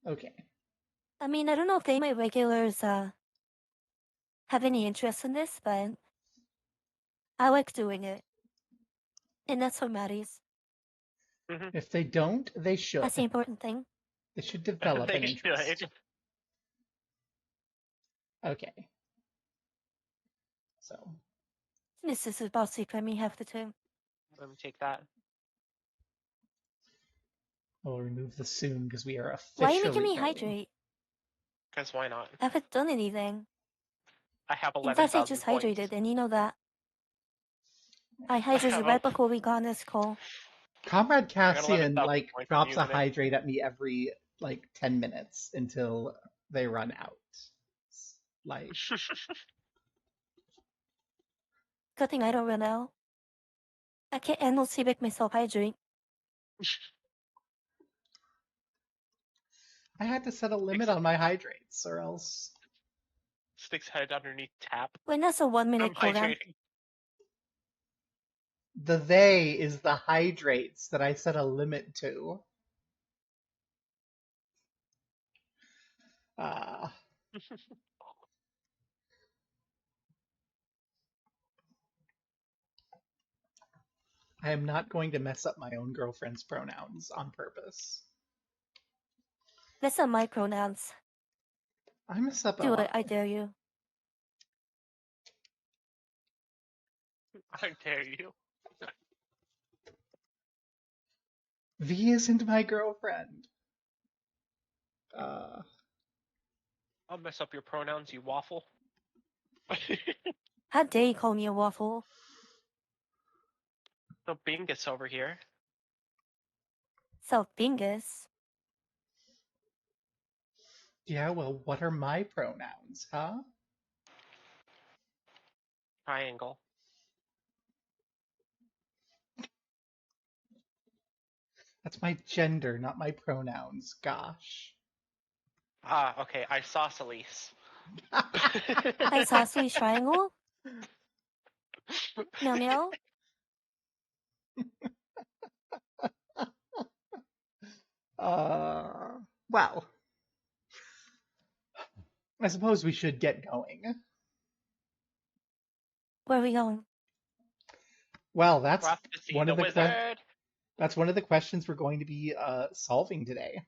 Okay. I mean, I don't know if any of my regulars have any interest in this, but I like doing it. And that's what matters. If they don't, they That's the should. important thing. They should develop an They interest. should. Okay. So, This is about sleep for me half the time. Let me take that. we'll remove the soon because we are Why are you making officially me going. hydrate? Because why not? I haven't done anything. I have In fact, I 11,000 just points. hydrated, and you know that. I hydrated right before we got on this call. Comrade I got Cassian 11,000 like points drops a using it. hydrate at me every like 10 minutes until they run out. Like Good thing I don't run out. I can't endlessly make myself hydrate. I had to set a limit on my hydrates or else Sticks head underneath tap. When that's a 1 minute I'm cooldown. hydrating. the they is the hydrates that I set a limit to. Uh, I am not going to mess up my own girlfriend's pronouns on purpose. That's not my pronouns. I mess up a Do it, lot. I dare you. I dare you. V isn't my girlfriend. I'll mess up your pronouns, you waffle. How dare you call me a waffle? No Bingus over here. Self bingus. Yeah, well, what are my pronouns, huh? Triangle. That's my gender, not my pronouns. Gosh. Ah, okay, isosceles. Isosceles triangle? Meow meow? Well, I suppose we should get going. Where are we going? Well, Prophecy the wizard. that's one of the questions we're going to be solving today.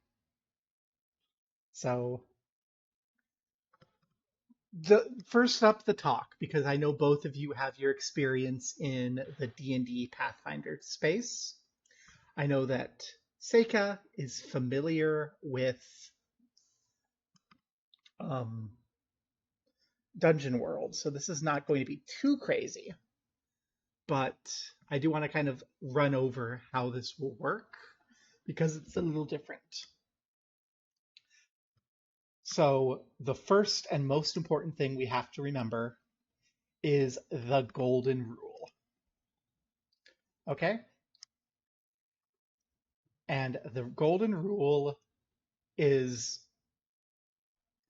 So, first up, the talk, because I know both of you have your experience in the D&D Pathfinder space. I know that Seika is familiar with Dungeon World, so this is not going to be too crazy. But I do want to kind of run over how this will work because it's a little different. So, the first and most important thing we have to remember is the golden rule. Okay? And the golden rule is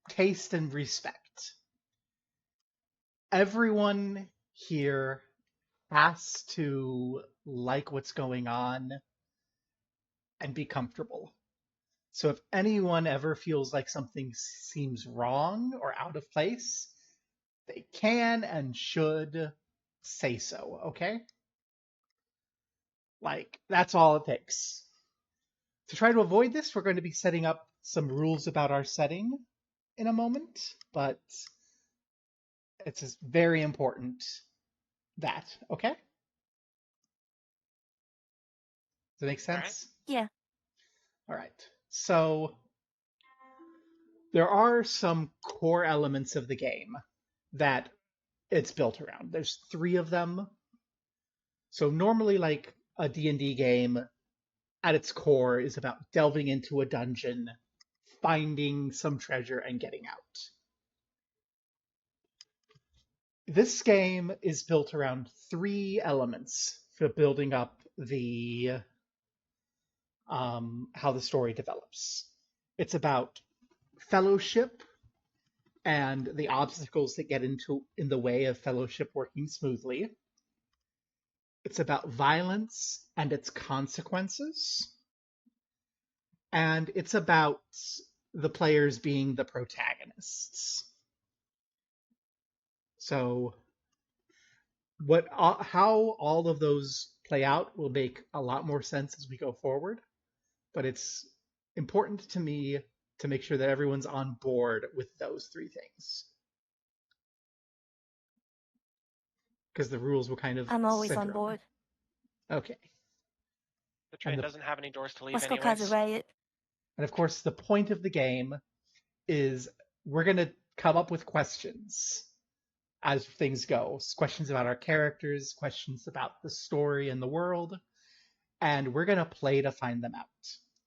taste and respect. Everyone here has to like what's going on and be comfortable. So if anyone ever feels like something seems wrong or out of place, they can and should say so, okay? Like, that's all it takes. To try to avoid this, we're going to be setting up some rules about our setting in a moment, but it's just very important that, okay? Does that make sense? Yeah. All right. So there are some core elements of the game that it's built around. There's 3 of them. So normally like a D&D game at its core is about delving into a dungeon, finding some treasure and getting out. This game is built around 3 elements for building up the how the story develops. It's about fellowship and the obstacles that get in the way of fellowship working smoothly. It's about violence and its consequences. and it's about the players being the protagonists. So how all of those play out will make a lot more sense as we go forward, but it's important to me to make sure that everyone's on board with those three things. Because the rules will kind of I'm always center on board. Okay. The train the- doesn't have any doors to leave Let's go anyways. cause a riot. And of course, the point of the game is we're going to come up with questions as things go. Questions about our characters, questions about the story and the world, and we're going to play to find them out.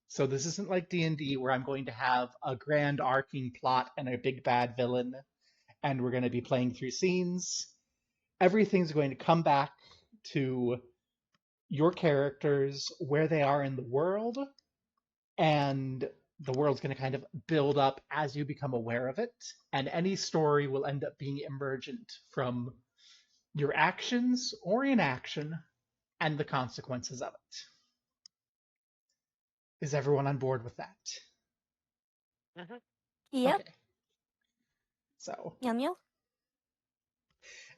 So this isn't like D&D where I'm going to have a grand arcing plot and a big bad villain, and we're going to be playing through scenes. Everything's going to come back to your characters, where they are in the world, and the world's going to kind of build up as you become aware of it, and any story will end up being emergent from your actions or inaction and the consequences of it. Is everyone on board with that? Mm-hmm. Yep. Okay. So, Yum yum.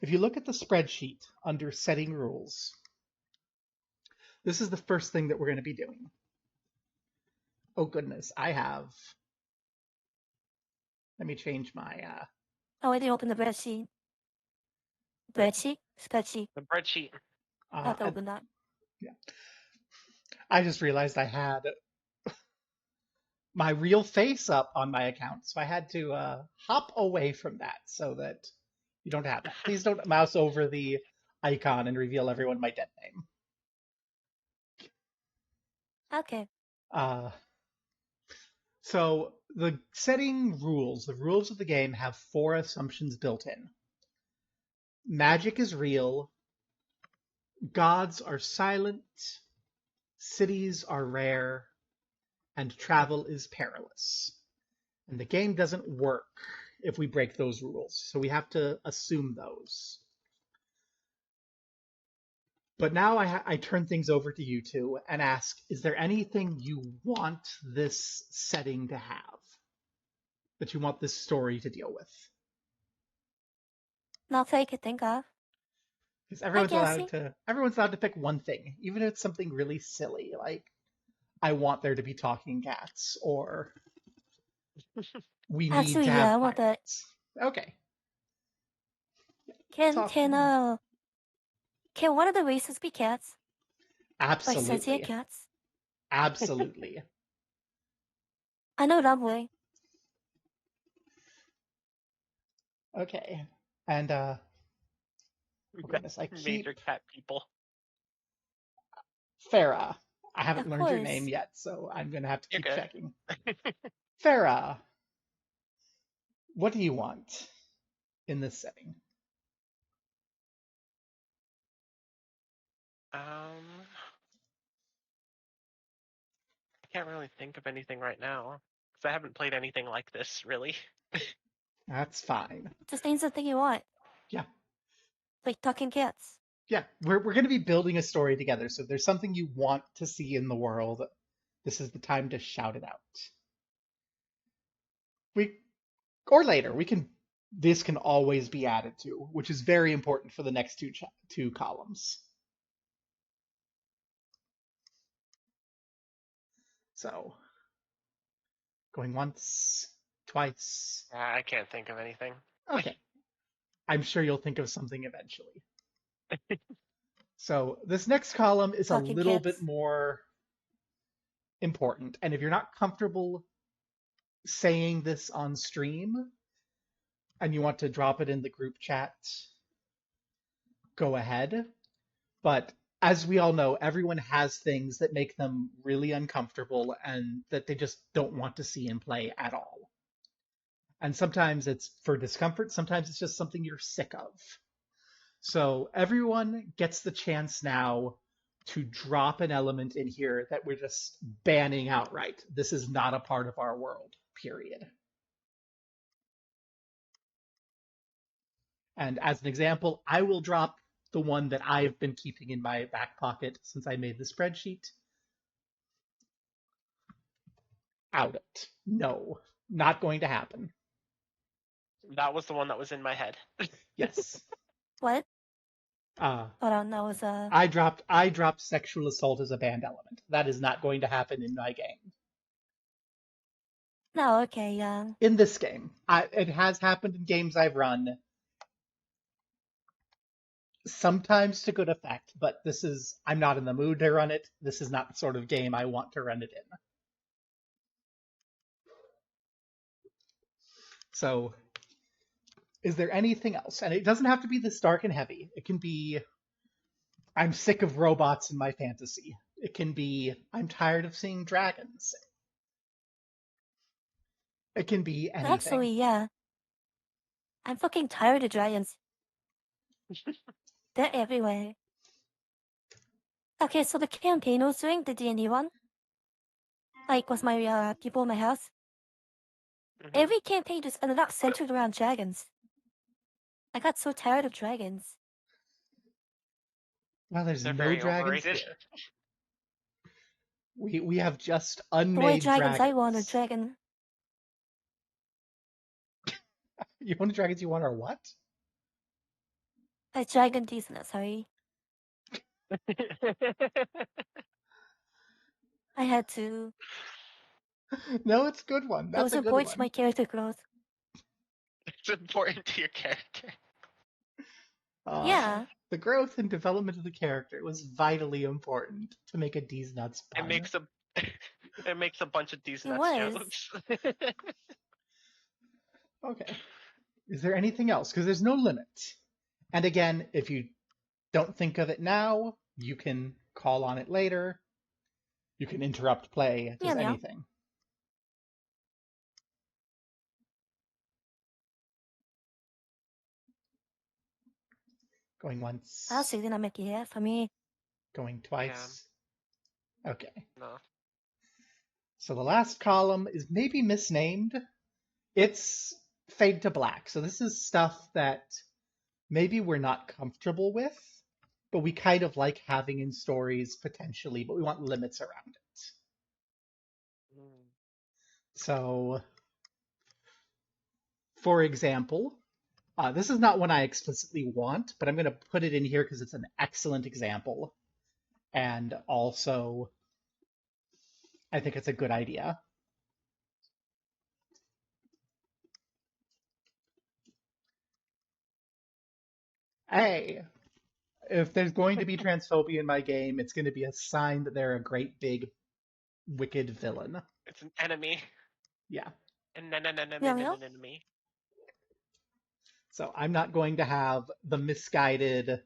if you look at the spreadsheet under setting rules, this is the first thing that we're going to be doing. Oh goodness, let me change my, Oh, I didn't open the spreadsheet. Spreadsheet? Spreadsheet. The breadsheet. I have to open that. I just realized I had my real face up on my account, so I had to hop away from that so that you don't have that. Please don't mouse over the icon and reveal everyone my dead name. Okay. So the setting rules, the rules of the game have 4 assumptions built in. Magic is real, gods are silent, cities are rare, and travel is perilous. And the game doesn't work if we break those rules, so we have to assume those. But now I turn things over to you two and ask, is there anything you want this setting to have? That you want this story to deal with? Nothing I could think of. Because Cassie. everyone's allowed to pick one thing, even if it's something really silly, like I want there to be talking cats, or we need Actually, to yeah, have I want that. pirates. Okay. Can Talking. can one of the races be cats? Like sentient Absolutely. cats? Absolutely. I know Rumbly. Okay. And oh goodness, I keep Major cat people. Farah. I haven't Of learned your course. name yet, so I'm gonna have to You're keep good. checking. Farah, what do you want in this setting? I can't really think of anything right now because I haven't played anything like this really. That's fine. Just name something you want. Yeah. Like talking cats. Yeah, we're going to be building a story together. So if there's something you want to see in the world, this is the time to shout it out. Or later, this can always be added to, which is very important for the next two columns. So, going once, twice. I can't think of anything. Okay. I'm sure you'll think of something eventually. So this next column is a Talking little cats. bit more important. And if you're not comfortable saying this on stream and you want to drop it in the group chat, go ahead. But as we all know, everyone has things that make them really uncomfortable and that they just don't want to see in play at all. And sometimes it's for discomfort, sometimes it's just something you're sick of. So everyone gets the chance now to drop an element in here that we're just banning outright. This is not a part of our world, period. And as an example, I will drop the one that I've been keeping in my back pocket since I made the spreadsheet. Without it. No, not going to happen. That was the one that was in my head. Yes. What? Uh, Hold on, that was I dropped sexual assault as a banned element. That is not going to happen in my game. no. Okay, yeah. In this game, it has happened in games I've run, sometimes to good effect, but I'm not in the mood to run it. This is not the sort of game I want to run it in. So, is there anything else? And it doesn't have to be this dark and heavy. It can be, I'm sick of robots in my fantasy. It can be, I'm tired of seeing dragons. It can be anything. Actually, yeah. I'm fucking tired of dragons. They're everywhere. Okay, so the campaign I was doing, the D&D one, like, was my people in my house. Mhm. Every campaign just ended up centered around dragons. I got so tired of dragons. Well, there's They're no very dragons overrated. here. We have just The unmade only dragons I dragons. want are dragon. You want the dragons you want are what? A dragon decent, sorry. I had to. No, it's a good one. It That's was a good important to one. my character growth. It's important to your character. Yeah. The growth and development of the character was vitally important to make a D's nuts It pun. makes a it makes a bunch of these It nuts was. jokes. Okay. Is there anything else? Because there's no limit. And again, if you don't think of it now, you can call on it later. You can interrupt play, just Meow meow. anything. Going once. I'll see then make it for me. Going twice. Okay. No. So the last column is maybe misnamed. It's Fade to Black. So this is stuff that maybe we're not comfortable with, but we kind of like having in stories potentially, but we want limits around it. Mm. So, for example, this is not one I explicitly want, but I'm going to put it in here because it's an excellent example. And also, I think it's a good idea. Hey, if there's going to be transphobia in my game, it's going to be a sign that they're a great big wicked villain. It's an enemy. Yeah. An Meow meow. enemy. So I'm not going to have the misguided,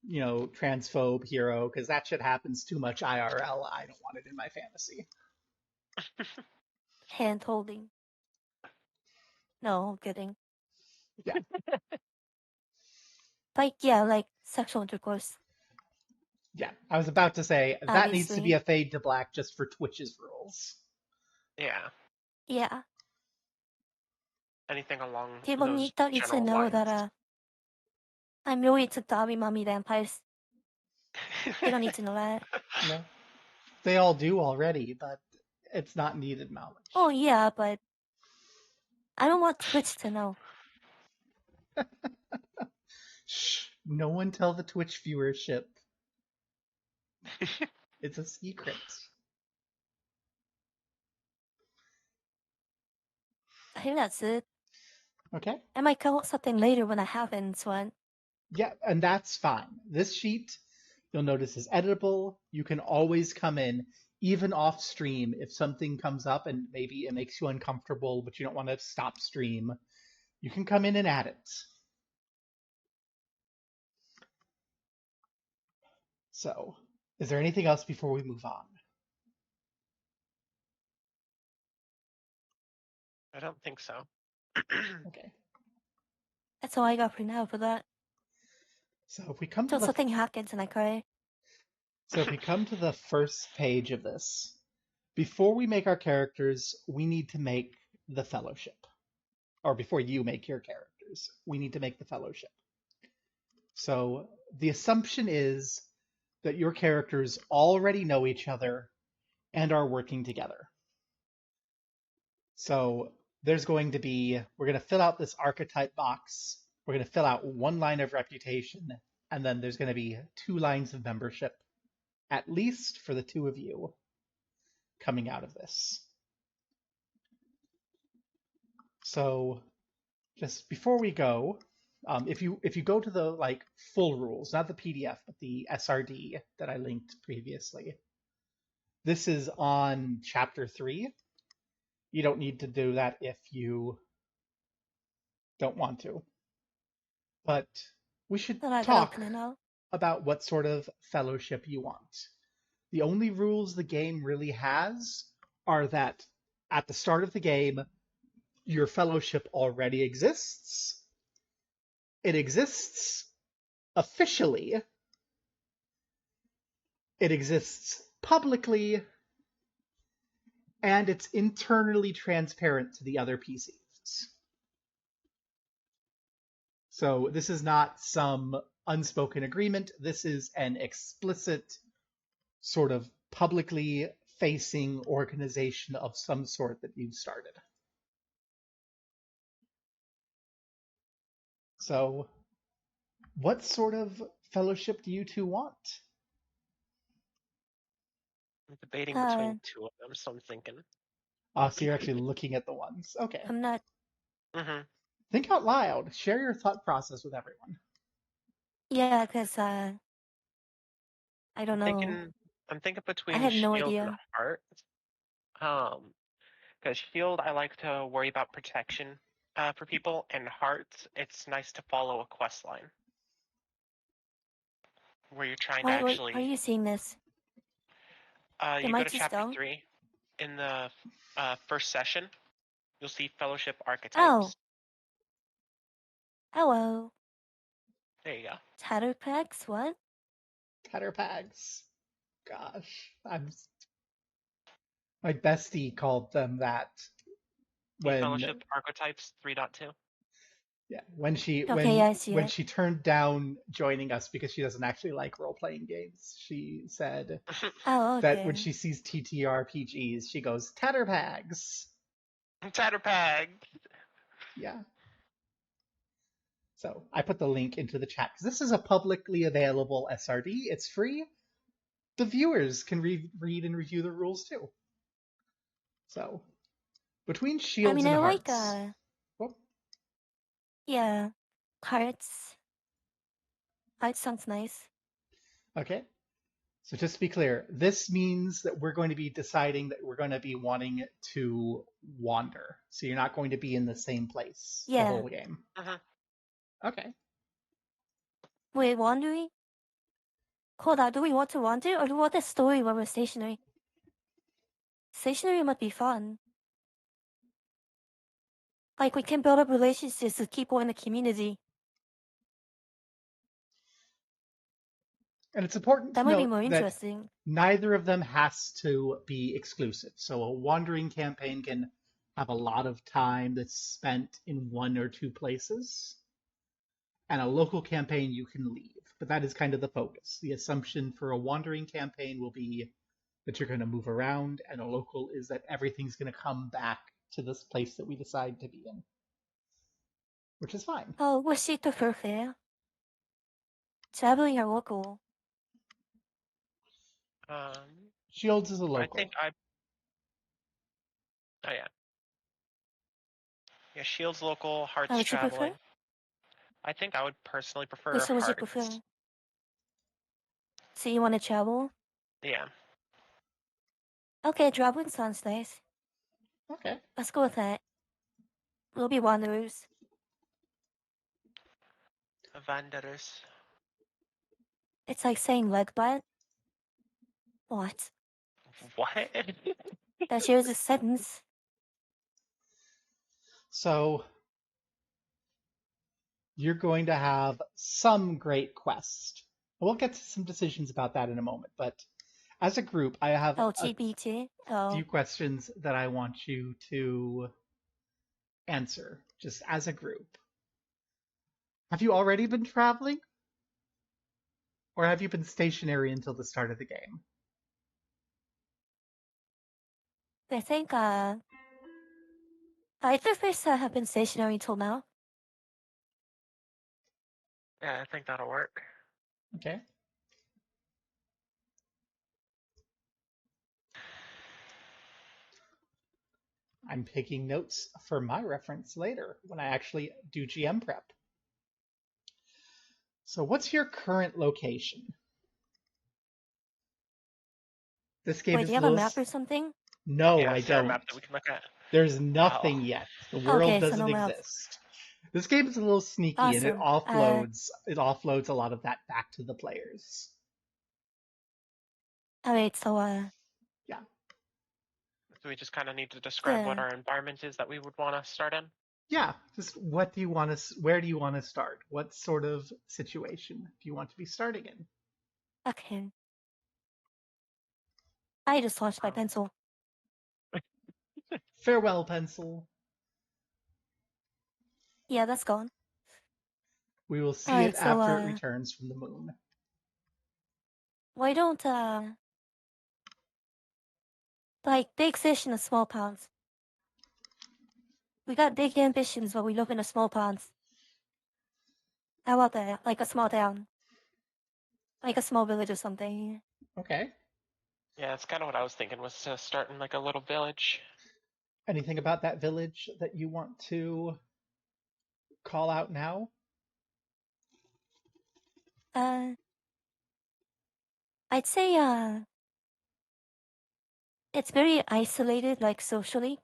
transphobe hero because that shit happens too much IRL. I don't want it in my fantasy. Hand holding. No, I'm kidding. Yeah. Like, yeah, like sexual intercourse. Yeah. I was about to say that needs to be Obviously. a fade to black just for Twitch's rules. Yeah. Yeah. Anything along People those don't need to general know lines. that I'm really into Dobby Mommy vampires. They don't need to know that. No. They all do already, but it's not needed knowledge. Oh yeah, but I don't want Twitch to know. Shh. No one tell the Twitch viewership. It's a secret. I think that's it. Okay? I might come up with something later when that happens, but Yeah, and that's fine. This sheet, you'll notice, is editable. You can always come in, even off stream, if something comes up and maybe it makes you uncomfortable, but you don't want to stop stream. You can come in and add it. So, is there anything else before we move on? I don't think so. Okay. that's all I got for now for that. So if we come to Till the something happens and I cry. so if we come to the first page of this, before we make our characters, we need to make the fellowship. Or before you make your characters, we need to make the fellowship. So the assumption is that your characters already know each other and are working together. So there's going to be, we're going to fill out this archetype box. We're going to fill out 1 line of reputation, and then there's going to be 2 lines of membership, at least for the 2 of you coming out of this. So just before we go, if you go to the full rules, not the PDF, but the SRD that I linked previously, this is on chapter 3. You don't need to do that if you don't want to. But we should Then I gotta talk open it now. about what sort of fellowship you want. The only rules the game really has are that at the start of the game, your fellowship already exists. It exists officially. It exists publicly. And it's internally transparent to the other PCs. So this is not some unspoken agreement. This is an explicit sort of publicly facing organization of some sort that you've started. So what sort of fellowship do you 2 want? I'm debating Uh, between 2 of them, so I'm thinking. So you're actually looking at the ones. Okay. I'm not. Mm-hmm. Think out loud. Share your thought process with everyone. Yeah, because I don't know. I'm thinking I between have no shield and idea. heart. Because shield, I like to worry about protection for people, and heart, it's nice to follow a quest line where you're trying to Why are actually. you seeing this? The You go to Mighty chapter Stone? 3 in the first session. You'll see fellowship Oh. archetypes. Hello. There you go. Tatterpacks? What? Tatterpags. Gosh, my bestie called them that when Fellowship archetypes 3.2. yeah, when she Okay, I see when it. she turned down joining us because she doesn't actually like role-playing games, she said Oh, that when okay. she sees TTRPGs, she goes, Tatterpags. Tatterpag. Yeah. So I put the link into the chat because this is a publicly available SRD. It's free. The viewers can read and review the rules too. So between I shields mean, and I like, hearts. Oh, yeah, hearts. Hearts sounds nice. okay. So just to be clear, this means that we're going to be deciding that we're going to be wanting to wander. So you're not going to be in the same place the Yeah. whole game. Okay. Wait, wandering? Hold on, do we want to wander or do we want a story where we're stationary? Stationary might be fun. Like, we can build up relationships with people in the community. And it's important That to might be note more that interesting. neither of them has to be exclusive. So a wandering campaign can have a lot of time that's spent in 1 or 2 places. And a local campaign you can leave. But that is kind of the focus. The assumption for a wandering campaign will be that you're going to move around, and a local is that everything's going to come back to this place that we decide to be in. Which is fine. Oh, what she prefer fair? Traveling or local? Shields is a I local. think Oh yeah. Yeah, Shield's local, Heart's How would you traveling. prefer? I think I would personally prefer Which one would you Hearts. prefer? So you want to travel? Yeah. Okay, traveling sounds nice. Okay. Let's go with that. We'll be wanderers. Wanderers. It's like saying leg butt. What? What? That shares a sentence. So you're going to have some great quest. We'll get to some decisions about that in a moment, but as a group, I have a LGBT. Oh. few questions that I want you to answer, just as a group. Have you already been traveling? Or have you been stationary until the start of the game? I think, Either face have been stationary until now. Yeah, I think that'll work. Okay. I'm taking notes for my reference later when I actually do GM prep. So what's your current location? This game Wait, is do a you have a little... map or something? No, Yeah, I is there a don't. map that we can look at? There's Oh, nothing yet. The world Okay, so doesn't no map. exist. This game is a little sneaky and Awesome. it offloads a lot of that back to the players. Alright, so Yeah. so we just kind of need to describe what the our environment is that we would want to start in. Yeah, just what do you want to where do you want to start? What sort of situation do you want to be starting in? okay. I just lost my Um, pencil. Farewell, pencil. Yeah, that's gone. We will see it Alright, so after it returns from the moon. why don't like big fish in the small ponds? We got big ambitions, but we live in a small ponds. How about that? Like a small town, like a small village or something. Okay. yeah, that's kind of what I was thinking, was to start in like a little village. Anything about that village that you want to call out now? Uh, I'd say it's very isolated, like socially.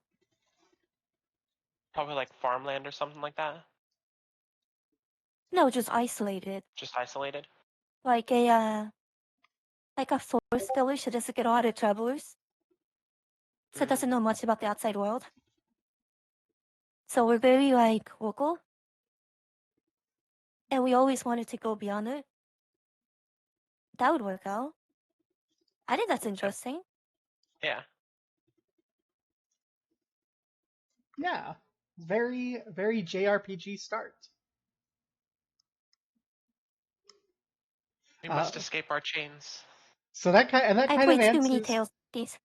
Probably like farmland or something like that. No, just isolated. Just isolated. Like a forest village that doesn't get a lot of travelers, so it doesn't know much about the outside world. So we're very like local, and we always wanted to go beyond it. That would work out. I think that's interesting. Yeah. Yeah. Very, very JRPG start. We Uh, must escape our chains. so that kind I of played too many answers. Tales these.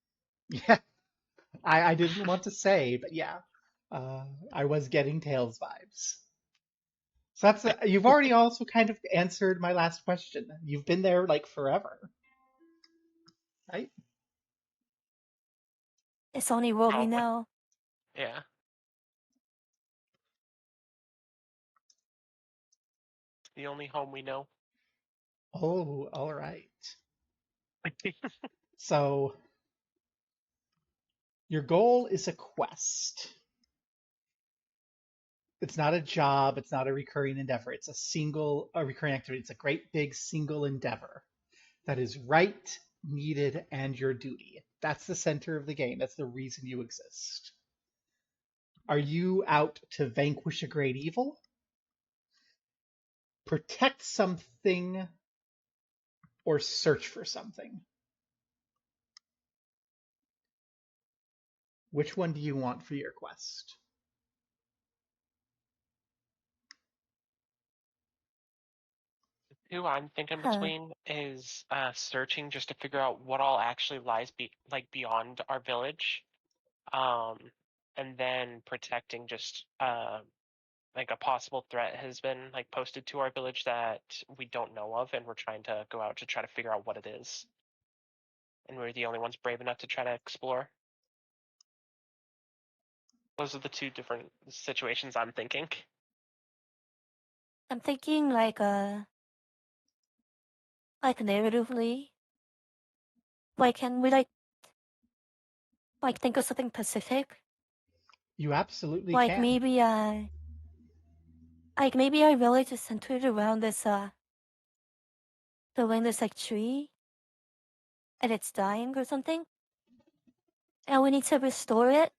Yeah, I didn't want to say, but yeah, I was getting Tails vibes. So you've already also kind of answered my last question. You've been there like forever, right? It's only world we Probably. know. Yeah. The only home we know. Oh, all right. So your goal is a quest. It's not a job. It's not a recurring endeavor. It's a recurring activity. It's a great big single endeavor that is right, needed, and your duty. That's the center of the game. That's the reason you exist. Are you out to vanquish a great evil, protect something, or search for something? Which one do you want for your quest? Who I'm thinking Huh. between is searching just to figure out what all actually lies beyond our village, um, and then protecting just like a possible threat has been like posted to our village that we don't know of, and we're trying to go out to try to figure out what it is, and we're the only ones brave enough to try to explore. Those are the two different situations I'm thinking. I'm thinking like narratively. Like can we like think of something specific? You absolutely Like can. maybe our village is centered around this building this like tree and it's dying or something. And we need to restore it.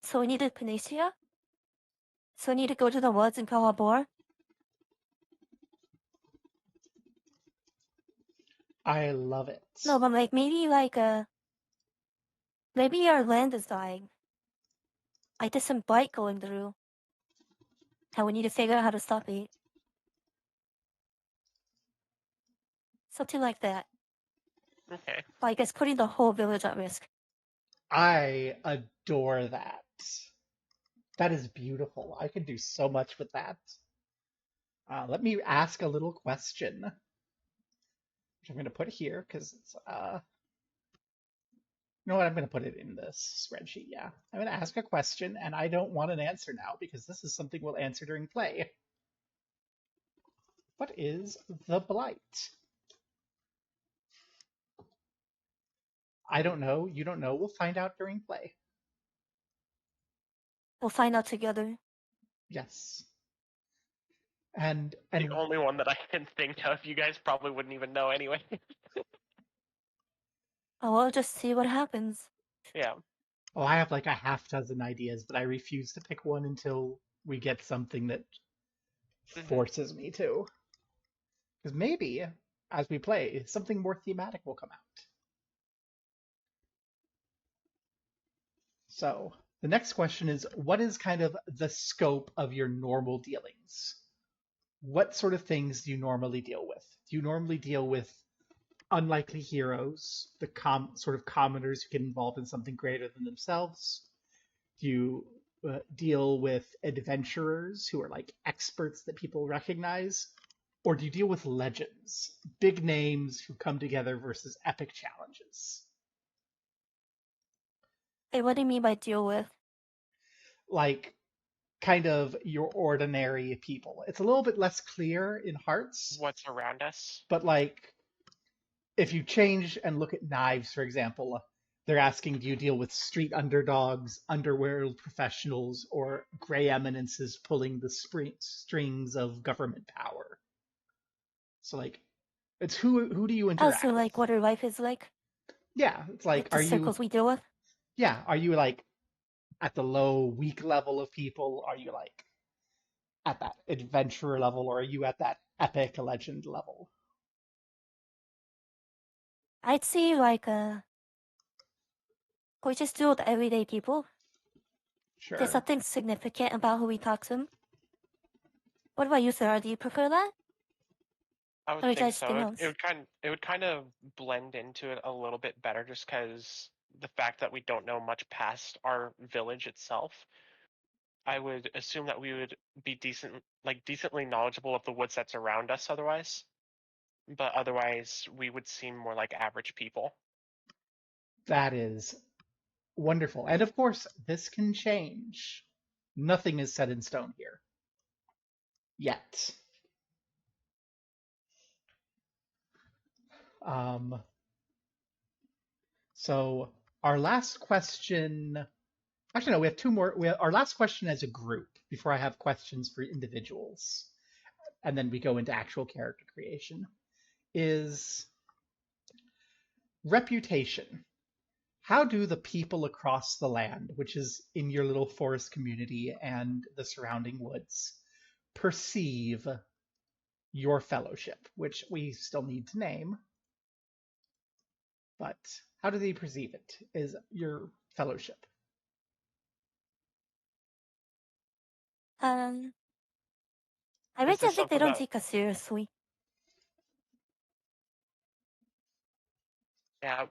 So we need a panacea. So we need to go to the woods and call a boar. I love it. No, but like maybe our land is dying. Like there's some blight going through. And we need to figure out how to stop it. Something like that. Okay. Like it's putting the whole village at risk. I adore that. That is beautiful. I could do so much with that. Let me ask a little question, which I'm going to put here because it's, you know what? I'm going to put it in this spreadsheet. Yeah. I'm going to ask a question, and I don't want an answer now because this is something we'll answer during play. What is the Blight? I don't know. You don't know. We'll find out during play. We'll find out together. Yes. And The only one that I can think of, you guys probably wouldn't even know anyway. Oh, we'll just see what happens. Yeah. oh, I have like a half dozen ideas, but I refuse to pick one until we get something that forces me to. Because maybe as we play, something more thematic will come out. So the next question is, what is kind of the scope of your normal dealings? What sort of things do you normally deal with? Do you normally deal with unlikely heroes, the sort of commoners who get involved in something greater than themselves? Do you deal with adventurers who are like experts that people recognize? Or do you deal with legends, big names who come together versus epic challenges? Hey, what do you mean by deal with? Like, kind of your ordinary people. It's a little bit less clear in Hearts, What's around us? but like, if you change and look at Knives, for example, they're asking, do you deal with street underdogs, underworld professionals, or gray eminences pulling the strings of government power? So like, it's who do you interact Also, with? like, what our life is like. Yeah, it's like, The are you circles we deal with. are you like at the low weak level of people? Are you like at that adventurer level, or are you at that epic legend level? I'd say, like, we just deal with everyday people. There's Sure. something significant about who we talk to. What about you, Sarah? Do you prefer that? I would Or think just so. else? It would kind of blend into it a little bit better, just because the fact that we don't know much past our village itself. I would assume that we would be decently knowledgeable of the woods that's around us otherwise, but otherwise we would seem more like average people. That is wonderful. And of course, this can change. Nothing is set in stone here. Yet. Um, so our last question. Actually, no, we have two more. Our last question as a group before I have questions for individuals. And then we go into actual character creation. Is reputation. How do the people across the land, which is in your little forest community and the surrounding woods, perceive your fellowship, which we still need to name? But how do they perceive it? Is your fellowship? I Is really this think they something don't that take us seriously. Yeah,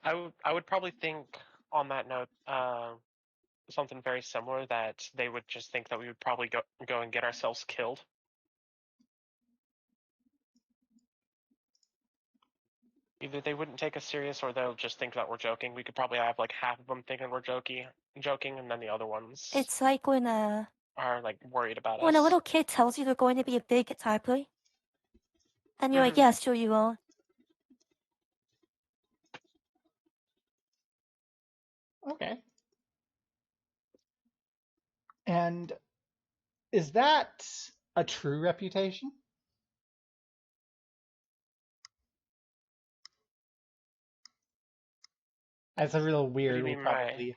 I would probably think on that note, something very similar, that they would just think that we would probably go and get ourselves killed. Either they wouldn't take us serious, or they'll just think that we're joking. We could probably have like half of them thinking we're joking, and then the other ones It's like are like worried about when a us. little kid tells you they're going to be a big guitar player, and you're like, Mhm. yeah, sure you will. Okay. And is that a true reputation? That's a real What do you weird. mean by?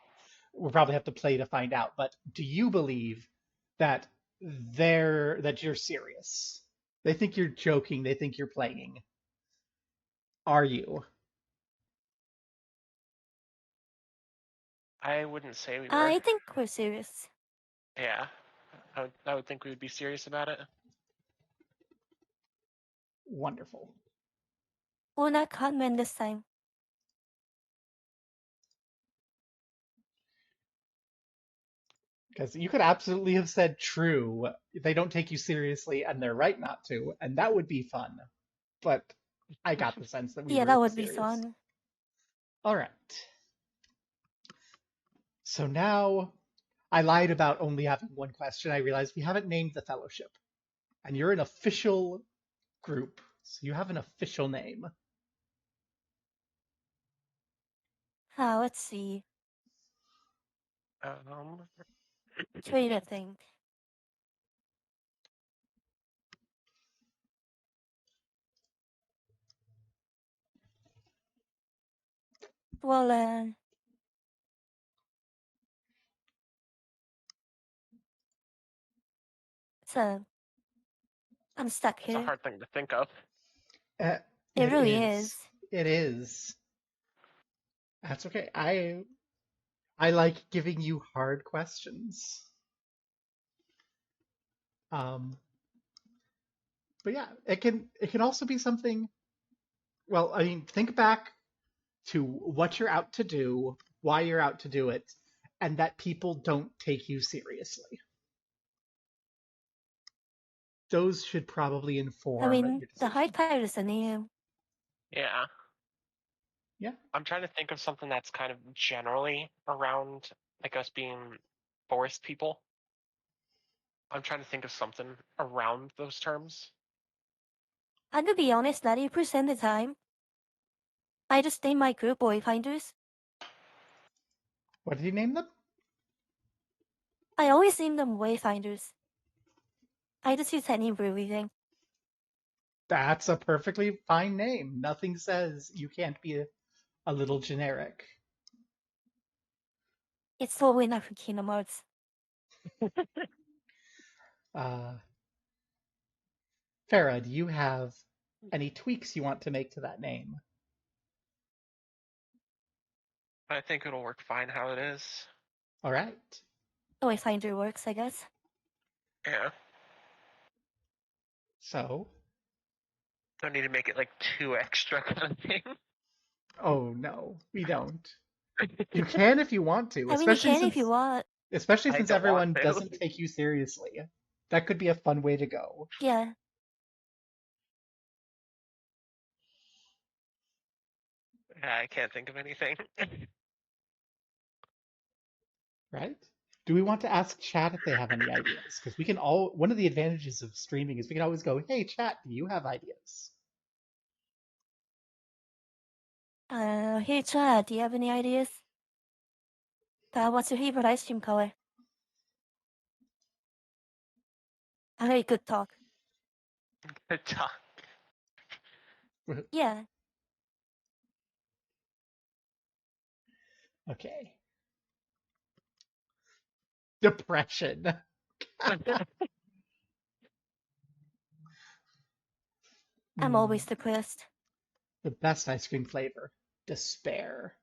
We'll probably have to play to find out. But do you believe that you're serious? They think you're joking. They think you're playing. Are you? I wouldn't say we were. I think we're serious. Yeah, I would think we would be serious about it. Wonderful. We're not con men this time. Because you could absolutely have said true. They don't take you seriously and they're right not to, and that would be fun. But I got the sense that we Yeah, that were would be serious. fun. All right. So now I lied about only having one question. I realized we haven't named the fellowship. And you're an official group, so you have an official name. Let's see. Um, Trying to think. Well, so I'm stuck it's a here. hard thing to think of. Uh, It it really is. is. It is. That's okay. I like giving you hard questions. Um, but yeah, it can also be something. Well, I mean, think back to what you're out to do, why you're out to do it, and that people don't take you seriously. Those should probably I inform mean, your the hard decision. part is the name. Yeah. Yeah. I'm trying to think of something that's kind of generally around like us being forest people. I'm trying to think of something around those terms. And to be honest, 90% of the time, I just name my group Wayfinders. What did you name them? I always name them Wayfinders. I just use that name for everything. That's a perfectly fine name. Nothing says you can't be a little generic. It's totally not for Kingdom Hearts. Uh, Farah, do you have any tweaks you want to make to that name? I think it'll work fine how it is. All right. Wayfinder works, I guess. Yeah. So, Don't need to make it like too extra kind of thing. oh no, we don't. You can if you want to, I mean, you can if you want. especially I since don't want everyone to. doesn't take you seriously. That could be a fun way to go. Yeah. I can't think of anything. Right? Do we want to ask chat if they have any ideas? Because we can all, one of the advantages of streaming is we can always go, hey, chat, do you have ideas? Hey Chad, do you have any ideas? What's your favorite ice cream color? I heard good talk. Good talk. Yeah. Okay. Depression. I'm Hmm. always depressed. The best ice cream flavor. Despair.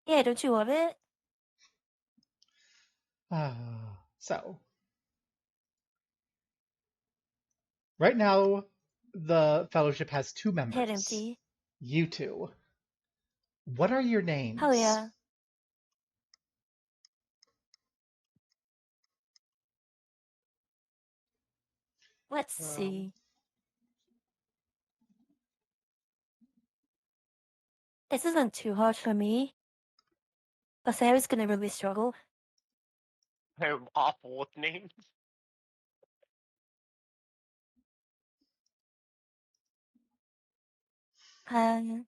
Yeah, don't you love it? So, right now, the fellowship has two Head members. empty. You two. What are your Hell names? yeah. Let's see. This isn't too hard for me, but Sarah's gonna really struggle. I'm awful with names. Um,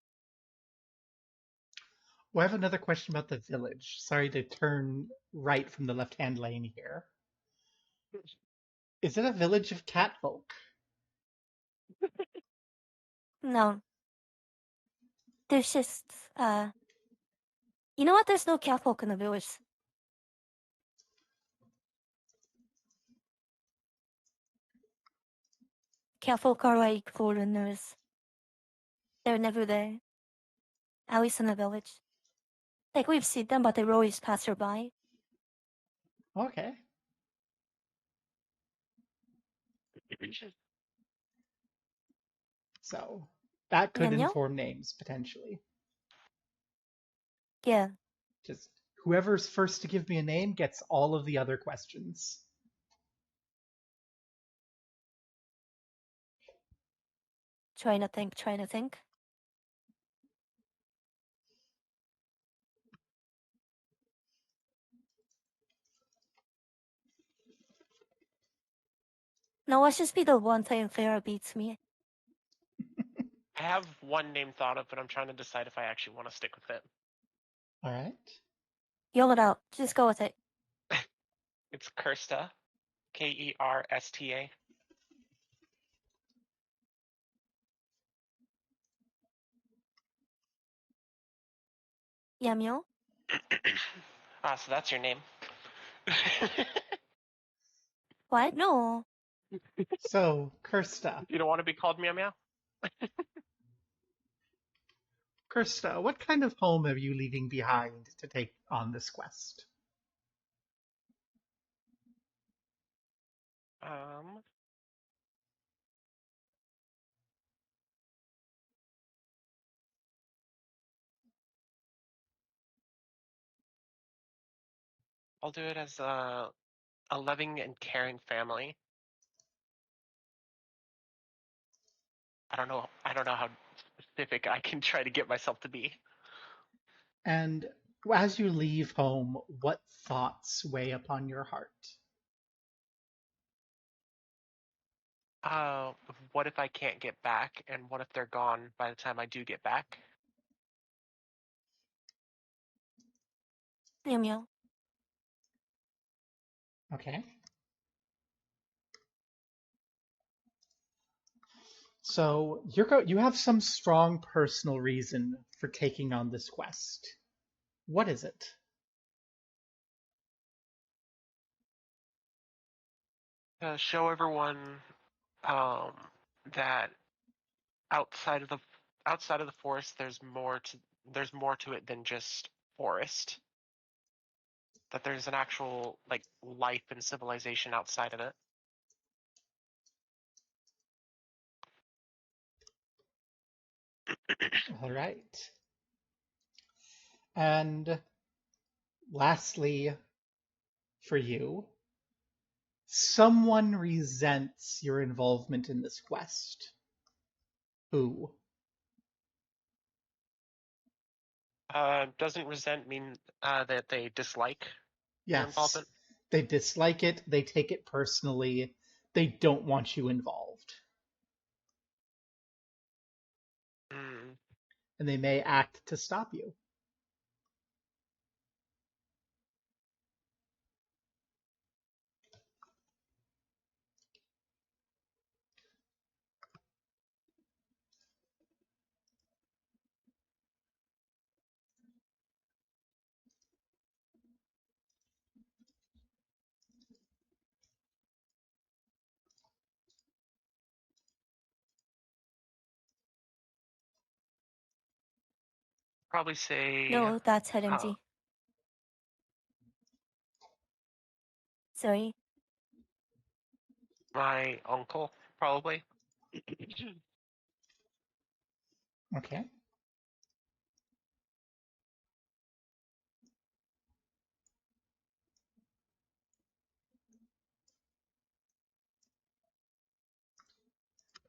Well, I have another question about the village. Sorry to turn right from the left-hand lane here. Is it a village of catfolk? no. There's just, you know what? There's no catfolk in the village. Catfolk are like foreigners. They're never there. At least in the village. Like, we've seen them, but they always pass by. Okay. So that could And yeah, inform names potentially. yeah. Just Whoever's first to give me a name gets all of the other questions. Trying to think, trying to think. No, let's just be the one time Farah beats me. I have one name thought of, but I'm trying to decide if I actually want to stick with it. All right. Yell it out. Just go with it. It's Kersta, Kersta. Yamio? So that's your name. What? No. So, Kirsta. You don't want to be called Meow Meow? Kirsta, what kind of home are you leaving behind to take on this quest? I'll do it as a loving and caring family. I don't know how specific I can try to get myself to be. And as you leave home, what thoughts weigh upon your heart? What if I can't get back, and what if they're gone by the time I do get back? Yamio. Okay. So you have some strong personal reason for taking on this quest. What is it? Show everyone that outside of the forest, there's more to it than just forest. That there's an actual life and civilization outside of it. All right. And lastly, for you, someone resents your involvement in this quest. Who? Doesn't resent mean that they dislike your Yes. involvement? They dislike it, they take it personally, they don't want you involved. Mm. And they may act to stop you. Probably say No, that's head empty. Sorry. my uncle, probably. Okay.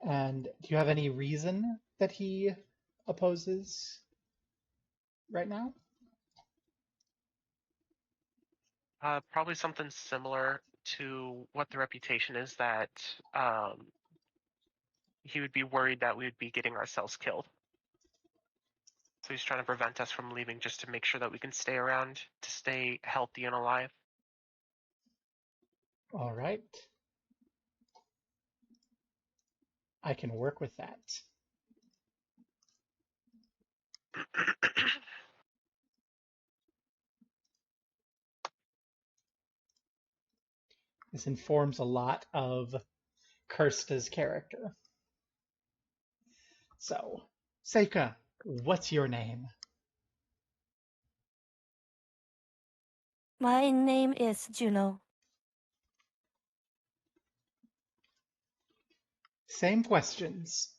And do you have any reason that he opposes right now? Probably something similar to what the reputation is, that he would be worried that we would be getting ourselves killed. So he's trying to prevent us from leaving, just to make sure that we can stay around to stay healthy and alive. All right. I can work with that. This informs a lot of Kirsta's character. So, Seika, what's your name? My name is Juno. Same questions.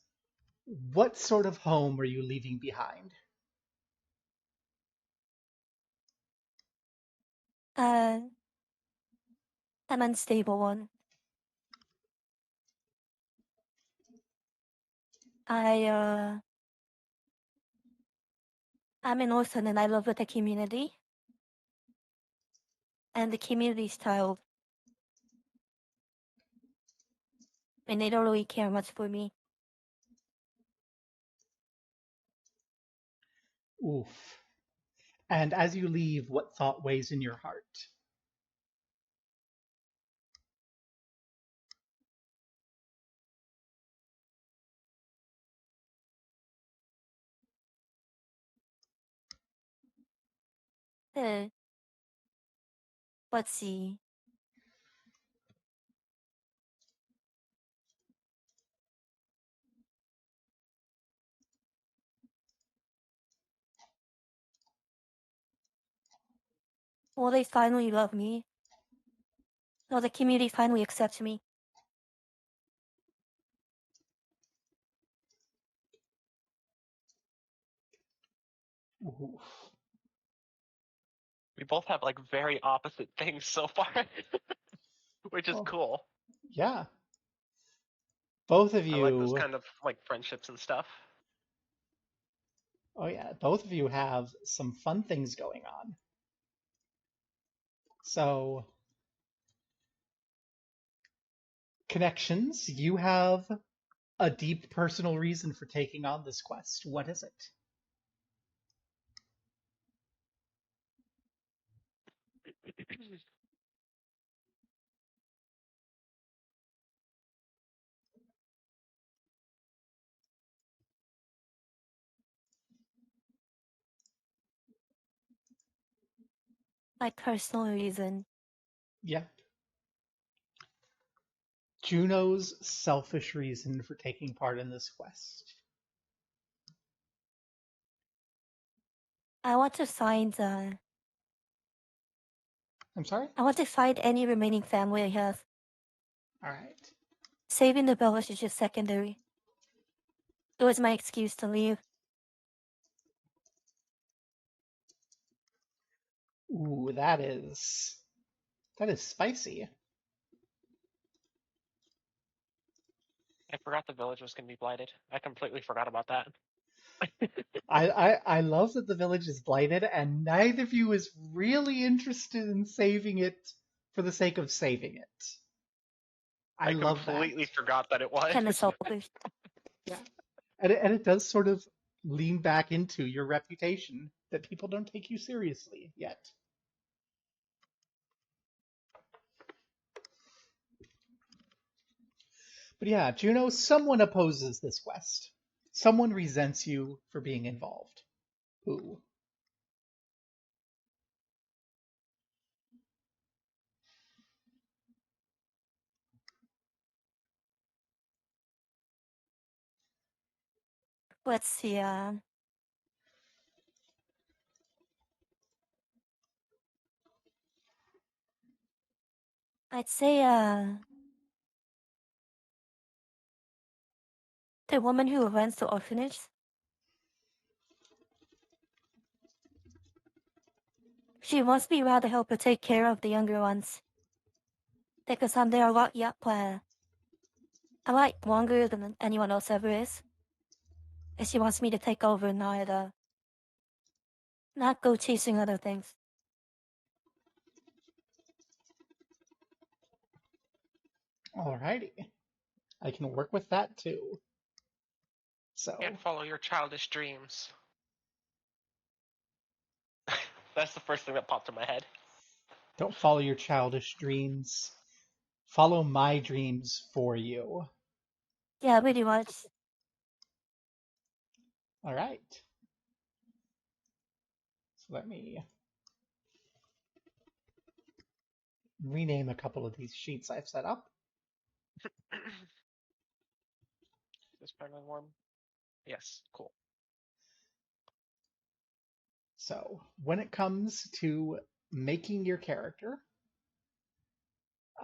What sort of home are you leaving behind? an unstable one. I'm an orphan and I live with the community. And the community's child. And they don't really care much for me. Oof. And as you leave, what thought weighs in your heart? Eh, let's see. Will they finally love me? Will the community finally accept me? Oof. We both have like very opposite things so far, which is Oh, cool. yeah. Both of I like those you, kind of like friendships and stuff. oh yeah, both of you have some fun things going on. So, connections, you have a deep personal reason for taking on this quest. What is it? My personal reason. Yeah. Juno's selfish reason for taking part in this quest. I want to find I'm sorry? I want to find any remaining family I have. All right. Saving the village is just secondary. It was my excuse to leave. Ooh, that is spicy. I forgot the village was going to be blighted. I completely forgot about that. I love that the village is blighted and neither of you is really interested in saving it for the sake of saving it. I I love that. completely forgot that it was. Kind of selfish. Yeah. And it does sort of lean back into your reputation that people don't take you seriously yet. But yeah, Juno, someone opposes this quest. Someone resents you for being involved. Who? Let's see. I'd say the woman who runs the orphanage. She wants me rather help her take care of the younger ones. Because I'm there a lot longer than anyone else ever is. And she wants me to take over and not go chasing other things. Alrighty. I can work with that too. Can't So, follow your childish dreams. That's the first thing that popped in my head. don't follow your childish dreams. Follow my dreams for you. Yeah, pretty much. Alright. So let me rename a couple of these sheets I've set up. This part of warm. Yes, cool. So, when it comes to making your character,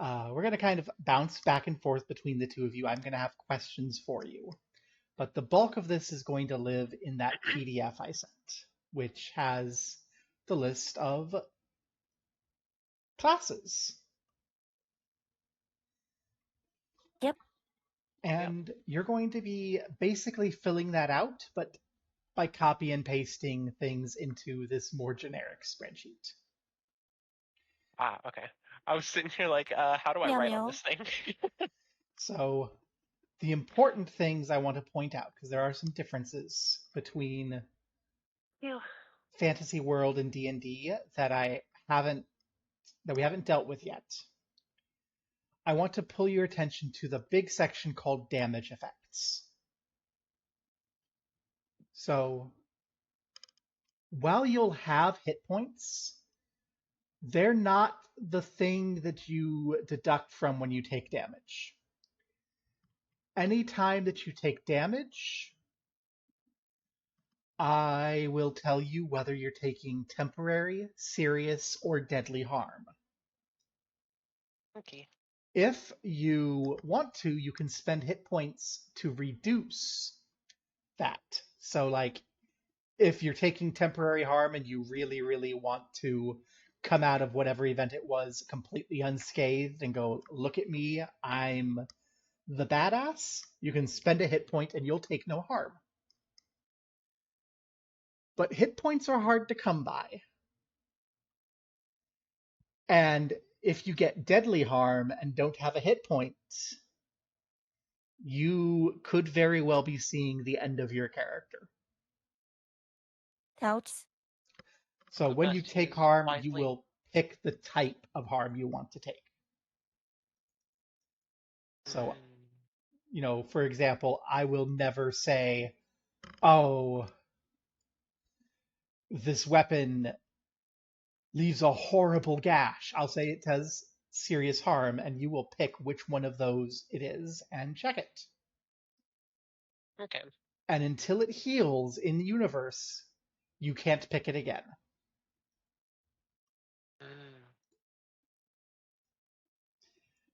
we're going to kind of bounce back and forth between the two of you. I'm going to have questions for you. But the bulk of this is going to live in that PDF I sent, which has the list of classes. Yep. And you're going to be basically filling that out, but by copy and pasting things into this more generic spreadsheet. Ah, okay. I was sitting here like, how do I Meow write on meow. this thing? So the important things I want to point out, because there are some differences between Yeah. Fantasy World and D&D that we haven't dealt with yet. I want to pull your attention to the big section called damage effects. So while you'll have hit points, they're not the thing that you deduct from when you take damage. Anytime that you take damage, I will tell you whether you're taking temporary, serious, or deadly harm. Okay. If you want to, you can spend hit points to reduce that. So, like, if you're taking temporary harm and you really, really want to come out of whatever event it was completely unscathed and go, look at me, I'm the badass, you can spend a hit point and you'll take no harm. But hit points are hard to come by. And if you get deadly harm and don't have a hit point, you could very well be seeing the end of your character. Ouch. So when you best to take use harm, you wisely. will pick the type of harm you want to take. So, for example, I will never say, oh, this weapon leaves a horrible gash. I'll say it does serious harm, and you will pick which one of those it is and check it. Okay. And until it heals in the universe, you can't pick it again.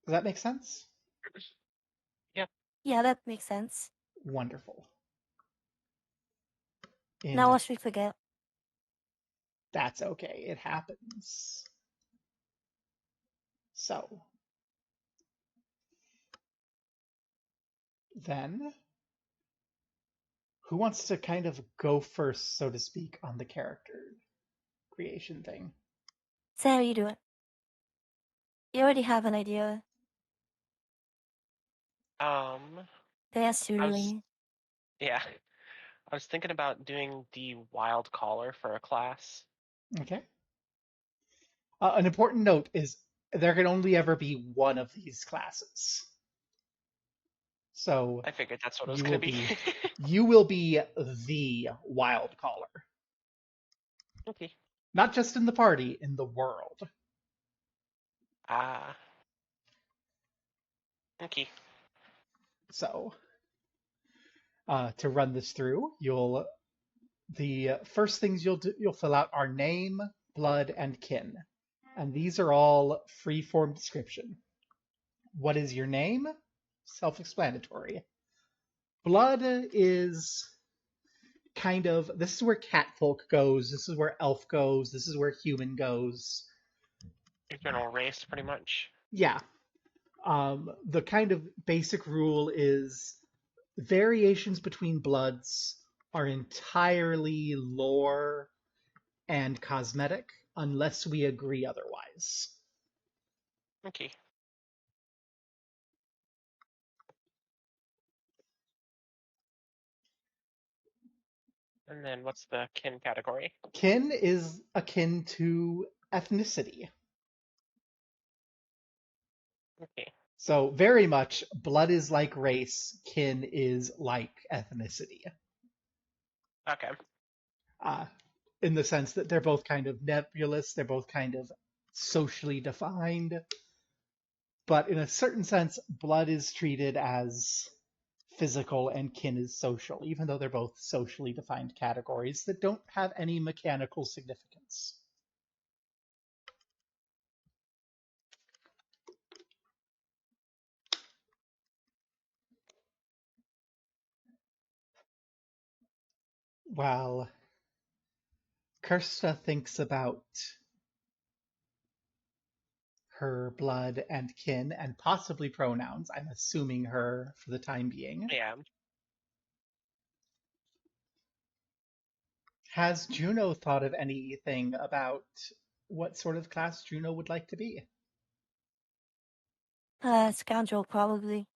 Does that make sense? Yep. Yeah, that makes sense. Wonderful. Now what should we forget? That's okay. It happens. So, then, who wants to kind of go first, so to speak, on the character creation thing? Sam, you do it. You already have an idea. That's I was really. yeah. I was thinking about doing the wild caller for a class. Okay. An important note is there can only ever be one of these classes. So I figured that's what it was you gonna will be. be you will be the wild caller. Okay. Not just in the party, in the world. Ah. Okay. So to run this through, the first things you'll fill out are name, blood, and kin. And these are all free-form description. What is your name? Self-explanatory. Blood is this is where catfolk goes, this is where elf goes, this is where human goes. Your general race, pretty much. Yeah. The kind of basic rule is variations between bloods are entirely lore and cosmetic unless we agree otherwise. Okay. And then what's the kin category? Kin is akin to ethnicity. Okay. So very much blood is like race, kin is like ethnicity. Okay. Uh, in the sense that they're both kind of nebulous, they're both kind of socially defined, but in a certain sense, blood is treated as physical and kin is social, even though they're both socially defined categories that don't have any mechanical significance. While Kirsta thinks about her blood and kin and possibly pronouns. I'm assuming her for the time being. Yeah. Has Juno thought of anything about what sort of class Juno would like to be? Scoundrel, probably.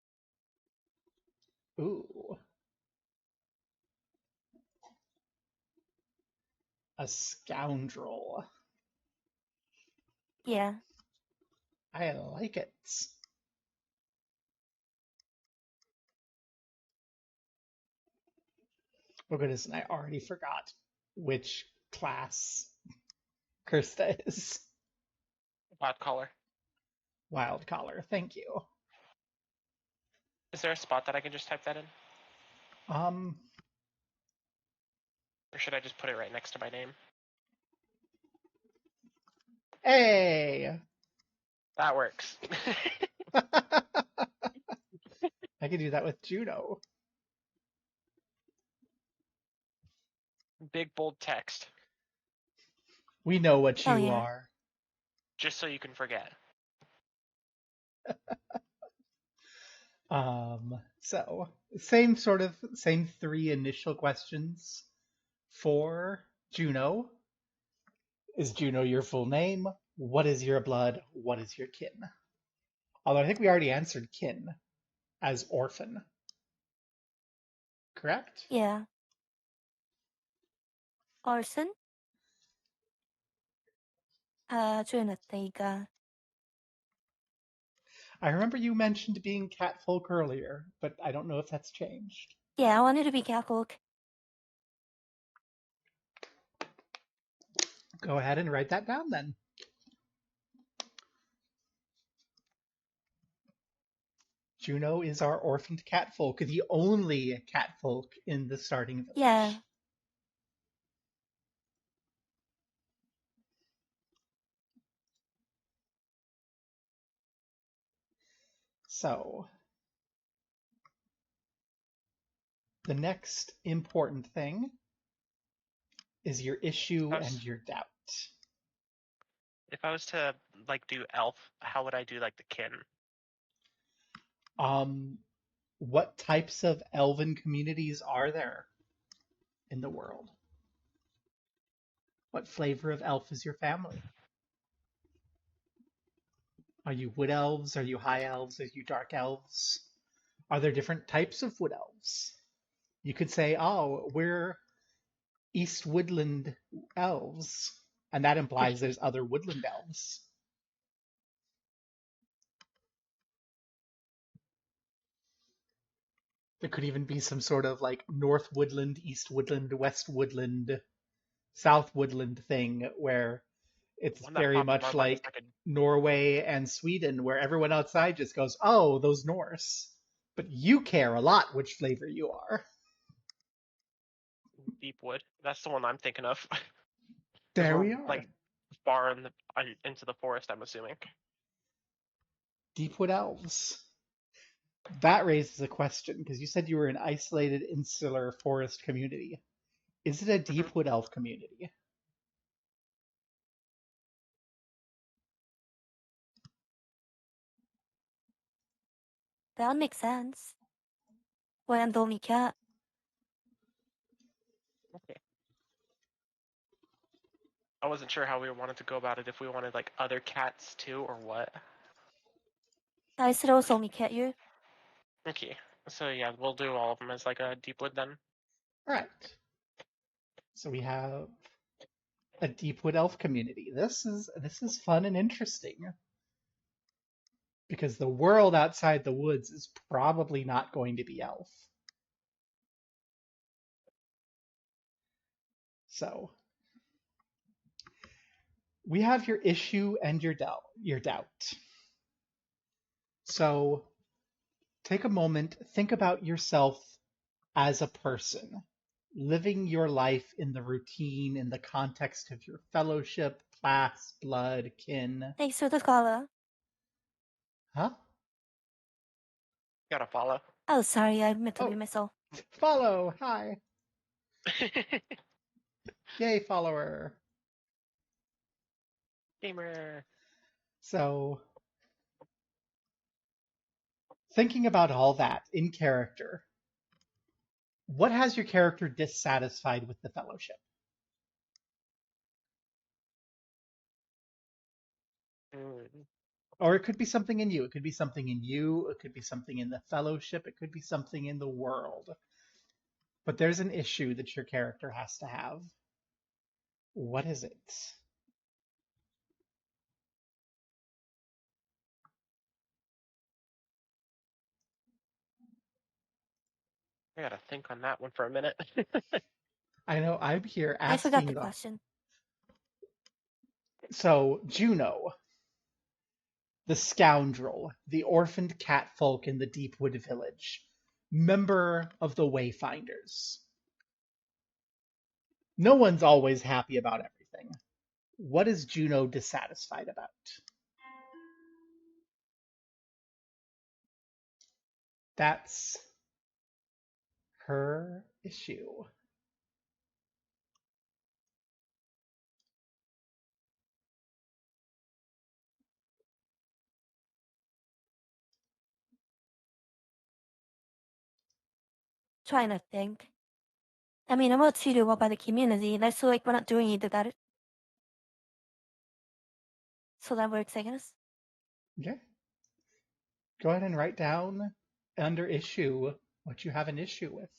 Ooh. A scoundrel. Yeah. I like it. Oh goodness, and I already forgot which class Kirsta is. Bot collar. Wild collar, thank you. Is there a spot that I can just type that in? Um, Or should I just put it right next to my name? hey! That works. I could do that with Juno. Big bold text. We know what Oh, you yeah. are. Just so you can forget. So same three initial questions for Juno. Is Juno your full name? What is your blood? What is your kin? Although I think we already answered kin as orphan. Correct? Yeah. Arson? Trinitega. I remember you mentioned being catfolk earlier, but I don't know if that's changed. Yeah, I wanted to be Catholic. Go ahead and write that down then. Juno is our orphaned catfolk, the only catfolk in the starting village. Yeah. So, the next important thing is your issue and your doubt. If I was to like do elf, how would I do like the kin? What types of elven communities are there in the world? What flavor of elf is your family? Are you wood elves? Are you high elves? Are you dark elves? Are there different types of wood elves? You could say, oh, we're East Woodland elves, and that implies there's other woodland elves. There could even be some sort of like North Woodland, East Woodland, West Woodland, South Woodland thing where it's One that very popped in much my mind is like like Norway and Sweden, where everyone outside just goes, oh, those Norse. But you care a lot which flavor you are. a deep wood. That's the one I'm thinking of. Because There we're we are. like far in the into the forest, I'm assuming. Deepwood Elves. That raises a question, because you said you were an isolated insular forest community. Is it a Deepwood Elf community? That would make sense. Well, I'm the only cat. Okay. I wasn't sure how we wanted to go about it. If we wanted like other cats too, or what. I said I was the only cat here. Okay. So yeah, we'll do all of them as like a deep wood then. All right. So we have a Deepwood Elf community. This is fun and interesting, because the world outside the woods is probably not going to be elf. So we have your issue and your doubt. So take a moment, think about yourself as a person, living your life in the routine, in the context of your fellowship, class, blood, kin. Thanks for the color. Huh? Gotta follow. Oh, sorry, I meant to be Oh, myself. follow. Hi. Yay, follower. Gamer. So thinking about all that in character, what has your character dissatisfied with the Fellowship? Mm. Or it could be something in you. It could be something in you. It could be something in the Fellowship. It could be something in the world. But there's an issue that your character has to have. What is it? I gotta think on that one for a minute. I know I'm here I forgot asking the the. question. So, Juno, the scoundrel, the orphaned catfolk in the Deepwood village, member of the Wayfinders. No one's always happy about everything. What is Juno dissatisfied about? That's her issue. Trying to think. I mean, I'm not treated well by the community. That's so like we're not doing anything about it. So that works, I guess. Okay. Go ahead and write down under issue what you have an issue with.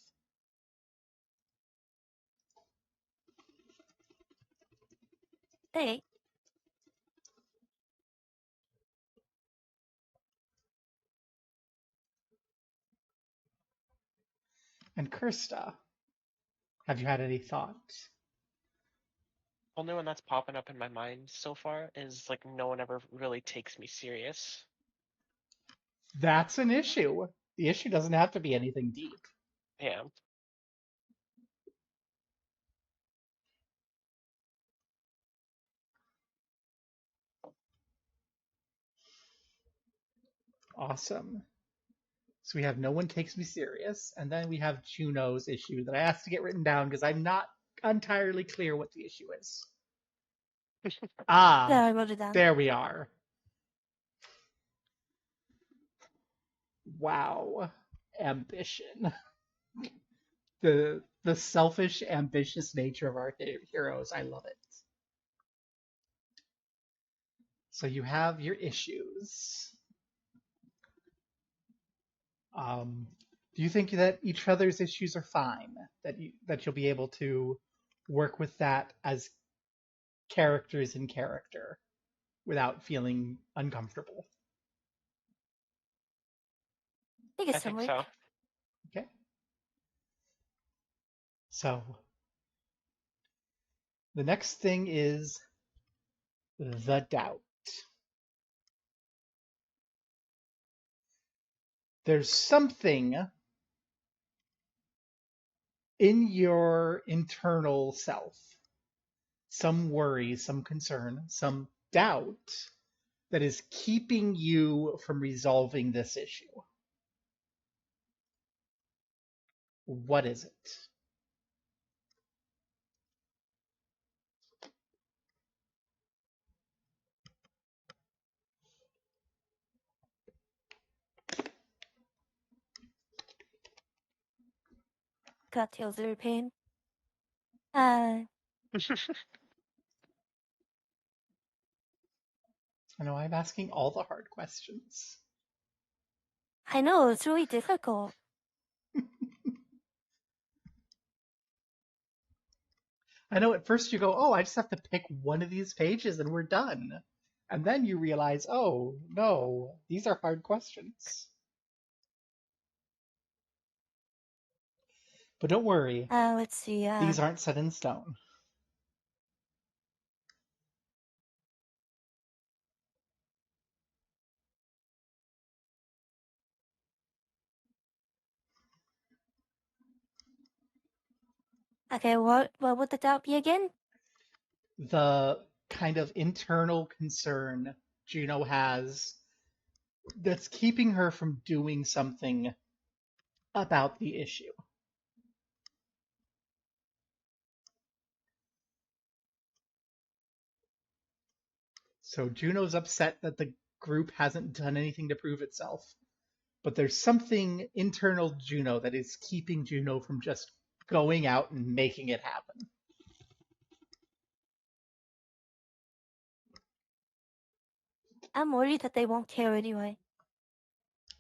Hey, And Kirsta, have you had any thoughts? Only one that's popping up in my mind so far is like no one ever really takes me serious. That's an issue. The issue doesn't have to be anything deep. Yeah. Awesome. So we have no one takes me serious, and then we have Juno's issue that I asked to get written down because I'm not entirely clear what the issue is. there, Ah, I wrote it down. there we are. Wow. Ambition. The selfish, ambitious nature of our heroes. I love it. So you have your issues. Do you think that each other's issues are fine? That you'll be able to work with that as characters in character without feeling uncomfortable? I think I it's some think work. so. Okay. So the next thing is the doubt. There's something in your internal self, some worry, some concern, some doubt that is keeping you from resolving this issue. What is it? Got tails of pain. I know I'm asking all the hard questions. I know, it's really difficult. I know at first you go, oh, I just have to pick one of these pages and we're done. And then you realize, oh, no, these are hard questions. But don't worry, Let's see. these aren't set in stone. Okay, what would the doubt be again? The kind of internal concern Juno has that's keeping her from doing something about the issue. So Juno's upset that the group hasn't done anything to prove itself, but there's something internal to Juno that is keeping Juno from just going out and making it happen. I'm worried that they won't care anyway.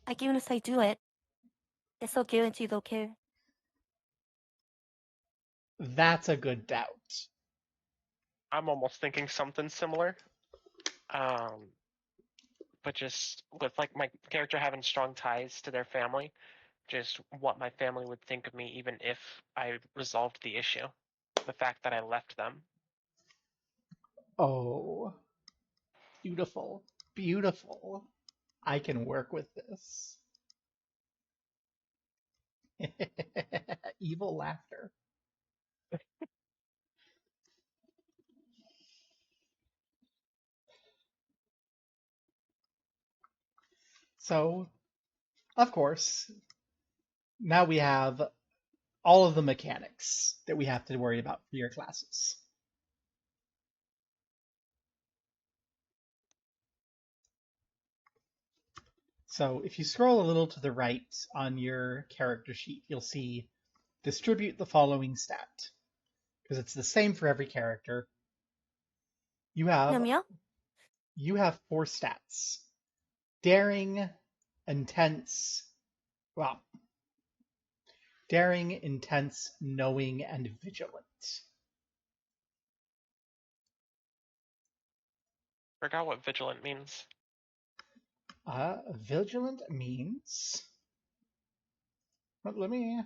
Like, even if they do it, it's so guaranteed they'll care. That's a good doubt. I'm almost thinking something similar. But just with like my character having strong ties to their family, just what my family would think of me even if I resolved the issue. The fact that I left them. Oh, beautiful, beautiful. I can work with this. Evil laughter. So, of course, now we have all of the mechanics that we have to worry about for your classes. So if you scroll a little to the right on your character sheet, you'll see distribute the following stat, because it's the same for every character. You have Meow. you have 4 stats: daring, intense, well, daring, intense, knowing, and vigilant. Forgot what vigilant means. Vigilant means. Let me.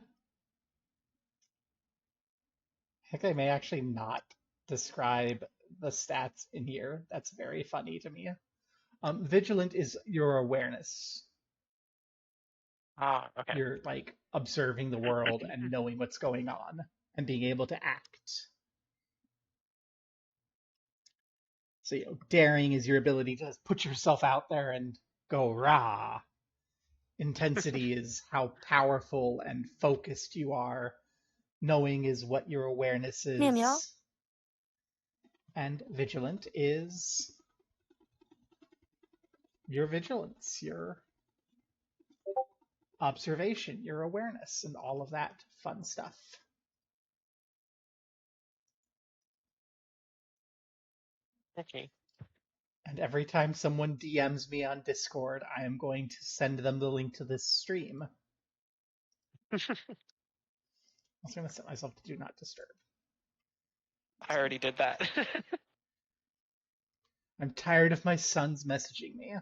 I think I may actually not describe the stats in here. That's very funny to me. Vigilant is your awareness. Ah, okay. You're like observing the world and knowing what's going on and being able to act. So, daring is your ability to put yourself out there and go rah. Intensity is how powerful and focused you are. Knowing is what your awareness Meow. is. And vigilant is your vigilance, your observation, your awareness, and all of that fun stuff. Okay. And every time someone DMs me on Discord, I am going to send them the link to this stream. I was going to set myself to do not disturb. I already did that. I'm tired of my sons messaging me.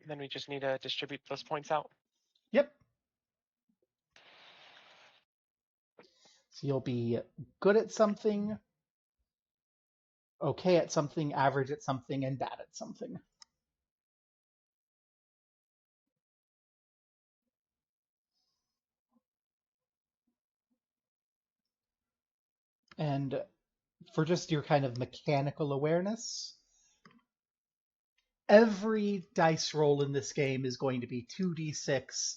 Then we just need to distribute those points out. Yep. So you'll be good at something, okay at something, average at something, and bad at something. And for just your kind of mechanical awareness, every dice roll in this game is going to be 2d6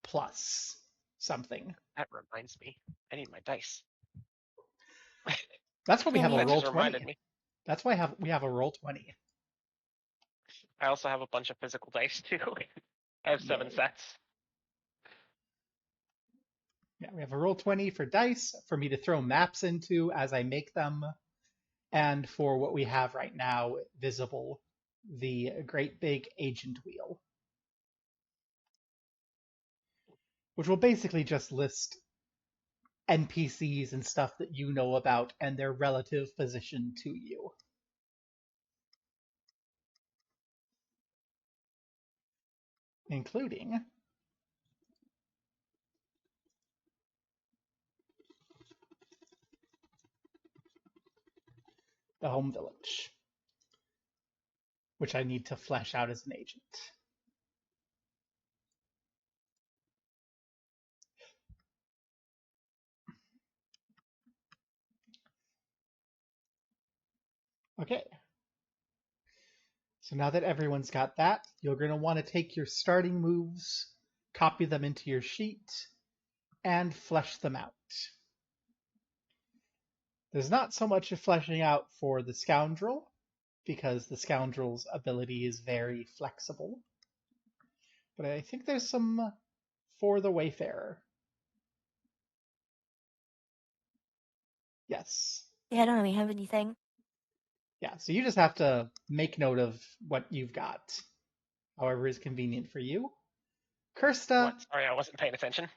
plus something. That reminds me. I need my dice. That's why we have a That roll just reminded 20. me. That's why we have a roll 20. I also have a bunch of physical dice too. I have 7 Yay. sets. Yeah, we have a roll 20 for dice for me to throw maps into as I make them, and for what we have right now visible, the great big agent wheel, which will basically just list NPCs and stuff that you know about and their relative position to you. Including the home village, which I need to flesh out as an agent. Okay. So now that everyone's got that, you're going to want to take your starting moves, copy them into your sheet, and flesh them out. There's not so much of fleshing out for the scoundrel, because the scoundrel's ability is very flexible. But I think there's some for the Wayfarer. Yes. Yeah, I don't really have anything. Yeah, so you just have to make note of what you've got, however is convenient for you. Kirsta, What? Sorry, I wasn't paying attention.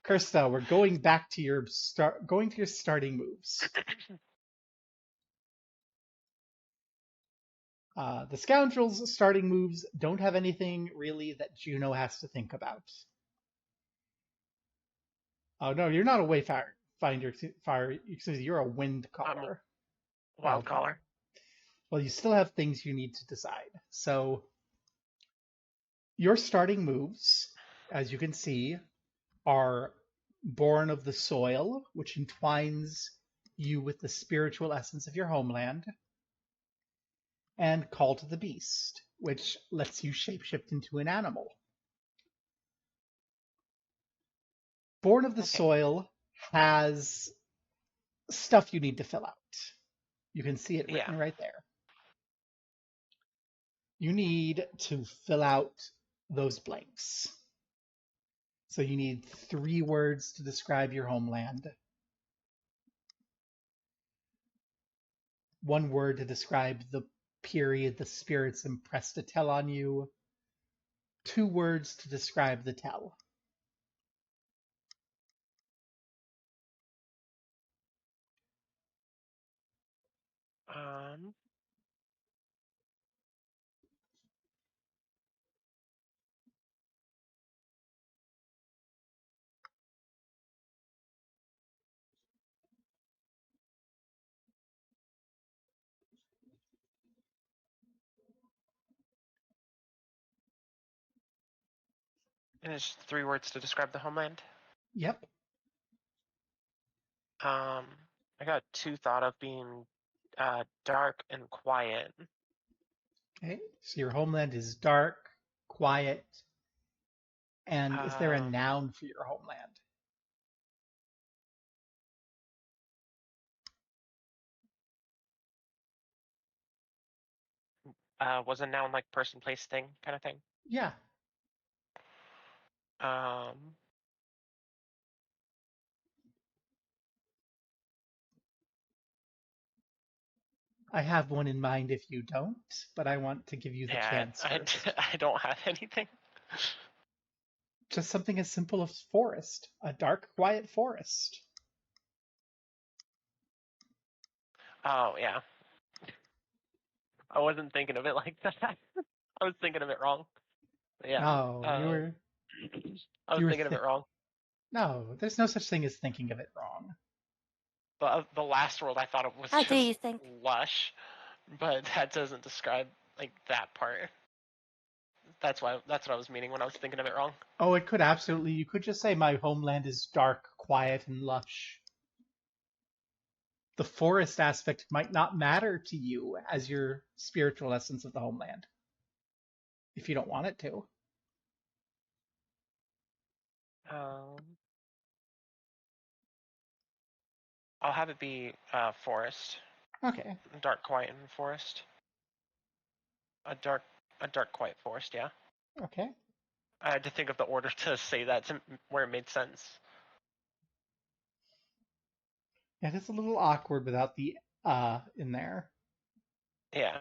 Kirsta, we're going back to your starting moves. The scoundrel's starting moves don't have anything really that Juno has to think about. Oh no, you're not a wayfinder. You're a wind I'm a caller. wild caller. Well, you still have things you need to decide. So your starting moves, as you can see, are Born of the Soil, which entwines you with the spiritual essence of your homeland, and Call to the Beast, which lets you shapeshift into an animal. Born of the Soil has stuff you need to fill out. You can see it written right there. You need to fill out those blanks. So you need 3 words to describe your homeland, 1 word to describe the period the spirits impressed a tell on you, 2 words to describe the tell. And it's 3 words to describe the homeland. Yep. I got 2 thought of being dark and quiet. Okay. So your homeland is dark, quiet, and is there a noun for your homeland? Was a noun like person, place, thing kind of thing? Yeah. I have one in mind if you don't, but I want to give you the chance first. I don't have anything. Just something as simple as forest, a dark, quiet forest. Oh, yeah. I wasn't thinking of it like that. I was thinking of it wrong. Yeah. No, I was thinking of it wrong. No, there's no such thing as thinking of it wrong. The last word I thought it was How do you just think? lush, but that doesn't describe like that part. That's what I was meaning when I was thinking of it wrong. Oh, it could absolutely. You could just say my homeland is dark, quiet, and lush. The forest aspect might not matter to you as your spiritual essence of the homeland, if you don't want it to. I'll have it be forest. Okay. Dark, quiet, and forest. A dark, quiet forest. Yeah. Okay. I had to think of the order to say that where it made sense. It is a little awkward without the in there. Yeah.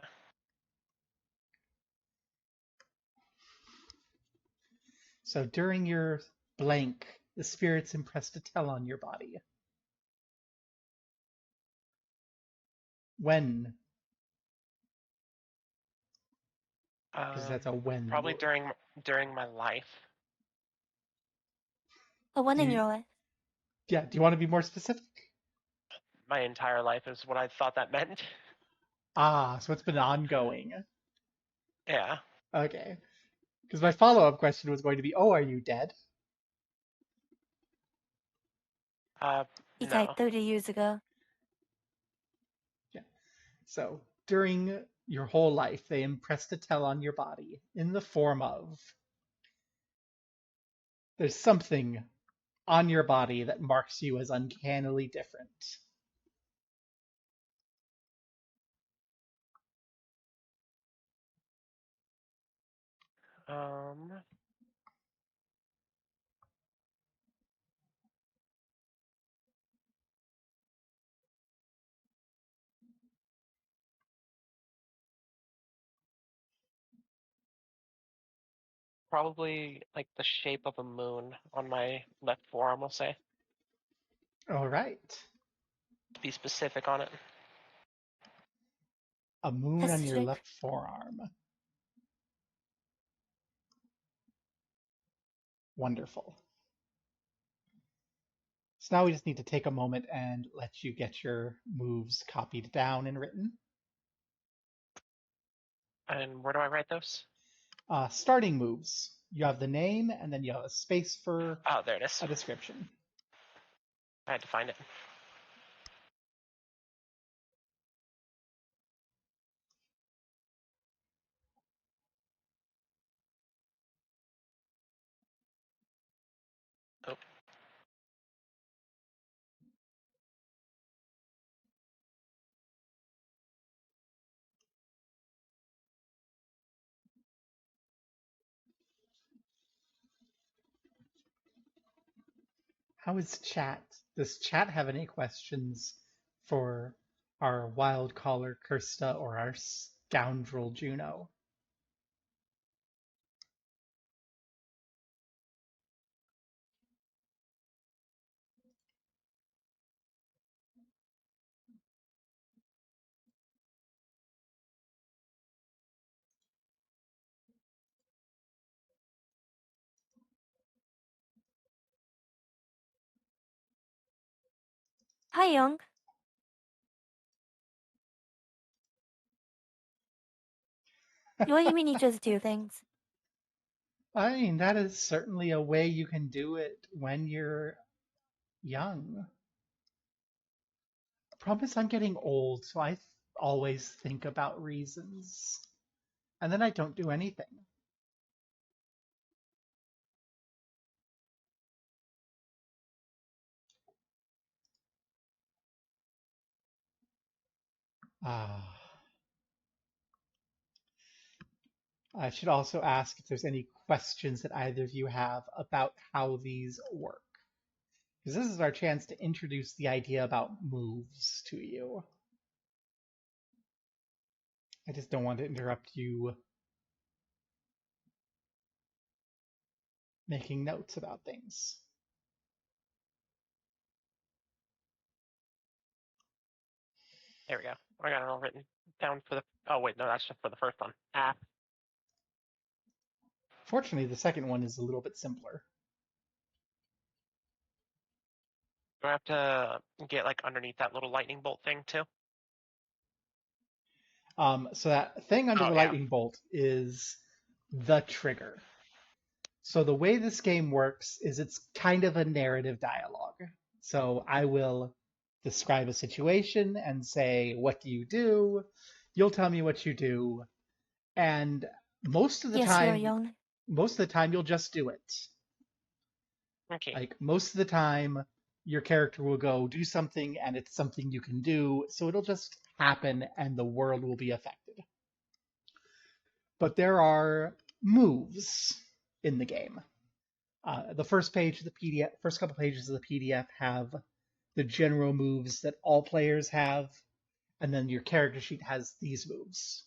So during your blank, the spirits impressed a tell on your body. When? Because that's a when. Probably during my life. A 1 in your life. Yeah. Do you want to be more specific? My entire life is what I thought that meant. So it's been ongoing. Yeah. Okay. Because my follow-up question was going to be, oh, are you dead? He No. died 30 years ago. Yeah. So during your whole life, they impressed a tell on your body in the form of there's something on your body that marks you as uncannily different. Probably like the shape of a moon on my left forearm, we'll say. All right. To be specific on it. A moon on your Aesthetic. left forearm. Wonderful. So now we just need to take a moment and let you get your moves copied down and written. And where do I write those? Starting moves. You have the name, and then you have a space for Oh, there it is. a description. I had to find it. Oh. How is chat? Does chat have any questions for our wild caller Kirsta or our scoundrel Juno? Hi, Young. What do you mean you just do things? I mean, that is certainly a way you can do it when you're young. Promise I'm getting old, so I always think about reasons. And then I don't do anything. Ah. I should also ask if there's any questions that either of you have about how these work. Because this is our chance to introduce the idea about moves to you. I just don't want to interrupt you making notes about things. There we go. I got it all written down for the. Oh wait, no, that's just for the first one. Fortunately, the second one is a little bit simpler. Do I have to get like underneath that little lightning bolt thing too? So that thing under Oh the yeah. lightning bolt is the trigger. So the way this game works is it's kind of a narrative dialogue. So I will describe a situation and say, "What do you do?" You'll tell me what you do, and most of the Yes, you're time, young. you'll just do it. Okay. Like most of the time, your character will go do something, and it's something you can do, so it'll just happen, and the world will be affected. But there are moves in the game. The first page of the PDF, first couple pages of the PDF have the general moves that all players have, and then your character sheet has these moves.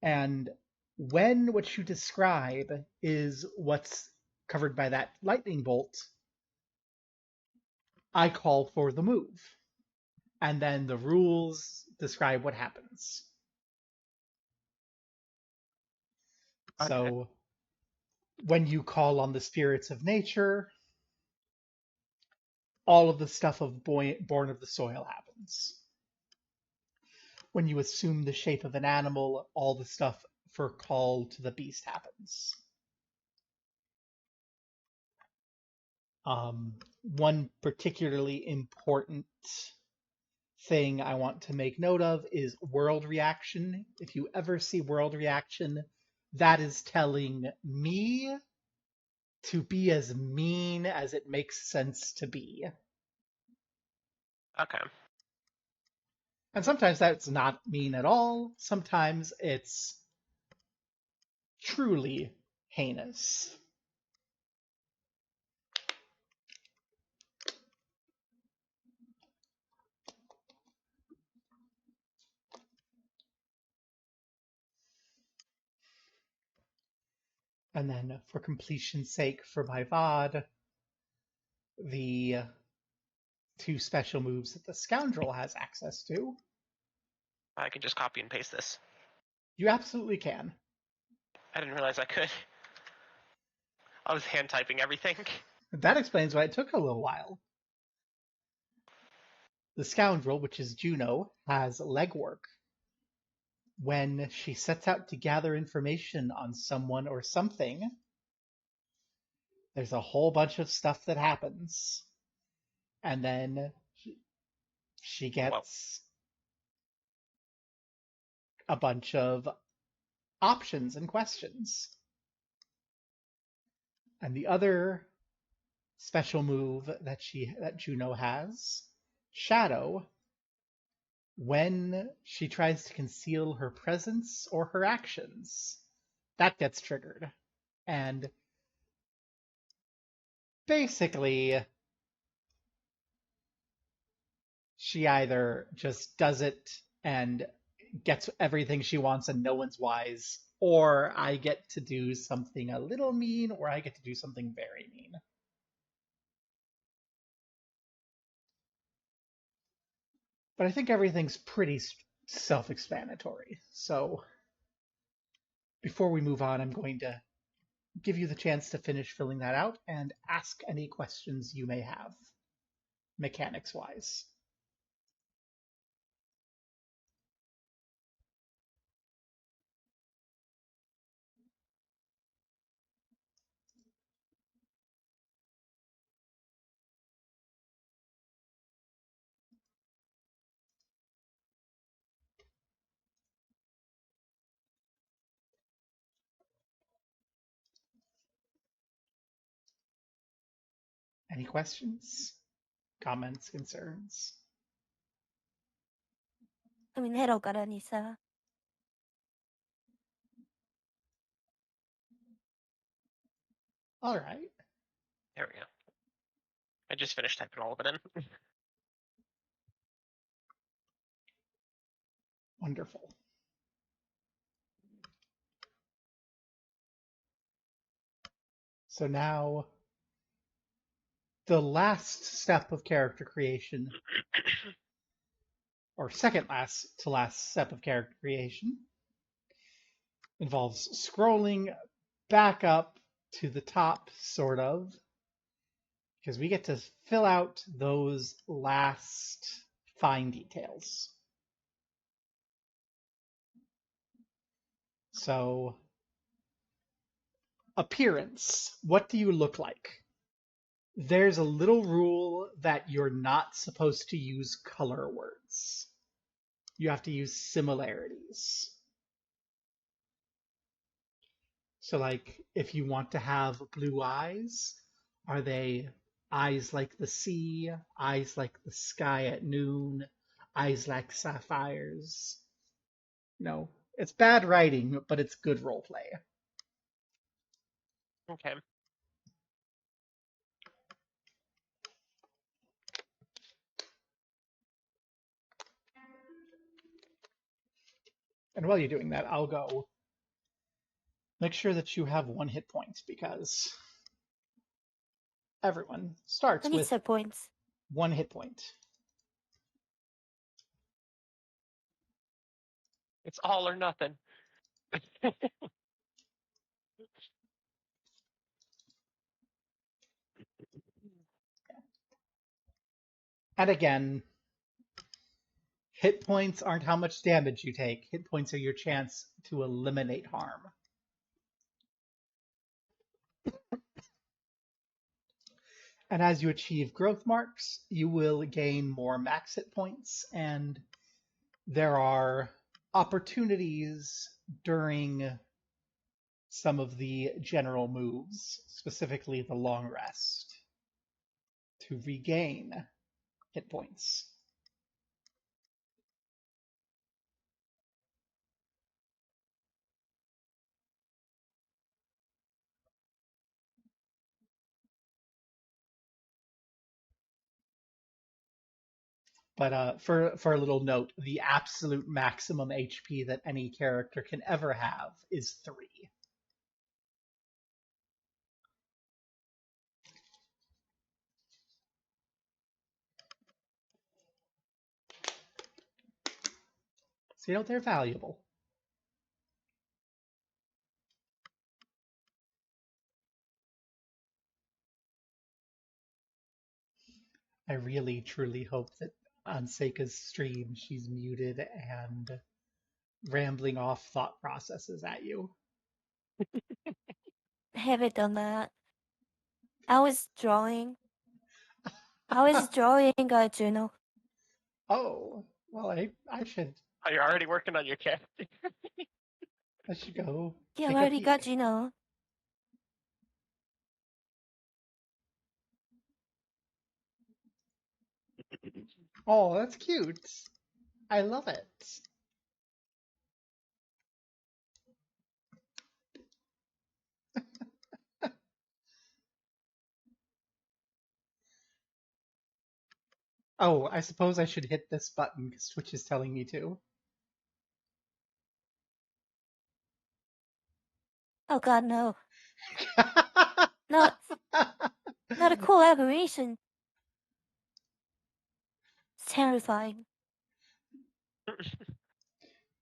And when what you describe is what's covered by that lightning bolt, I call for the move. And then the rules describe what happens. Okay. So when you call on the spirits of nature, all of the stuff of Born of the Soil happens. When you assume the shape of an animal, all the stuff for Call to the Beast happens. One particularly important thing I want to make note of is world reaction. If you ever see world reaction, that is telling me to be as mean as it makes sense to be. Okay. And sometimes that's not mean at all. Sometimes it's truly heinous. And then, for completion's sake, for my VOD, the two special moves that the scoundrel has access to. I can just copy and paste this. You absolutely can. I didn't realize I could. I was hand typing everything. That explains why it took a little while. The scoundrel, which is Juno, has legwork. When she sets out to gather information on someone or something, there's a whole bunch of stuff that happens. And then she gets a bunch of options and questions. And the other special move that Juno has, Shadow, when she tries to conceal her presence or her actions, that gets triggered. And basically, she either just does it and gets everything she wants and no one's wise, or I get to do something a little mean, or I get to do something very mean. But I think everything's pretty self-explanatory. So before we move on, I'm going to give you the chance to finish filling that out and ask any questions you may have, mechanics-wise. Any questions, comments, concerns? 해러 가라, Nisa. All right. There we go. I just finished typing all of it in. Wonderful. So now, the last step of character creation, or second last to last step of character creation, involves scrolling back up to the top, sort of, because we get to fill out those last fine details. So, appearance. What do you look like? There's a little rule that you're not supposed to use color words. You have to use similarities. So, like, if you want to have blue eyes, are they eyes like the sea, eyes like the sky at noon, eyes like sapphires? No, it's bad writing, but it's good roleplay. Okay. And while you're doing that, I'll go make sure that you have 1 hit point, because everyone starts I need with set points. 1 hit point. It's all or nothing. And again, hit points aren't how much damage you take. Hit points are your chance to eliminate harm. And as you achieve growth marks, you will gain more max hit points, and there are opportunities during some of the general moves, specifically the long rest, to regain hit points. But for a little note, the absolute maximum HP that any character can ever have is 3. So, they're valuable. I really, truly hope that on Seika's stream she's muted and rambling off thought processes at you. Haven't done that. I was drawing. I was drawing Juno. Oh, well, I should Oh, you're already working on your character. go Yeah, take I a already peek. got Juno. Oh, that's cute. I love it. Oh, I suppose I should hit this button because Twitch is telling me to. Oh god, no. Not a collaboration. It's terrifying.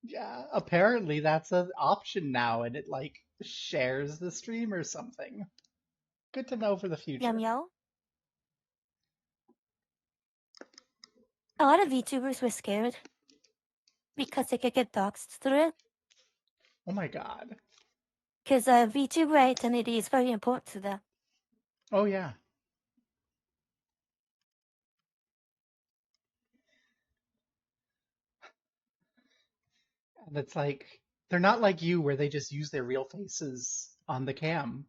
Yeah, apparently that's an option now, and it like shares the stream or something. Good to know for the future. Yum yum. A lot of VTubers were scared because they could get doxxed through it. Oh my god. Because VTuber identity is very important to them. Oh yeah. And it's like they're not like you where they just use their real faces on the cam.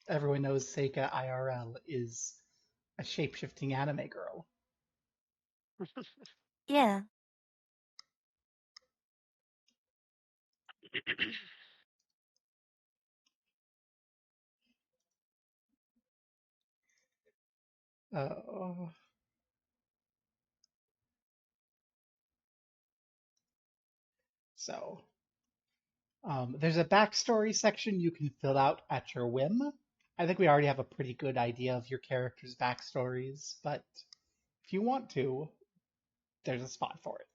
Everyone knows Seika IRL is a shape-shifting anime girl. Yeah. Oh. So, there's a backstory section you can fill out at your whim. I think we already have a pretty good idea of your character's backstories, but if you want to, there's a spot for it.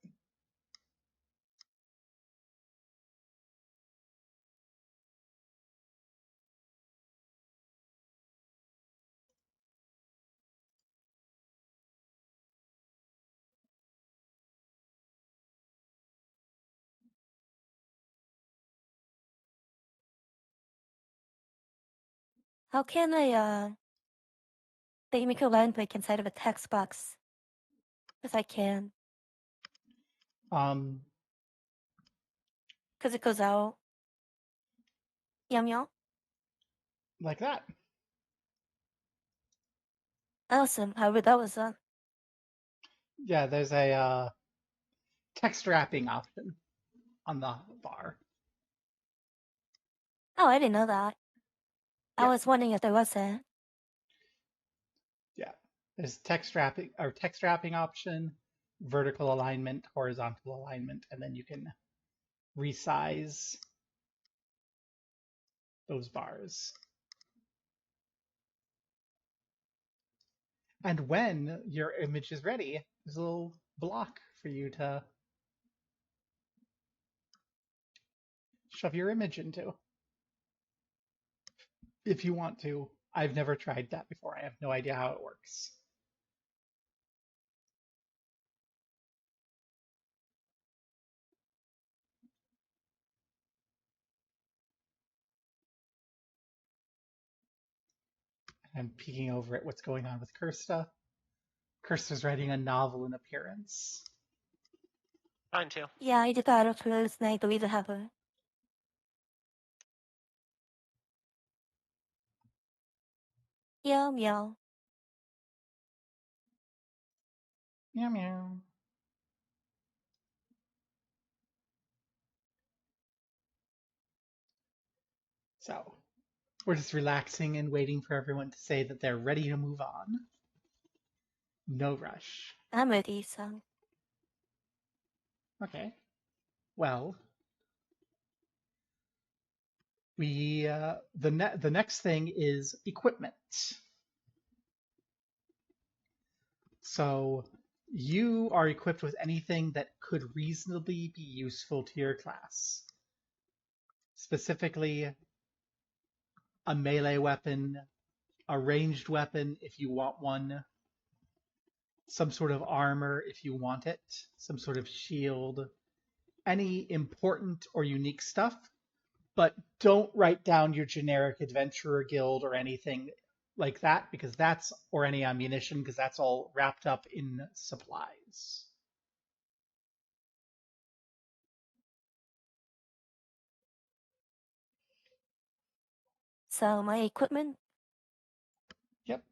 How can they make a land break inside of a text box? Because I can. Um, Because it goes out. Yum yum. like that. Awesome. However, that was done. Yeah, there's a text wrapping option on the bar. Oh, I didn't know that. I Yeah. was wondering if there was a. Yeah, there's text wrapping option, vertical alignment, horizontal alignment, and then you can resize those bars. And when your image is ready, there's a little block for you to shove your image into. If you want to. I've never tried that before. I have no idea how it works. I'm peeking over at what's going on with Kirsta. Kirsta's writing a novel in appearance. Mine too. Yeah, I did that after last night, but we didn't have a. Yum yum. Meow meow. So, We're just relaxing and waiting for everyone to say that they're ready to move on. No rush. I'm ready, so. Okay. Well, the next thing is equipment. So you are equipped with anything that could reasonably be useful to your class. Specifically, a melee weapon, a ranged weapon if you want one, some sort of armor if you want it, some sort of shield, any important or unique stuff, but don't write down your generic adventurer guild or anything like that because that's, or any ammunition, because that's all wrapped up in supplies. So my equipment. Yep.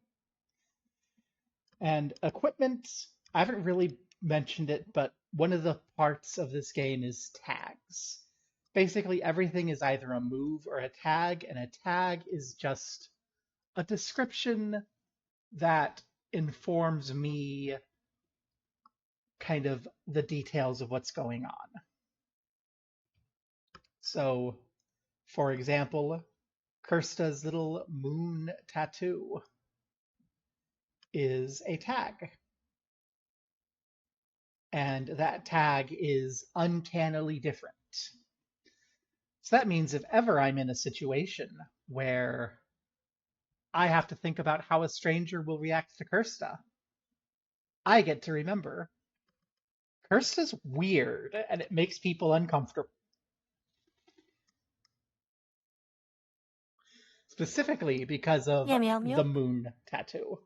And equipment, I haven't really mentioned it, but one of the parts of this game is tags. Basically, everything is either a move or a tag, and a tag is just a description that informs me kind of the details of what's going on. So, for example, Kirsta's little moon tattoo is a tag. And that tag is uncannily different. So that means if ever I'm in a situation where I have to think about how a stranger will react to Kirsta, I get to remember Kirsta's weird and it makes people uncomfortable. Specifically because of Meow meow the meow. moon tattoo.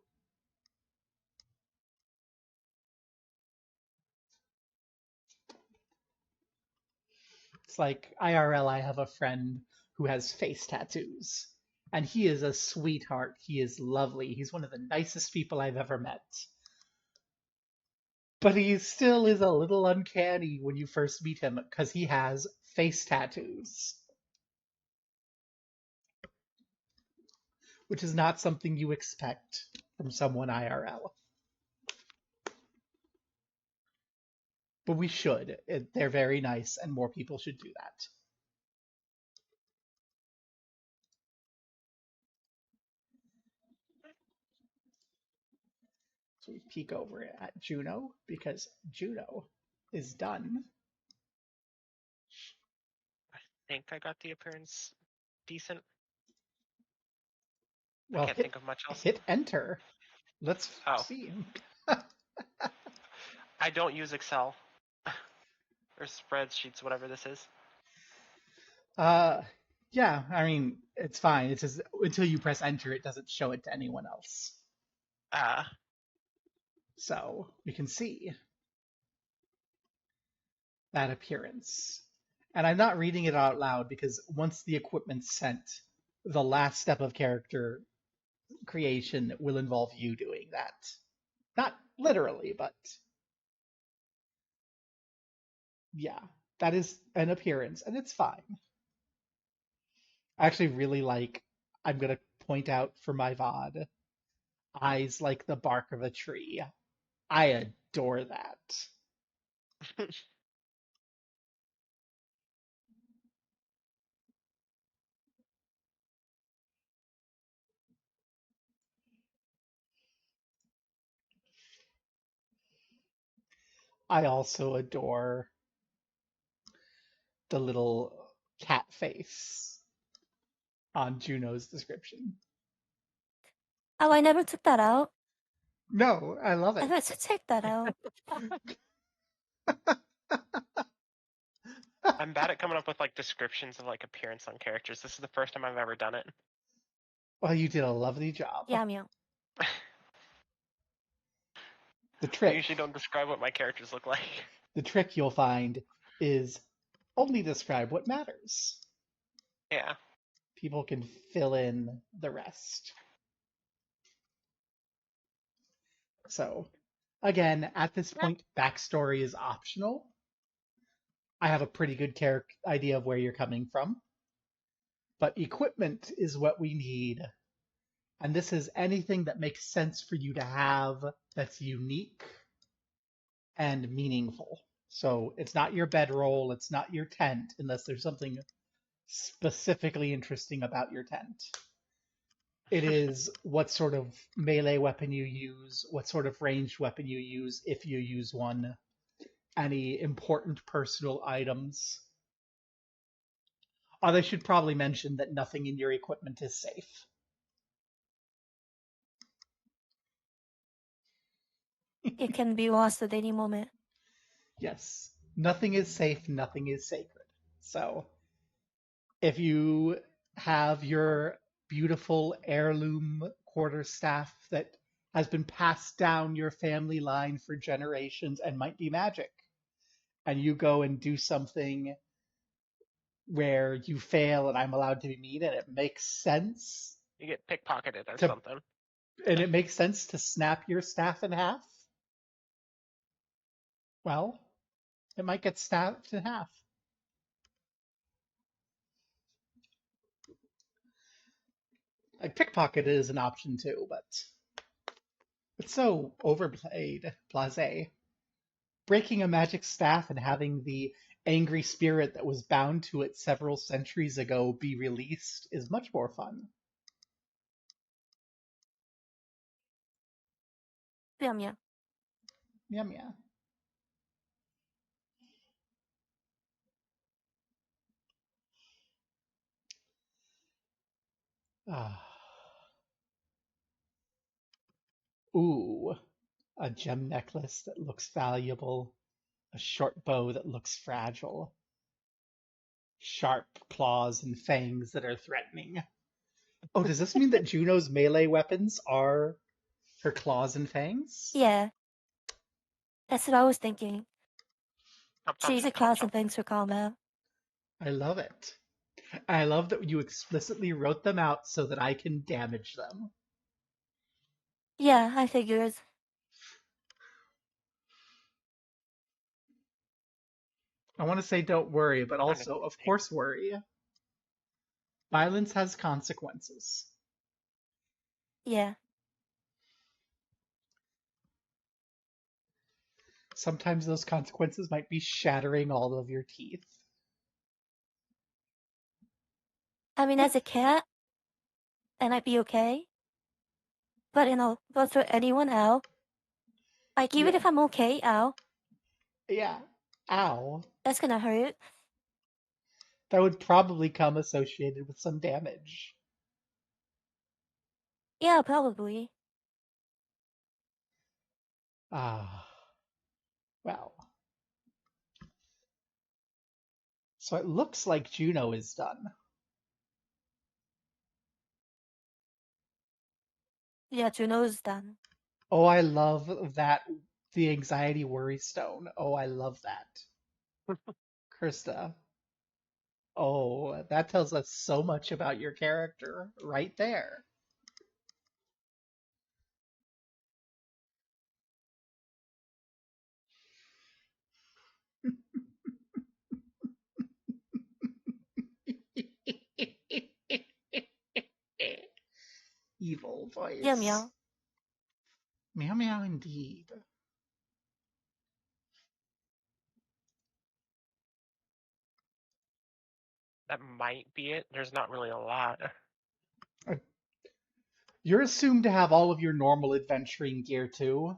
It's like IRL, I have a friend who has face tattoos. And he is a sweetheart. He is lovely. He's one of the nicest people I've ever met. But he still is a little uncanny when you first meet him because he has face tattoos, which is not something you expect from someone IRL. But we should. They're very nice, and more people should do that. So we peek over at Juno because Juno is done. I think I got the appearance decent. Well, I can't think of much else. hit enter. Let's see. I don't use Excel or spreadsheets, whatever this is. Yeah, I mean, it's fine. It's just until you press enter, it doesn't show it to anyone else. So we can see that appearance. And I'm not reading it out loud because once the equipment's sent, the last step of character creation will involve you doing that. Not literally, but yeah, that is an appearance, and it's fine. I actually really like, I'm going to point out for my VOD, eyes like the bark of a tree. I adore that. I also adore the little cat face on Juno's description. Oh, I never took that out. No, I love I it. meant to take that out. I'm bad at coming up with like descriptions of like appearance on characters. This is the first time I've ever done it. Well, you did a lovely job. Yeah, meow. The I trick, usually don't describe what my characters look like. the trick you'll find is only describe what matters. Yeah. People can fill in the rest. So, again, at this point, backstory is optional. I have a pretty good idea of where you're coming from. But equipment is what we need. And this is anything that makes sense for you to have that's unique and meaningful. So it's not your bedroll, it's not your tent, unless there's something specifically interesting about your tent. It is what sort of melee weapon you use, what sort of ranged weapon you use, if you use one, any important personal items. I should probably mention that nothing in your equipment is safe. It can be lost at any moment. Yes, nothing is safe, nothing is sacred. So if you have your beautiful heirloom quarterstaff that has been passed down your family line for generations and might be magic, and you go and do something where you fail and I'm allowed to be mean and it makes sense You get pickpocketed or to something. and it makes sense to snap your staff in half, well, it might get snapped in half. Like pickpocket is an option too, but it's so overplayed, blasé. Breaking a magic staff and having the angry spirit that was bound to it several centuries ago be released is much more fun. Yum yum. Yum, yeah. Ah. Ooh, a gem necklace that looks valuable, a short bow that looks fragile, sharp claws and fangs that are threatening. Oh, does this mean that Juno's melee weapons are her claws and fangs? Yeah, that's what I was thinking. Chomp, chomp, She's a chomp, chomp, class chomp. and things for combat. I love it. I love that you explicitly wrote them out so that I can damage them. Yeah, I figured. I want to say don't worry, but Kind of also, of thing. course, worry. Violence has consequences. Yeah. Sometimes those consequences might be shattering all of your teeth. I mean, as a cat, and I'd be okay. But but for anyone else, like even Yeah. if I'm okay, Yeah. Ow. that's gonna hurt. That would probably come associated with some damage. Yeah, probably. Ah. Well. So it looks like Juno is done. Yeah, Juno's done. Oh, I love that. The anxiety worry stone. Oh, I love that. Krista. Oh, that tells us so much about your character right there. Evil Yeah, voice. meow. Meow meow indeed. That might be it. There's not really a lot. You're assumed to have all of your normal adventuring gear too.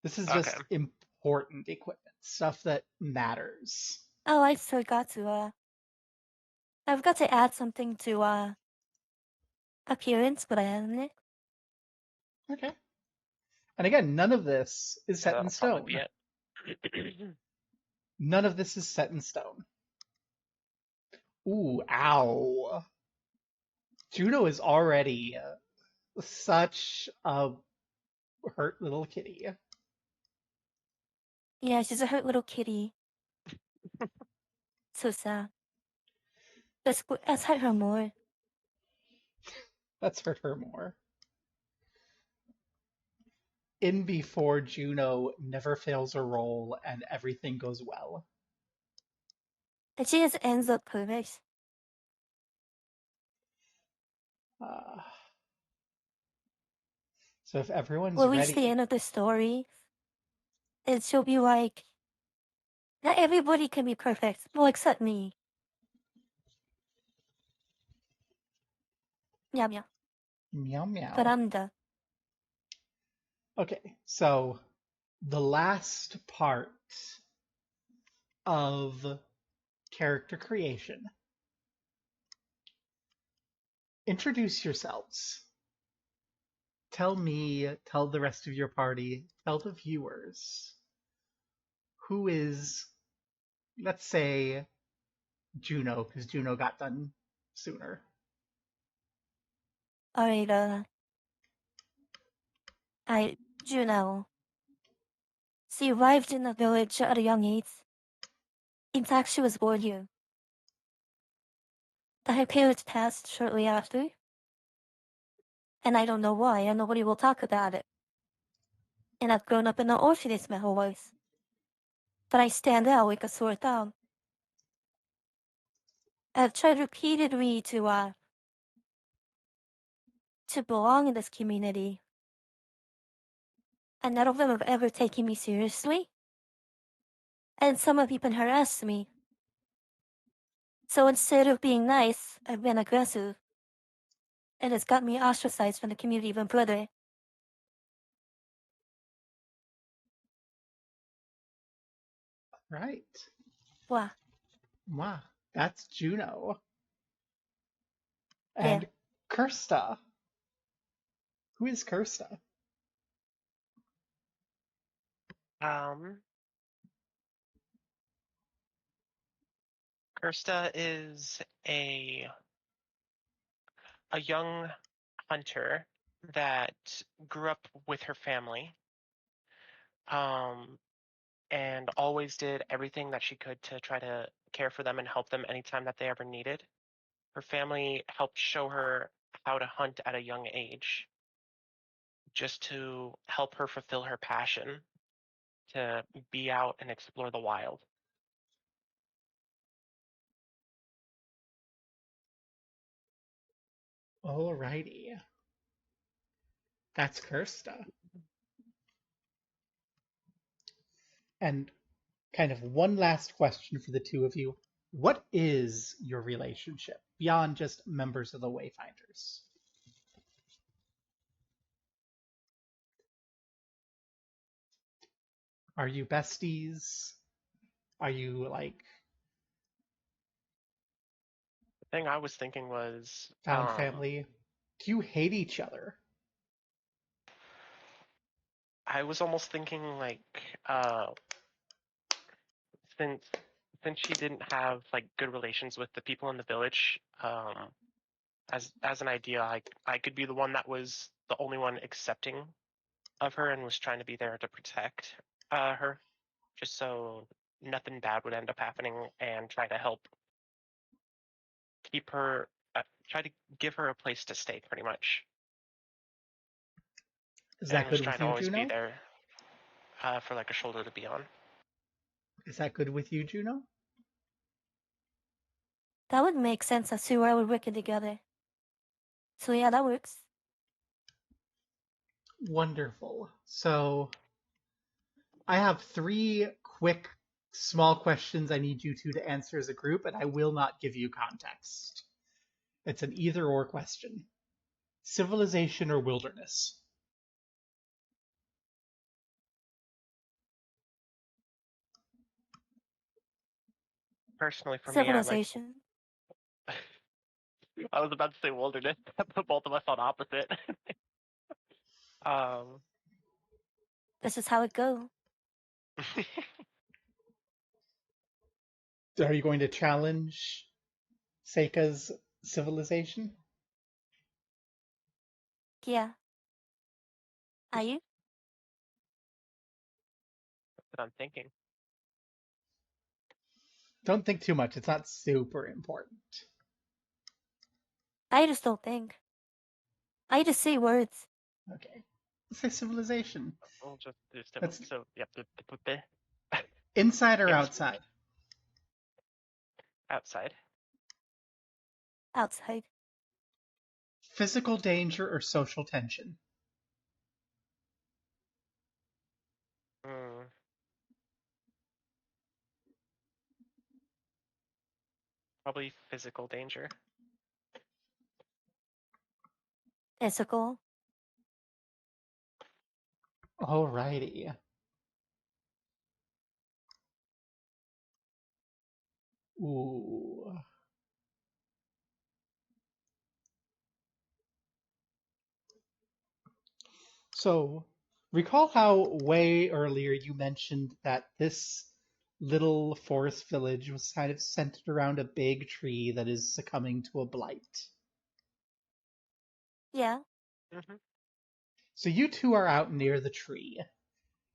This is Okay. just important equipment, stuff that matters. Oh, I forgot to I forgot to add something to appearance, but I added it. Okay. And again, none of this is Yeah, set in that'll probably be stone. it. None of this is set in stone. Ooh, ow. Juno is already such a hurt little kitty. Yeah, she's a hurt little kitty. So sad. Let's hurt her more. Let's hurt her more. In before Juno never fails a roll and everything goes well. And she just ends up perfect. Uh, so if everyone's We'll reach the ready, end of the story, and she'll be like, not everybody can be perfect. Well, except me. Meow meow. meow But meow. I'm the Okay, so the last part of character creation. Introduce yourselves. Tell me, tell the rest of your party, tell the viewers who is, let's say, Juno, because Juno got done sooner. alright. Juno. She arrived in the village at a young age. In fact, she was born here. Her parents passed shortly after, and I don't know why, and nobody will talk about it. And I've grown up in an orphanage my whole life. But I stand out like a sore thumb. I've tried repeatedly to belong in this community, and none of them have ever taken me seriously. And some have even harassed me. So instead of being nice, I've been aggressive. And it's got me ostracized from the community even further. Right. Wow. Wow, that's Juno. Yeah. And Kirsta. Who is Kirsta? Kirsta is a young hunter that grew up with her family, and always did everything that she could to try to care for them and help them anytime that they ever needed. Her family helped show her how to hunt at a young age, just to help her fulfill her passion to be out and explore the wild. Alrighty. That's Kirsta. And kind of one last question for the two of you. What is your relationship beyond just members of the Wayfinders? Are you besties? Are you like The thing I was thinking was, found family? Do you hate each other? I was almost thinking like, since she didn't have like good relations with the people in the village, as an idea, I could be the one that was the only one accepting of her and was trying to be there to protect her, just so nothing bad would end up happening, and try to help keep her, try to give her a place to stay, pretty much, Is that and was good trying with to you, always be Juno? there for like a shoulder to be on. Is that good with you, Juno? That would make sense as to why we're working together. So yeah, that works. Wonderful. So I have three quick, small questions I need you two to answer as a group, and I will not give you context. It's an either or question. Civilization or wilderness? Personally, for me, Civilization. I was about to say wilderness. Put both of us on opposite. um, This is how it go. Are you going to challenge Seika's civilization? Yeah. Are you? That's what I'm thinking. Don't think too much. It's not super important. I just don't think. I just say words. Okay. Let's say civilization. We'll just do That's so. Yep. The inside or yes, outside? outside. Outside. Physical danger or social tension? Hmm. Probably physical danger. Physical. Alrighty. Ooh. So, recall how way earlier you mentioned that this little forest village was kind of centered around a big tree that is succumbing to a blight. Yeah. Hmm. So you two are out near the tree,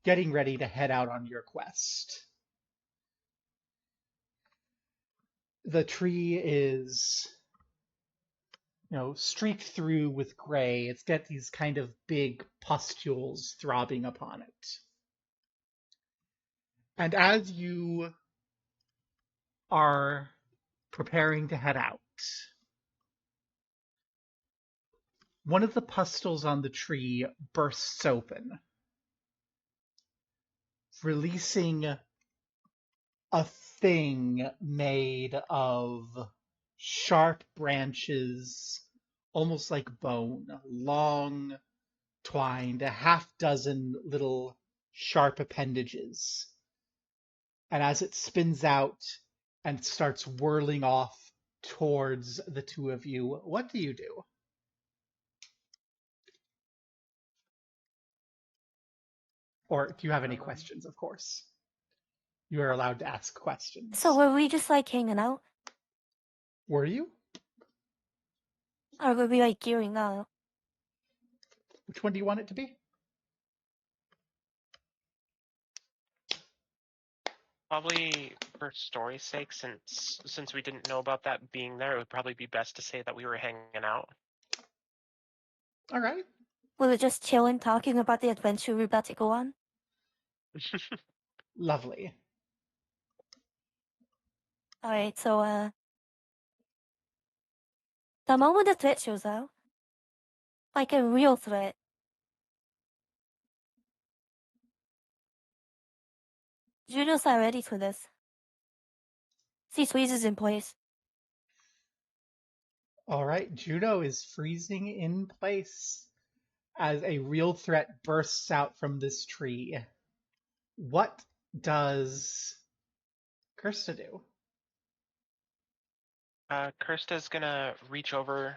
getting ready to head out on your quest. The tree is, streaked through with gray. It's got these kind of big pustules throbbing upon it. And as you are preparing to head out, one of the pustules on the tree bursts open, releasing a thing made of sharp branches, almost like bone, long, twined, a half dozen little sharp appendages. And as it spins out and starts whirling off towards the two of you, what do you do? Or do you have any questions, of course? You are allowed to ask questions. So were we just like hanging out? Were you? Or were we like gearing up? Which one do you want it to be? Probably for story's sake, since we didn't know about that being there, it would probably be best to say that we were hanging out. All right. We were just chilling, talking about the adventure we're about to go on. Lovely. Alright, so the moment the threat shows up, like a real threat, Juno's not ready for this. She freezes in place. All right. Juno is freezing in place as a real threat bursts out from this tree. What does Kirsta do? Kirsta's gonna reach over,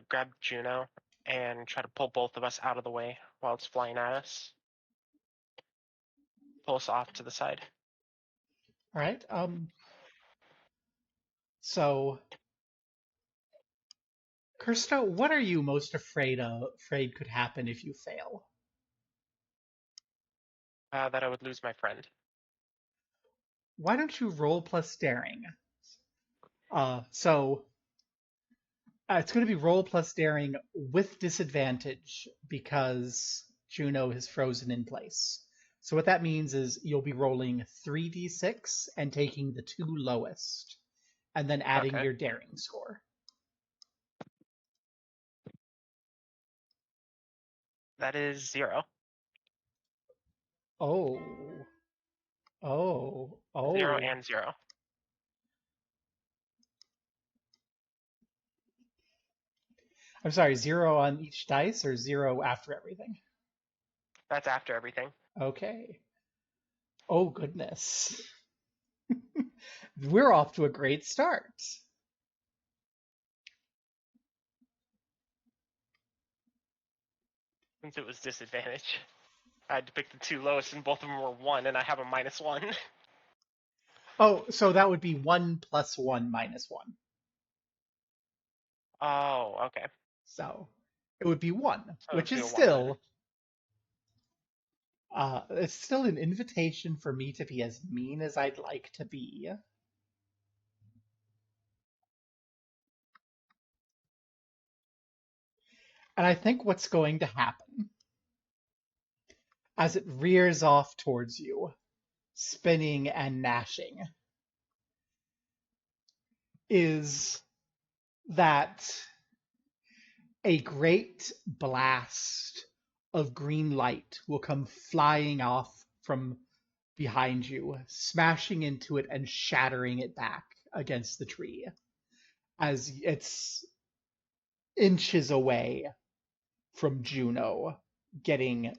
grab Juno, and try to pull both of us out of the way while it's flying at us. Pull us off to the side. All right. So, Kirsta, what are you most afraid could happen if you fail? That I would lose my friend. Why don't you roll plus daring? So it's going to be roll plus daring with disadvantage because Juno is frozen in place. So what that means is you'll be rolling 3d6 and taking the two lowest, and then adding Okay. your daring score. That is 0. Oh, 0 oh. and 0. I'm sorry, 0 on each dice or 0 after everything? That's after everything. Okay. Oh, goodness. We're off to a great start. Since it was disadvantage, I had to pick the two lowest, and both of them were 1, and I have a -1. Oh, so that would be 1 plus 1 minus 1. Oh, okay. So it would be 1, So it which would be is a 1 then. it's still an invitation for me to be as mean as I'd like to be. And I think what's going to happen as it rears off towards you, spinning and gnashing, is that a great blast of green light will come flying off from behind you, smashing into it and shattering it back against the tree as it's inches away from Juno getting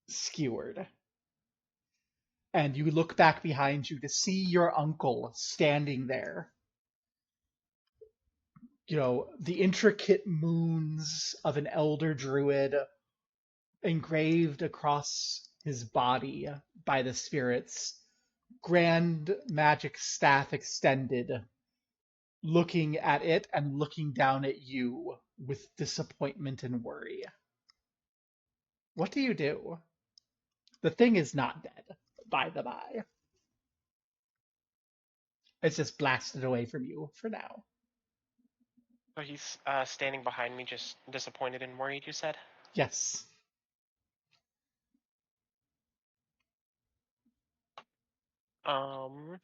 skewered. And you look back behind you to see your uncle standing there. You know, the intricate moons of an elder druid engraved across his body by the spirits, grand magic staff extended, looking at it and looking down at you with disappointment and worry. What do you do? The thing is not dead, by the by. It's just blasted away from you for now. So he's standing behind me, just disappointed and worried, you said? Yes. Um,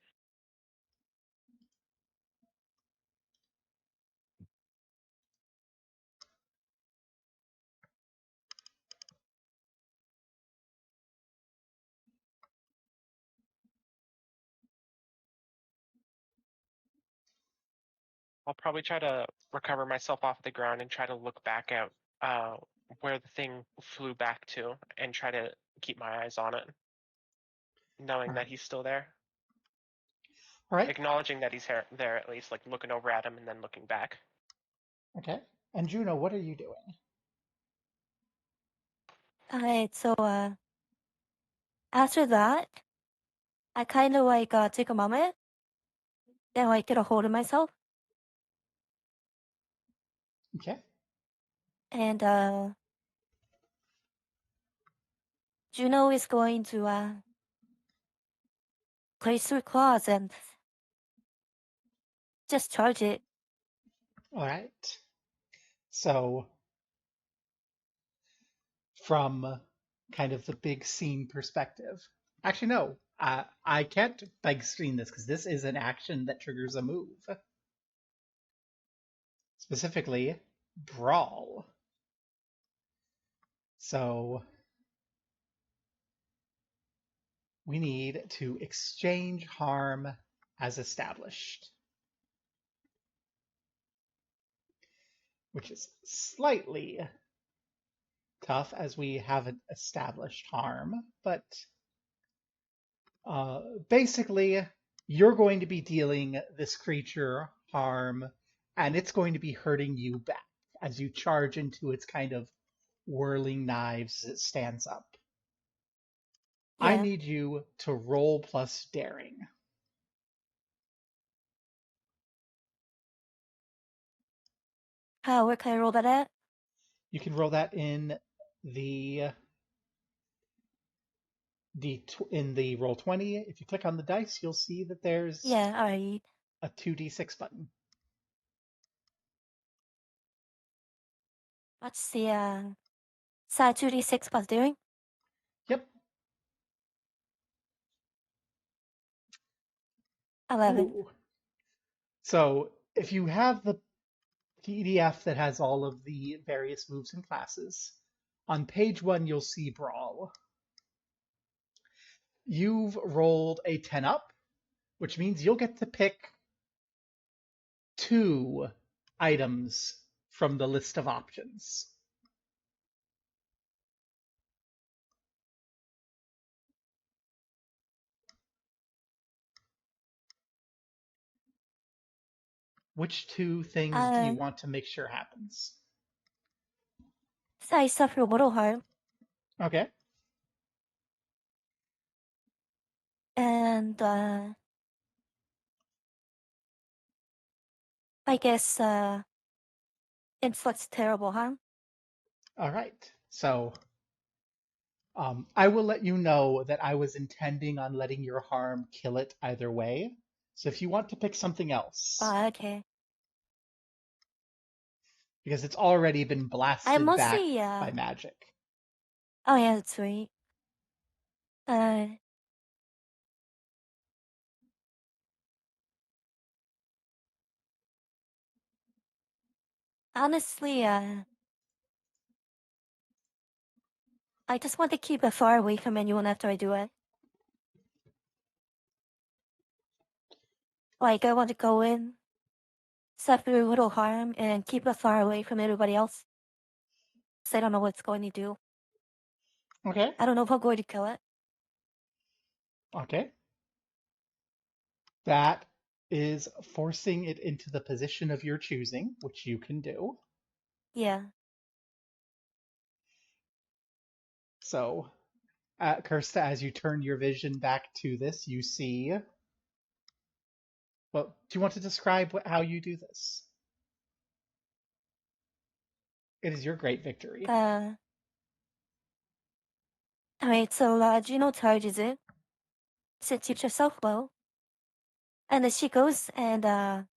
I'll probably try to recover myself off the ground and try to look back at where the thing flew back to and try to keep my eyes on it, knowing that he's still there. All right. Acknowledging that he's there at least, like looking over at him and then looking back. Okay. And Juno, what are you doing? Alright, so after that, I kind of like take a moment, then like get a hold of myself, Okay. and Juno is going to place her claws and just charge it. All right. So, from kind of the big scene perspective, actually, no, I can't big screen this because this is an action that triggers a move. Specifically, Brawl. So, we need to exchange harm as established, which is slightly tough as we haven't established harm, but basically, you're going to be dealing this creature harm, and it's going to be hurting you back as you charge into its kind of whirling knives as it stands up. I Yeah. need you to roll plus daring. Where can I roll that at? You can roll that in the in the roll 20. If you click on the dice, you'll see that there's Yeah, alright. a 2d6 button. Let's see, side 2d6 plus daring. Yep. 11. Ooh. So if you have the PDF that has all of the various moves and classes, on page 1 you'll see Brawl. You've rolled a 10 up, which means you'll get to pick 2 items from the list of options. Which 2 things do you want to make sure happens? So I suffer mortal harm, Okay. and I guess inflicts terrible harm. All right. So I will let you know that I was intending on letting your harm kill it either way. So if you want to pick something else, Okay. because it's already been I blasted back mostly by magic. oh yeah, that's right. Honestly, I just want to keep it far away from anyone after I do it. Like, I want to go in, suffer little harm, and keep it far away from everybody else. 'Cause I don't know what's going to do. Okay. I don't know if I'm going to kill it. Okay. That is forcing it into the position of your choosing, which you can do. Yeah. So, Kirsta, as you turn your vision back to this, you see. Well, do you want to describe how you do this? It is your great victory. Alright, so Juno charges it. Sits herself low. And then she goes and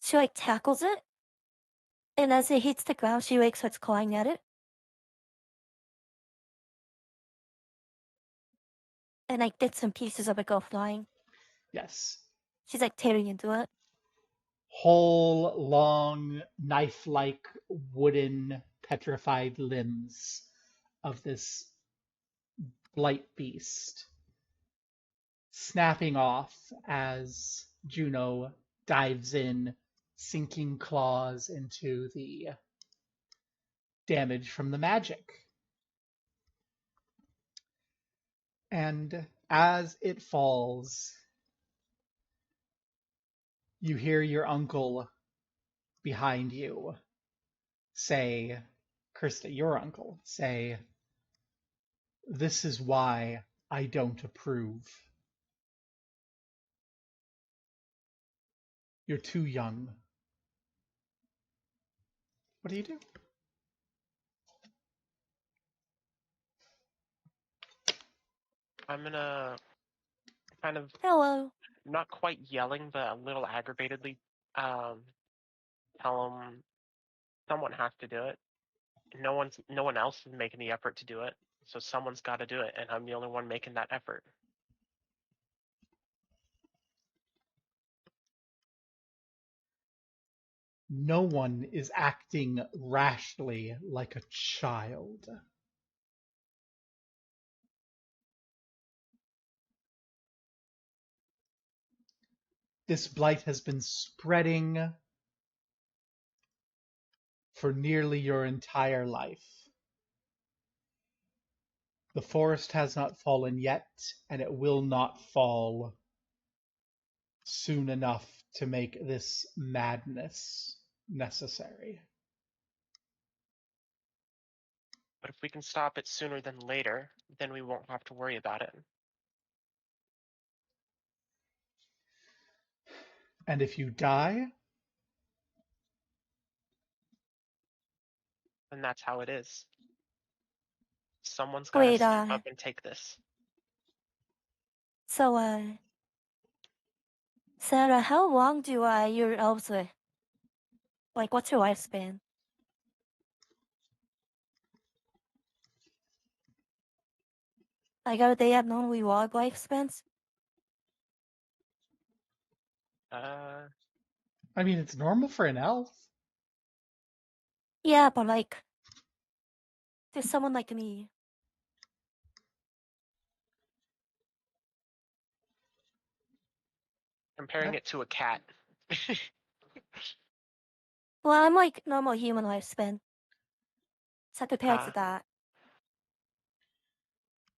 she like tackles it. And as it hits the ground, she like starts clawing at it. And like bits and pieces of it go flying. Yes. She's like tearing into it. Whole, long, knife-like, wooden, petrified limbs of this blight beast snapping off as Juno dives in, sinking claws into the damage from the magic. And as it falls, you hear your uncle behind you say, Kirsta, your uncle, say, "This is why I don't approve. You're too young." What do you do? I'm gonna kind of Hello. not quite yelling, but a little aggravatedly tell them someone has to do it. No one else is making the effort to do it, so someone's got to do it, and I'm the only one making that effort. No one is acting rashly like a child. This blight has been spreading for nearly your entire life. The forest has not fallen yet, and it will not fall soon enough to make this madness necessary. But if we can stop it sooner than later, then we won't have to worry about it. And if you die, And that's how it is. Someone's got to Wait, step up and take this. so Sarah, how long do your elves live? Like, what's your lifespan? Like, are they abnormally long lifespans? I mean, it's normal for an elf. Yeah, but like, there's someone like me. Comparing Yeah. it to a cat. Well, I'm like normal human lifespan. So compared to that.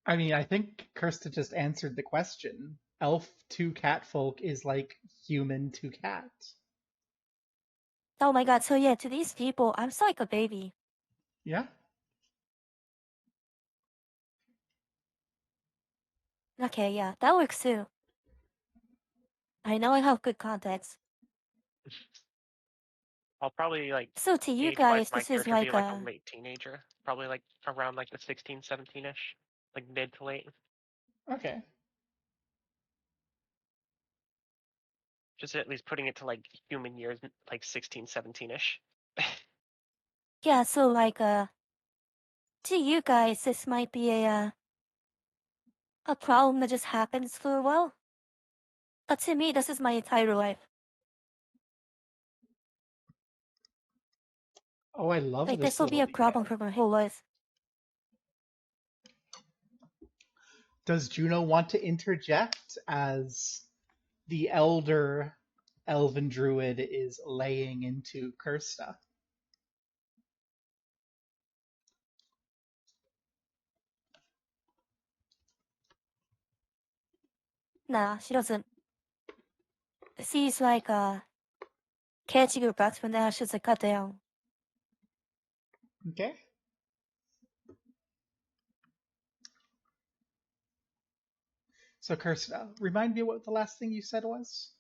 I mean, I think Kirsta just answered the question. Elf to catfolk is like human to cat. Oh my god, so yeah, to these people, I'm still like a baby. Yeah. Okay, yeah, that works too. I know I have good context. I'll probably like So to you age-wise, guys, my this is character be like like a late teenager, probably like around like the 16, 17-ish, like mid to late. Okay. Just at least putting it to like human years, like 16, 17-ish. yeah, so like to you guys, this might be a problem that just happens for a while. But to me, this is my entire life. Oh, I love Like this this will be little a problem detail. for my whole life. Does Juno want to interject as the elder elven druid is laying into Kirsta? Nah, she doesn't. She's like catching her breath when the ashes are cut down. Okay. So Kirsta, remind me what the last thing you said was?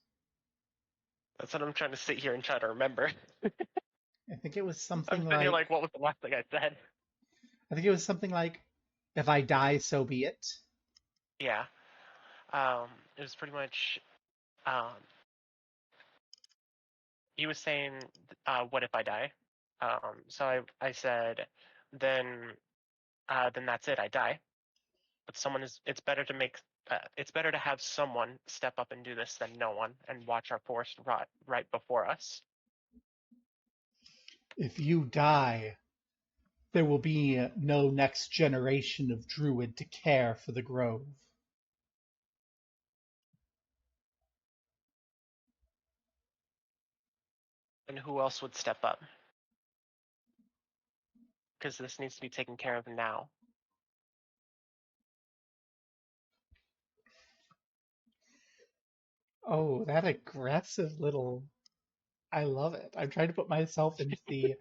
That's what I'm trying to sit here and try to remember. I think it was I'm something sitting here like, like, what was the last thing I said? if I die, so be it. Yeah. It was pretty much. He was saying, "What if I die?" So I said, then that's it. I die. But someone is. It's better to make. It's better to have someone step up and do this than no one and watch our forest rot right before us. If you die, there will be no next generation of druid to care for the grove. And who else would step up? Because this needs to be taken care of now. Oh, that aggressive little. I love it. I'm trying to put myself into the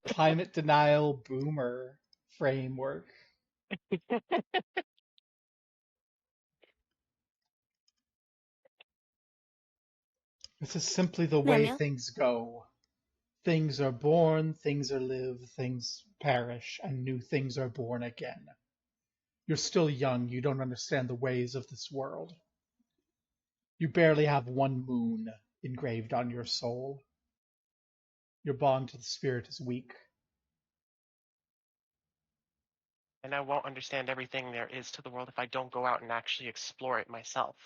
climate denial boomer framework. This is simply the way Mimya, things go. Things are born, things are lived, things perish, and new things are born again. You're still young, you don't understand the ways of this world. You barely have one moon engraved on your soul. Your bond to the spirit is weak. And I won't understand everything there is to the world if I don't go out and actually explore it myself.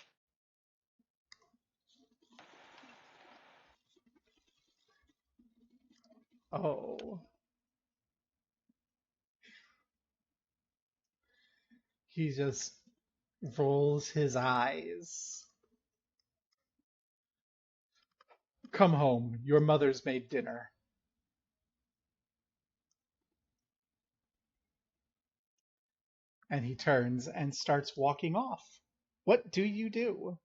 Oh. He just rolls his eyes. Come home. Your mother's made dinner. And he turns and starts walking off. What do you do?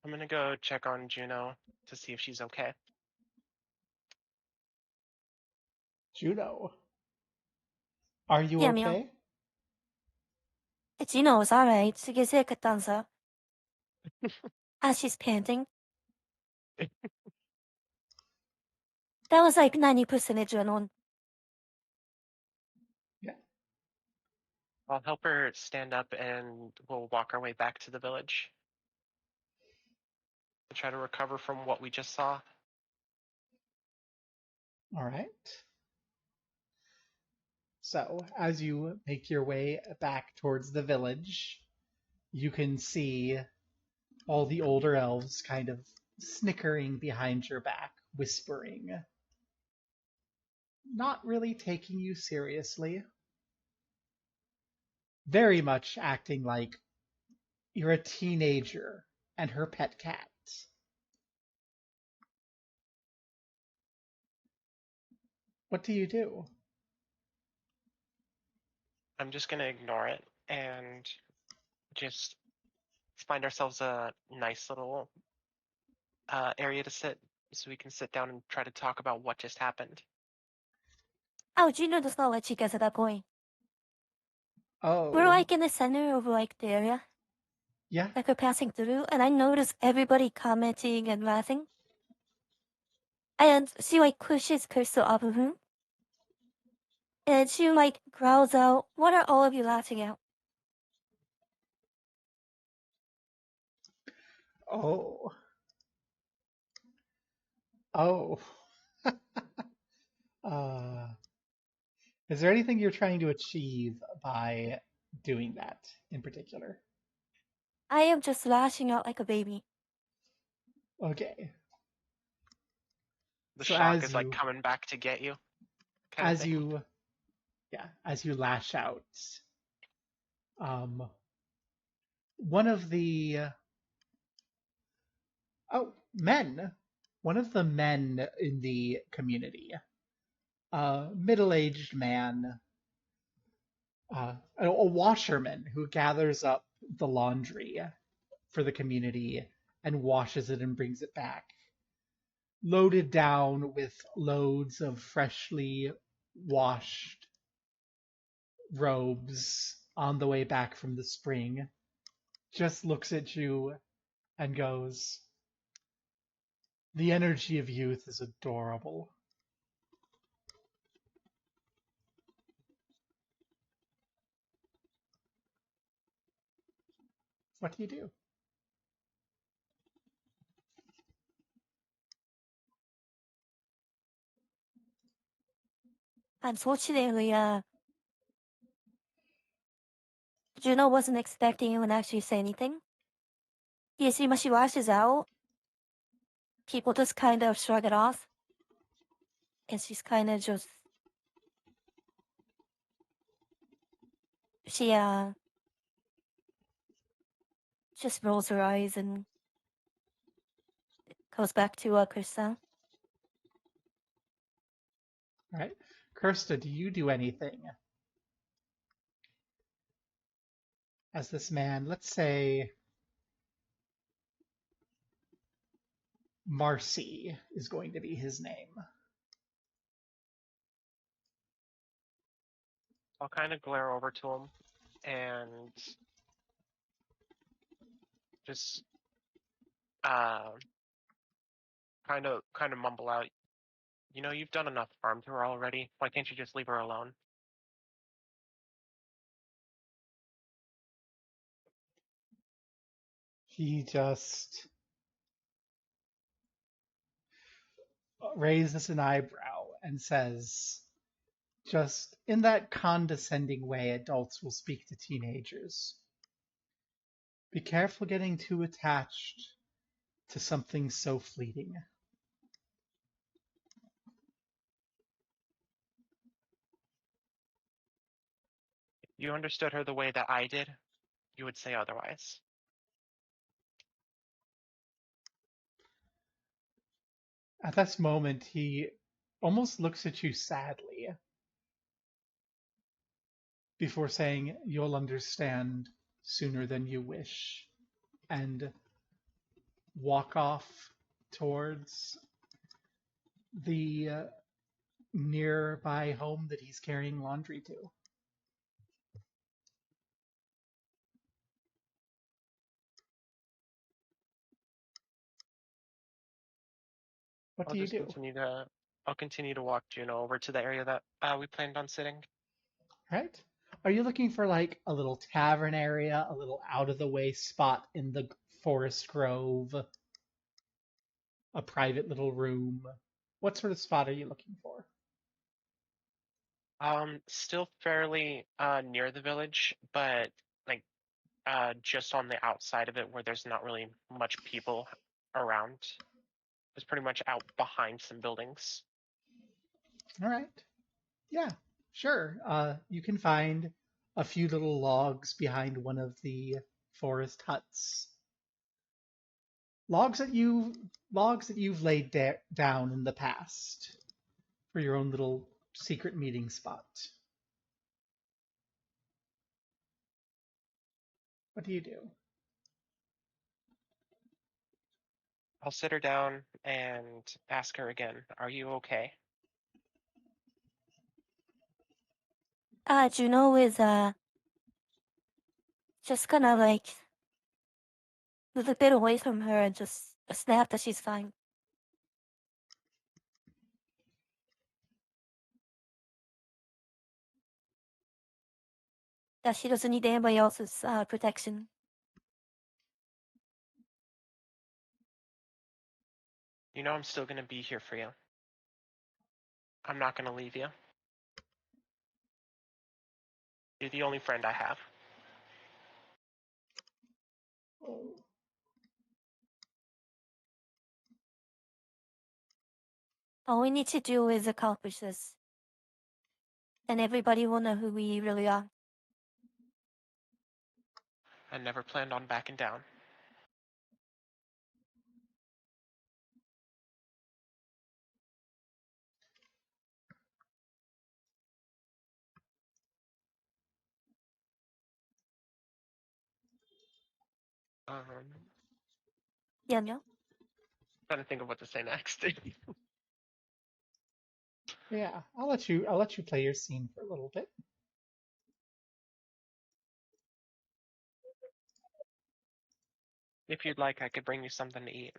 I'm gonna go check on Juno to see if she's okay. Juno, are you Mimya. okay? Gino is alright. She gets sick at dancer. As she's panting. That was like 90% adrenaline. Yeah. I'll help her stand up and we'll walk our way back to the village. To try to recover from what we just saw. All right. So, as you make your way back towards the village, you can see all the older elves kind of snickering behind your back, whispering, not really taking you seriously. Very much acting like you're a teenager and her pet cat. What do you do? I'm just gonna ignore it and just find ourselves a nice little area to sit so we can sit down and try to talk about what just happened. Oh, Gino does not let you get to that point. We're Oh, like in the center of like the area. yeah. Like we're passing through, and I notice everybody commenting and laughing. And she like pushes Crystal up of him. And she like growls out, "What are all of you laughing at?" Oh, oh. uh, is there anything you're trying to achieve by doing that in particular? I am just lashing out like a baby. Okay. The So shock is like coming back to get you, kind of as thing. you, yeah, as you lash out, One of the men, one of the men in the community, a middle-aged man, a washerman who gathers up the laundry for the community and washes it and brings it back, loaded down with loads of freshly washed robes on the way back from the spring, just looks at you and goes, "The energy of youth is adorable." What do you do? Unfortunately, Juno wasn't expecting anyone to actually say anything. You see, when she washes out, people just kind of shrug it off. And she's kind of just... She, just rolls her eyes and goes back to Krista. All right. Kirsta, do you do anything? As this man, let's say Marcy is going to be his name. I'll kind of glare over to him and just kind of mumble out, "You know, you've done enough harm to her already. Why can't you just leave her alone?" He just raises an eyebrow and says, just in that condescending way adults will speak to teenagers, "Be careful getting too attached to something so fleeting." If you understood her the way that I did, you would say otherwise. At this moment, he almost looks at you sadly before saying, "You'll understand sooner than you wish," and walk off towards the nearby home that he's carrying laundry to. What I'll do you just do? I'll continue to walk Juno over to the area that we planned on sitting. Right? Are you looking for like a little tavern area, a little out of the way spot in the forest grove, a private little room? What sort of spot are you looking for? Still fairly near the village, but like just on the outside of it where there's not really much people around. It's pretty much out behind some buildings. All right. Yeah, sure. You can find a few little logs behind one of the forest huts. Logs that you've laid down in the past for your own little secret meeting spot. What do you do? I'll sit her down and ask her again, "Are you okay?" Juno is, just gonna, like, move a bit away from her and just snap that she's fine. That she doesn't need anybody else's protection. You know I'm still going to be here for you. I'm not going to leave you. You're the only friend I have. All we need to do is accomplish this. And everybody will know who we really are. I never planned on backing down. Yeah, no. Trying to think of what to say next. Yeah, I'll let you play your scene for a little bit. If you'd like, I could bring you something to eat.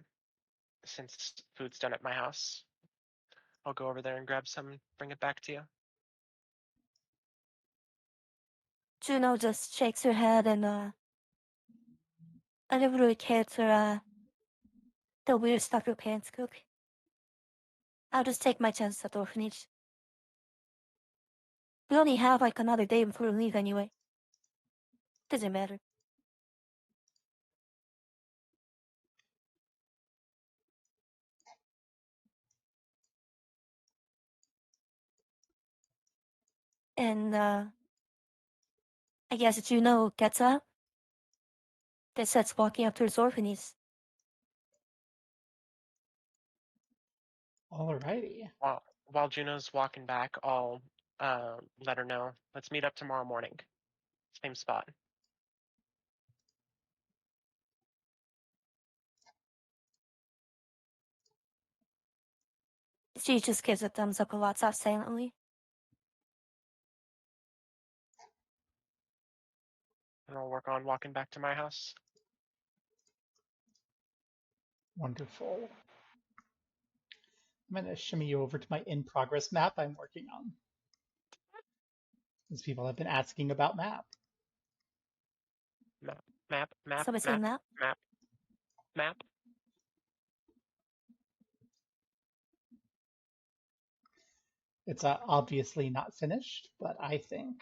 Since food's done at my house, I'll go over there and grab some and bring it back to you. Juno just shakes her head and I never really cared for the weird stuff your parents cook. I'll just take my chance at the orphanage. We only have like another day before we leave anyway. Doesn't matter. And I guess Juno gets up. Then starts walking up towards the orphanage. Alrighty. While Juno's walking back, I'll let her know. Let's meet up tomorrow morning. Same spot. She just gives a thumbs up and walks off silently. And I'll work on walking back to my house. Wonderful. I'm going to shimmy you over to my in-progress map I'm working on. Because people have been asking about map. Map. Somebody saying that? Map. It's obviously not finished, but I think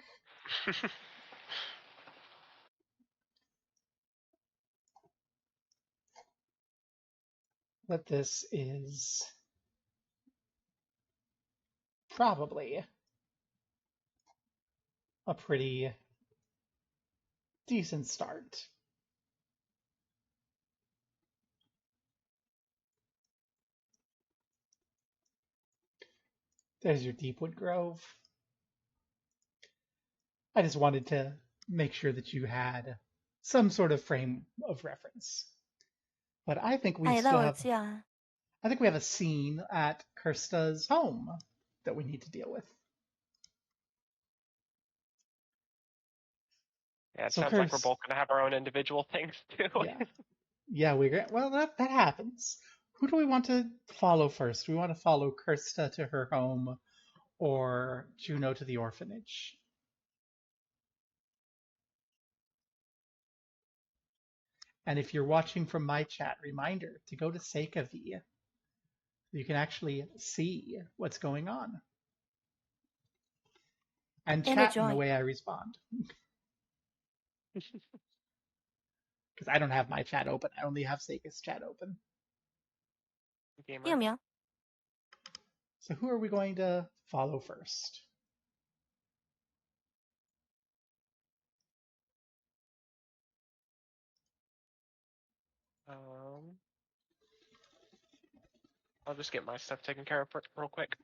that this is probably a pretty decent start. There's your Deepwood Grove. I just wanted to make sure that you had some sort of frame of reference. But I think we That still have, works, yeah. I think we have a scene at Kirsta's home that we need to deal with. Yeah, it So sounds like we're Kirst, both gonna have our own individual things too. yeah, well, that happens. Who do we want to follow first? Do we want to follow Kirsta to her home or Juno to the orphanage? And if you're watching from my chat, reminder to go to Seikavi. You can actually see what's going on and And a chat in the joy. way I respond. Because I don't have my chat open. I only have Seika's chat open. Gamer. Yeah, yeah. So who are we going to follow first? I'll just get my stuff taken care of real quick.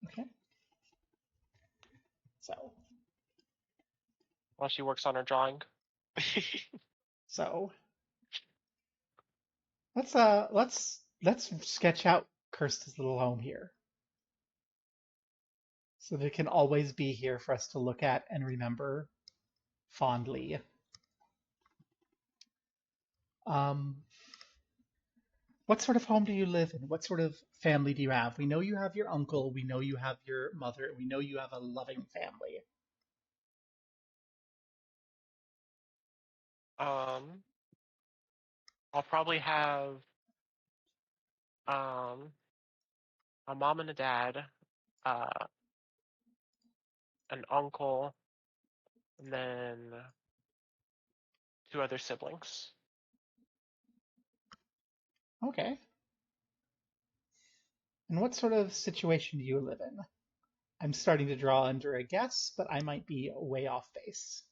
Okay. So While she works on her drawing. So let's sketch out Kirsta's little home here. So that it can always be here for us to look at and remember fondly. What sort of home do you live in? What sort of family do you have? We know you have your uncle, we know you have your mother, we know you have a loving family. I'll probably have a mom and a dad, an uncle, and then 2 other siblings. Okay. And what sort of situation do you live in? I'm starting to draw under a guess, but I might be way off base.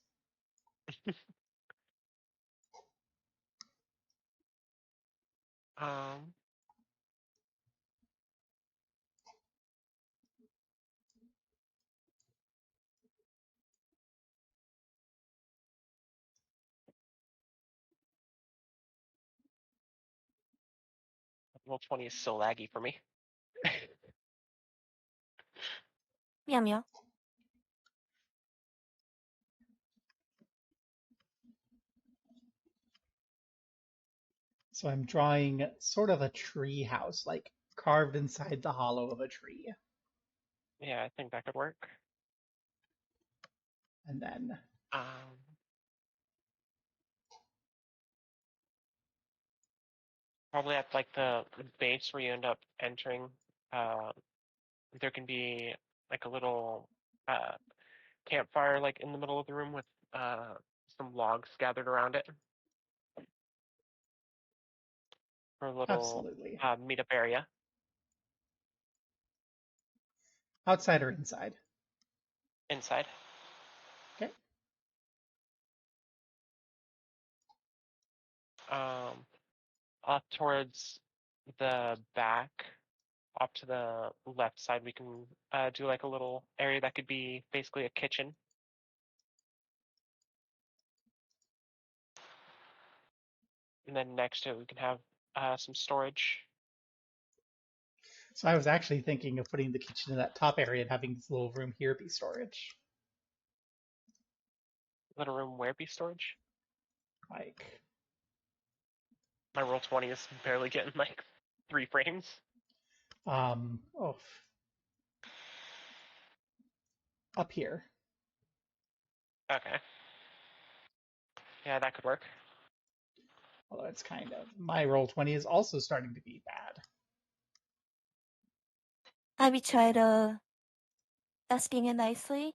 Um, Roll 20 is so laggy for me. Meow meow. So I'm drawing sort of a tree house, like carved inside the hollow of a tree. Yeah, I think that could work. And then Um, Probably at like the base where you end up entering, uh, there can be like a little campfire like in the middle of the room with some logs gathered around it for a little absolutely. meetup area. Outside or inside? Inside. Okay. Um, Off towards the back, off to the left side, we can do like a little area that could be basically a kitchen. And then next to it, we can have some storage. So I was actually thinking of putting the kitchen in that top area and having this little room here be storage. Let a room where be storage. Like, My roll 20 is barely getting like 3 frames. oh, up here. Okay. Yeah, that could work. Although it's kind of, my roll 20 is also starting to be bad. I will try to asking it nicely.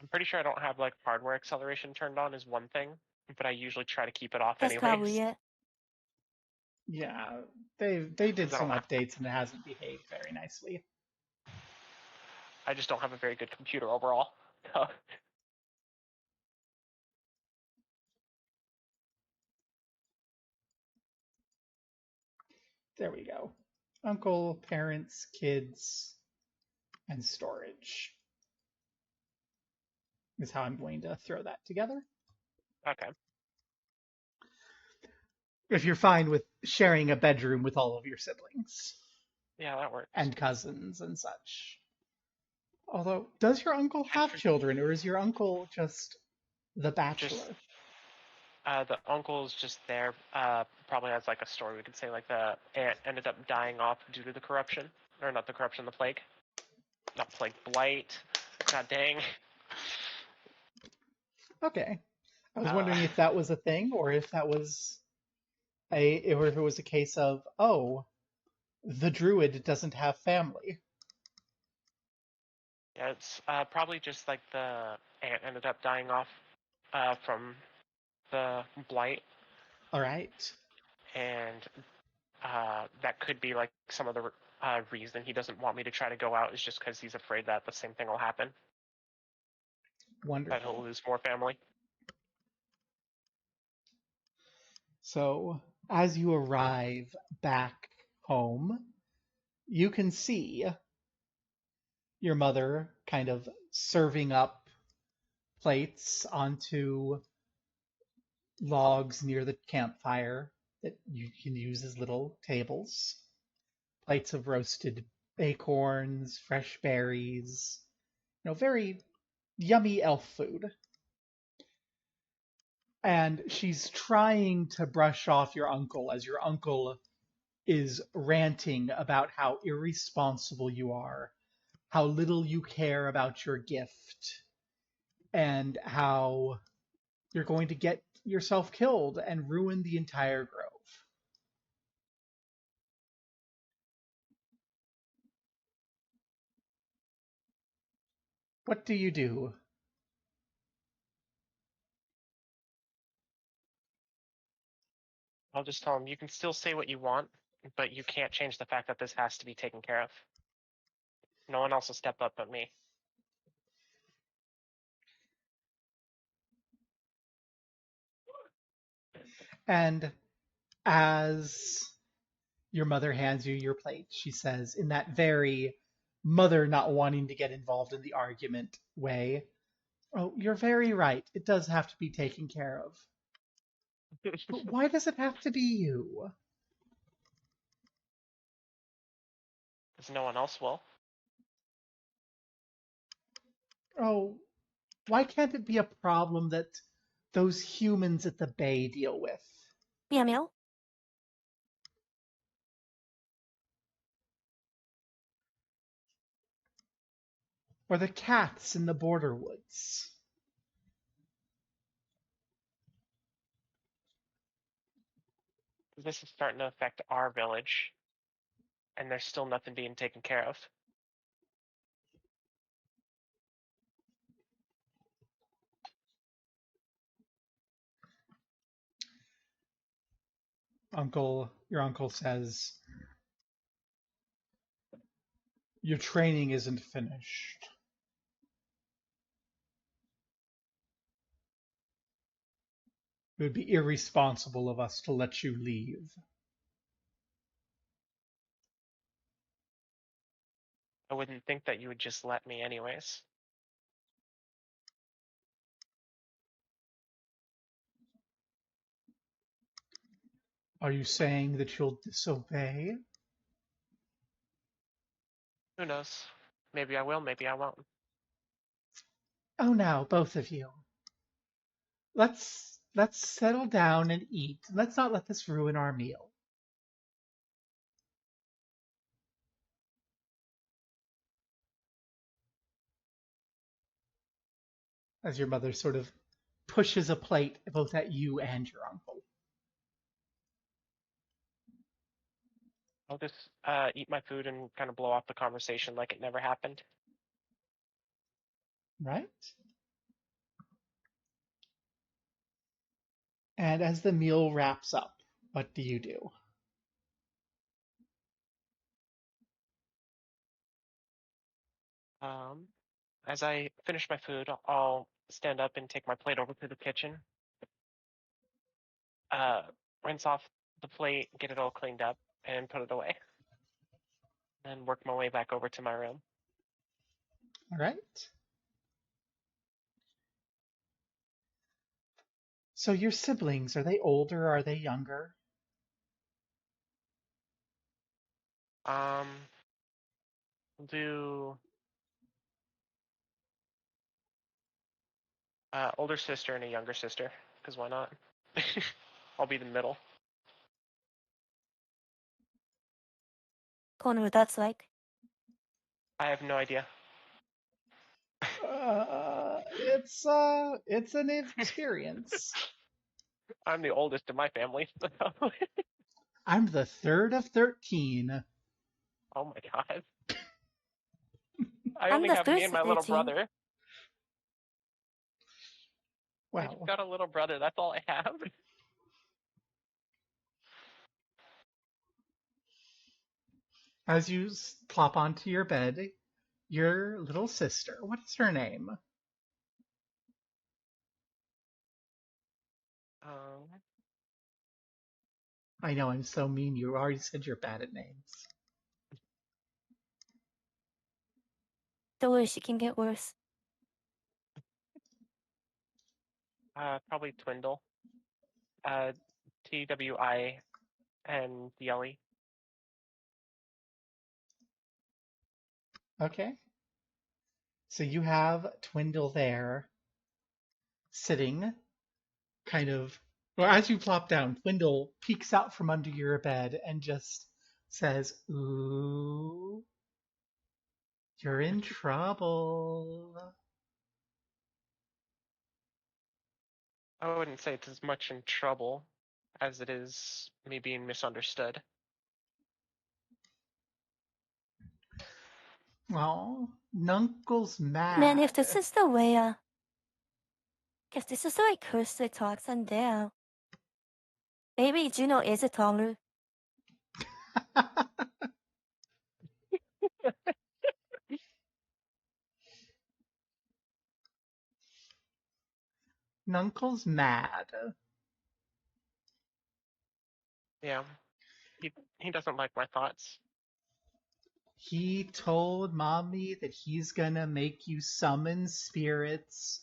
I'm pretty sure I don't have like hardware acceleration turned on is one thing, but I usually try to keep it off That's probably anyways it. Yeah, they did because I some don't have. updates and it hasn't behaved very nicely. I just don't have a very good computer overall. There we go. Uncle, parents, kids, and storage is how I'm going to throw that together. Okay. If you're fine with sharing a bedroom with all of your siblings Yeah, that works. and cousins and such. Although, does your uncle And have children, or is your uncle just the just bachelor? the uncle's just there. Probably has like a story we could say like the aunt ended up dying off due to the corruption, or not the corruption, the plague. Not plague, blight. God dang. Okay. I was Uh, wondering if that was a thing, or if that was or if it was a case of, oh, the druid doesn't have family. yeah, it's probably just like the aunt ended up dying off from the blight, All right. and that could be like some of the reason he doesn't want me to try to go out is just because he's afraid that the same thing will happen, that he'll Wonderful. lose more family. So, as you arrive back home, you can see your mother kind of serving up plates onto logs near the campfire that you can use as little tables. Plates of roasted acorns, fresh berries, very yummy elf food. And she's trying to brush off your uncle as your uncle is ranting about how irresponsible you are, how little you care about your gift, and how you're going to get yourself killed and ruin the entire grove. What do you do? I'll just tell him you can still say what you want, but you can't change the fact that this has to be taken care of. No one else will step up but me. And as your mother hands you your plate, she says, in that very mother not wanting to get involved in the argument way, "Oh, you're very right. It does have to be taken care of. But why does it have to be you?" Because no one else will. Oh, why can't it be a problem that those humans at the bay deal with? Meow meow. Or the cats in the border woods? This is starting to affect our village, and there's still nothing being taken care of. Your uncle says, "Your training isn't finished. It would be irresponsible of us to let you leave." I wouldn't think that you would just let me anyways. Are you saying that you'll disobey? Who knows? Maybe I will, maybe I won't. Oh, now, both of you. Let's settle down and eat. Let's not let this ruin our meal. As your mother sort of pushes a plate both at you and your uncle. I'll just eat my food and kind of blow off the conversation like it never happened. Right? And as the meal wraps up, what do you do? As I finish my food, I'll stand up and take my plate over to the kitchen, uh, rinse off the plate, get it all cleaned up, and put it away. Then work my way back over to my room. All right. So your siblings, are they older or are they younger? We'll do older sister and a younger sister, because why not? I'll be the middle. Don't know what that's like. I have no idea. It's an experience. I'm the oldest in my family. I'm the third of 13. Oh my god. I I'm only the have me first and of my little 13. brother. I just Well, got a little brother. That's all I have. as you plop onto your bed, your little sister, what is her name? Um, I know I'm so mean. You already said you're bad at names. Don't worry, she can get worse. Probably Twindle. TWI and Yelly. Okay. So you have Twindle there, sitting, kind of. Well, as you plop down, Twindle peeks out from under your bed and just says, "Ooh, you're in trouble." I wouldn't say it's as much in trouble as it is me being misunderstood. Oh, Nunkle's Man, if mad. this is the way, if this is the way Kirsty talks and there, maybe Juno is a taller. Nunkle's mad. Yeah. He doesn't like my thoughts. He told Mommy that he's gonna make you summon spirits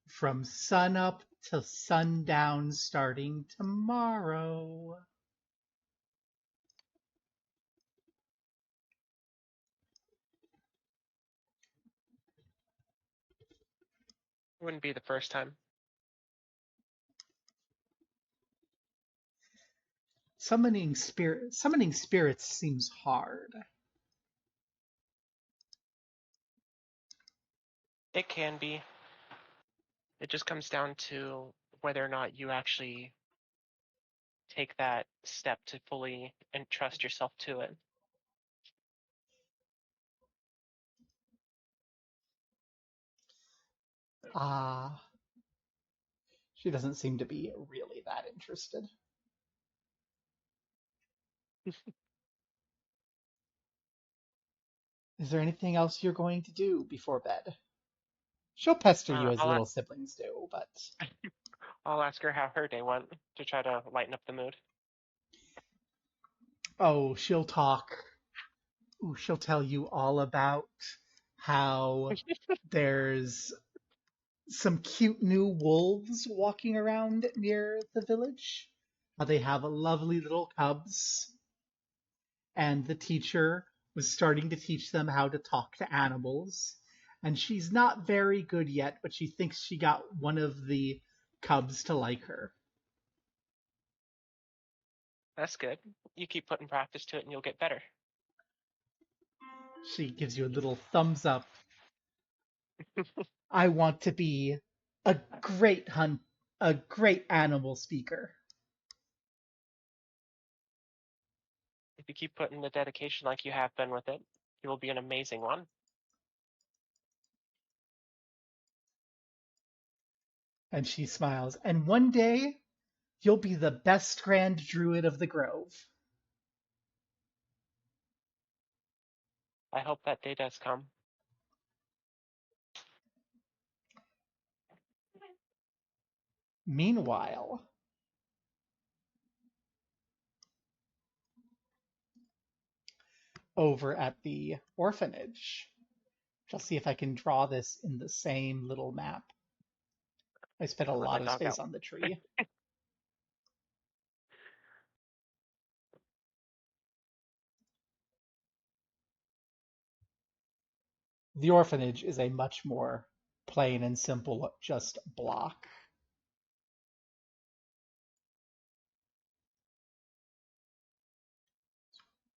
from sunup to sundown starting tomorrow. It wouldn't be the first time. Summoning spirits seems hard. It can be. It just comes down to whether or not you actually take that step to fully entrust yourself to it. Ah, she doesn't seem to be really that interested. Is there anything else you're going to do before bed? She'll pester you as little siblings do, but I'll ask her how her day went to try to lighten up the mood. oh, she'll talk. Ooh, she'll tell you all about how there's some cute new wolves walking around near the village. How they have lovely little cubs, and the teacher was starting to teach them how to talk to animals. And she's not very good yet, but she thinks she got one of the cubs to like her. That's good. You keep putting practice to it and you'll get better. She gives you a little thumbs up. I want to be a a great animal speaker. If you keep putting the dedication like you have been with it, you will be an amazing one. And she smiles. And one day, you'll be the best grand druid of the grove. I hope that day does come. Meanwhile, over at the orphanage, I'll see if I can draw this in the same little map. I spent a Let my lot of dog space out. on the tree. The orphanage is a much more plain and simple, just block.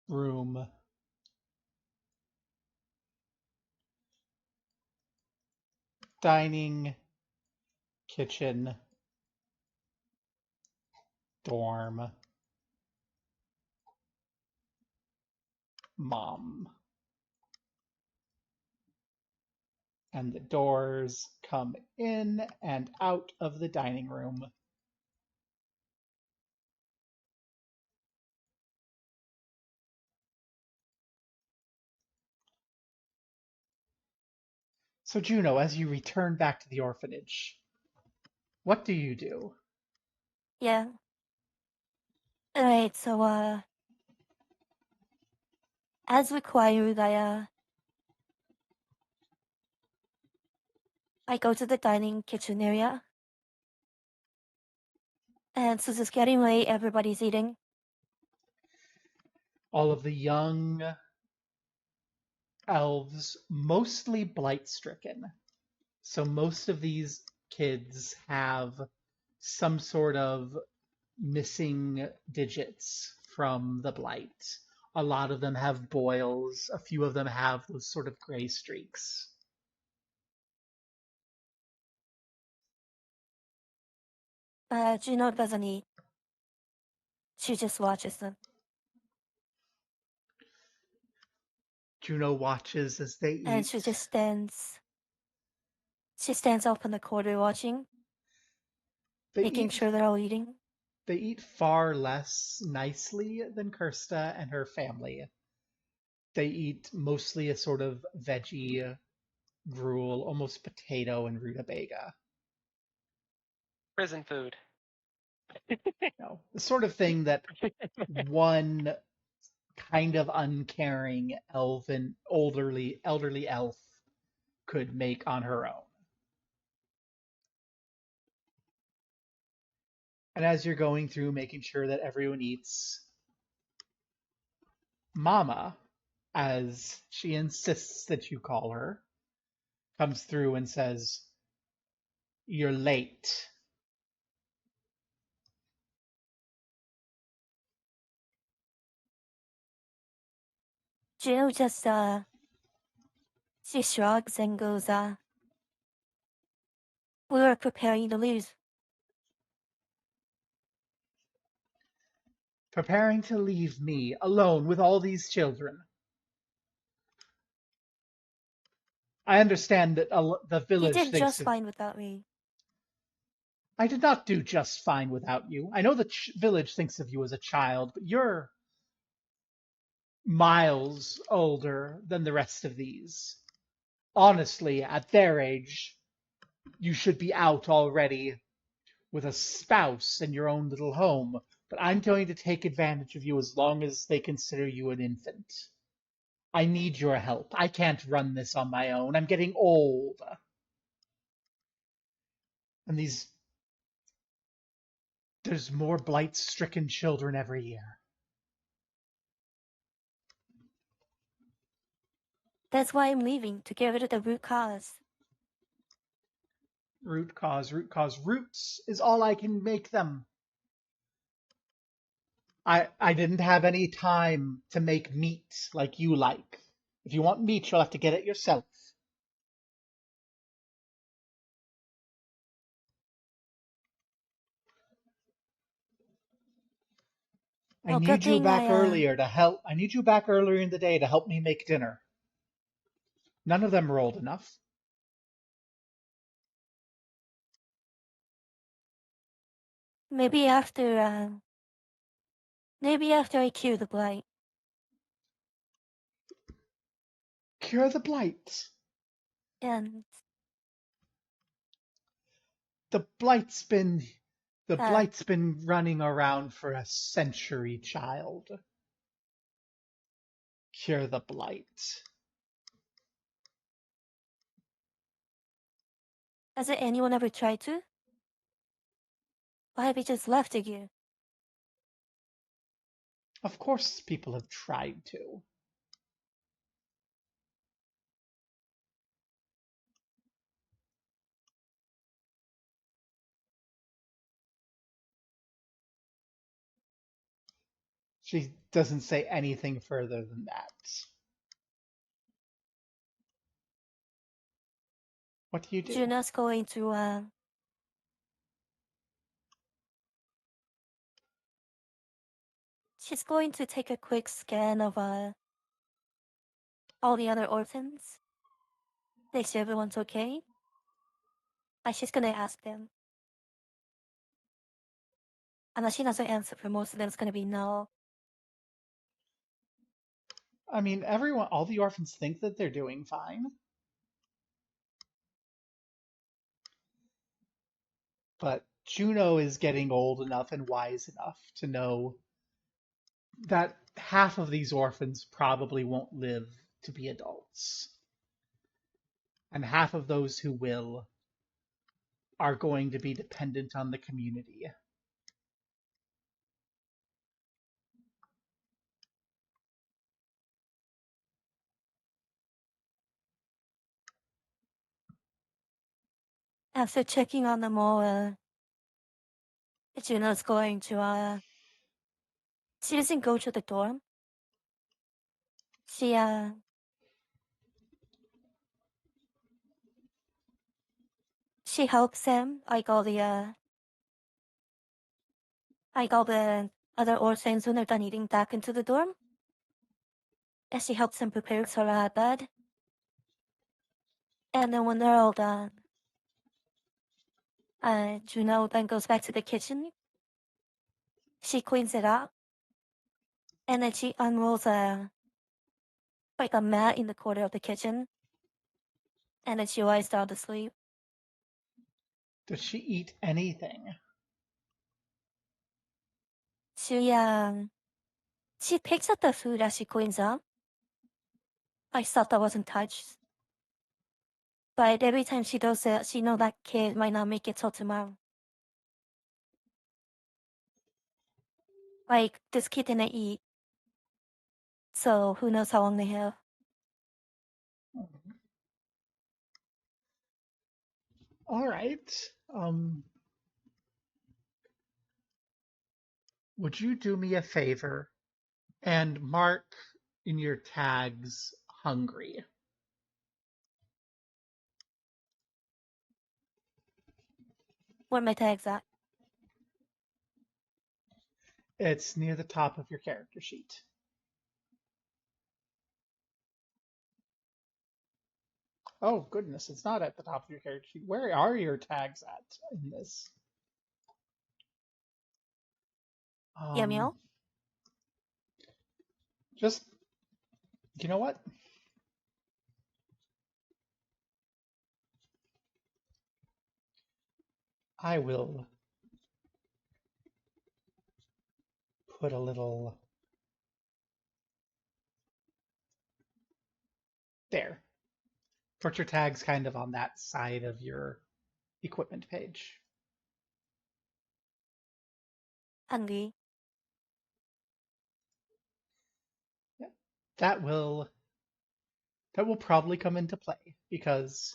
Room. Dining. Kitchen. Dorm. Mom. And the doors come in and out of the dining room. So, Juno, as you return back to the orphanage, what do you do? Yeah. Alright, so as required, I go to the dining kitchen area. And since it's getting late, everybody's eating. All of the young elves, mostly blight stricken. So most of these kids have some sort of missing digits from the blight. A lot of them have boils, a few of them have those sort of gray streaks. Juno doesn't eat. She just watches them. Juno watches as they eat. And she just stands. She stands up in the corner watching, making sure they're all eating. They eat far less nicely than Kirsta and her family. They eat mostly a sort of veggie gruel, almost potato and rutabaga. Prison food. The sort of thing that one kind of uncaring elven elderly elf could make on her own. And as you're going through making sure that everyone eats, Mama, as she insists that you call her, comes through and says, "You're late." Juno just she shrugs and goes, we were preparing to leave. Preparing to leave me alone with all these children. I understand that the You village did thinks just of. fine without me. I did not do just fine without you. I know the village thinks of you as a child, but you're miles older than the rest of these. Honestly, at their age, you should be out already with a spouse and your own little home. But I'm going to take advantage of you as long as they consider you an infant. I need your help. I can't run this on my own. I'm getting old. And there's more blight-stricken children every year. That's why I'm leaving, to get rid of the root cause. Root cause, root cause. Roots is all I can make them. I didn't have any time to make meat like you like. If you want meat, you'll have to get it yourself. I Well, good need you thing back earlier to help. I need you back earlier in the day to help me make dinner. None of them are old enough. maybe after I cure the blight. Cure the blight. And The blight's been the blight's been running around for a century, child. Cure the blight. has anyone ever tried to? Or have you just left it here? Of course people have tried to. She doesn't say anything further than that. What do you do? Juno's going to she's going to take a quick scan of all the other orphans. Make sure everyone's okay. And she's gonna ask them. And she doesn't answer for most of them, it's gonna be no. I mean, all the orphans think that they're doing fine. But Juno is getting old enough and wise enough to know that half of these orphans probably won't live to be adults. And half of those who will are going to be dependent on the community. After checking on them all, Juno's going to she doesn't go to the dorm. She helps them, like all the other orphans when they're done eating back into the dorm. And she helps them prepare for bed. And then when they're all done, Juno then goes back to the kitchen. She cleans it up. And then she unrolls like a mat in the corner of the kitchen. And then she lies down to sleep. Does she eat anything? She picks up the food as she cleans up. I thought that wasn't touched. But every time she does it, she knows that kid might not make it till tomorrow. Like, this kid didn't eat. So who knows how long they have. All right. Would you do me a favor and mark in your tags hungry? Where my tags at? It's near the top of your character sheet. Oh, goodness, it's not at the top of your character sheet. Where are your tags at in this? Yamil? Just, you know what? I will put a little there. Put your tags kind of on that side of your equipment page. Hungry. Yeah. That will probably come into play because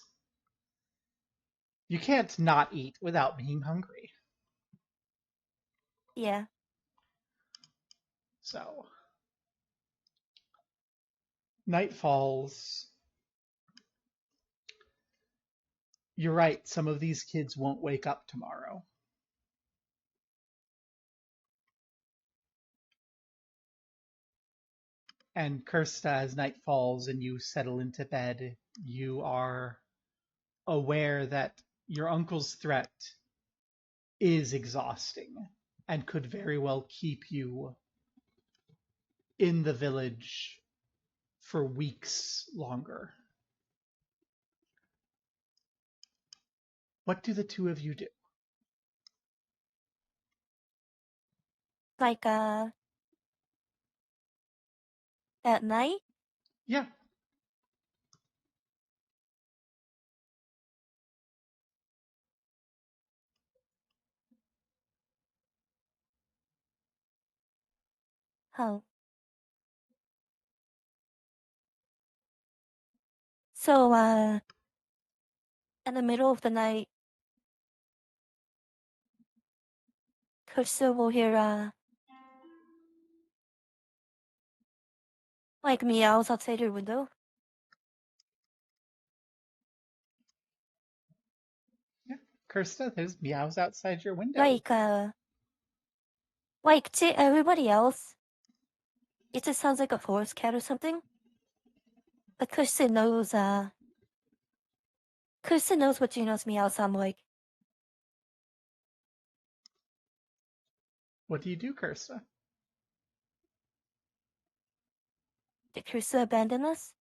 you can't not eat without being hungry. Yeah. So night falls. You're right, some of these kids won't wake up tomorrow. And Kirsta, as night falls and you settle into bed, you are aware that your uncle's threat is exhausting and could very well keep you in the village for weeks longer. What do the two of you do? Like, at night? Yeah. Oh. So, in the middle of the night, Kursa will hear, like meows outside your window. Yeah. Kirsta, there's meows outside your window. Like to everybody else, it just sounds like a forest cat or something. But Kursa knows what Juno's meows sound like. What do you do, Kirsta? Did Kursa abandon us?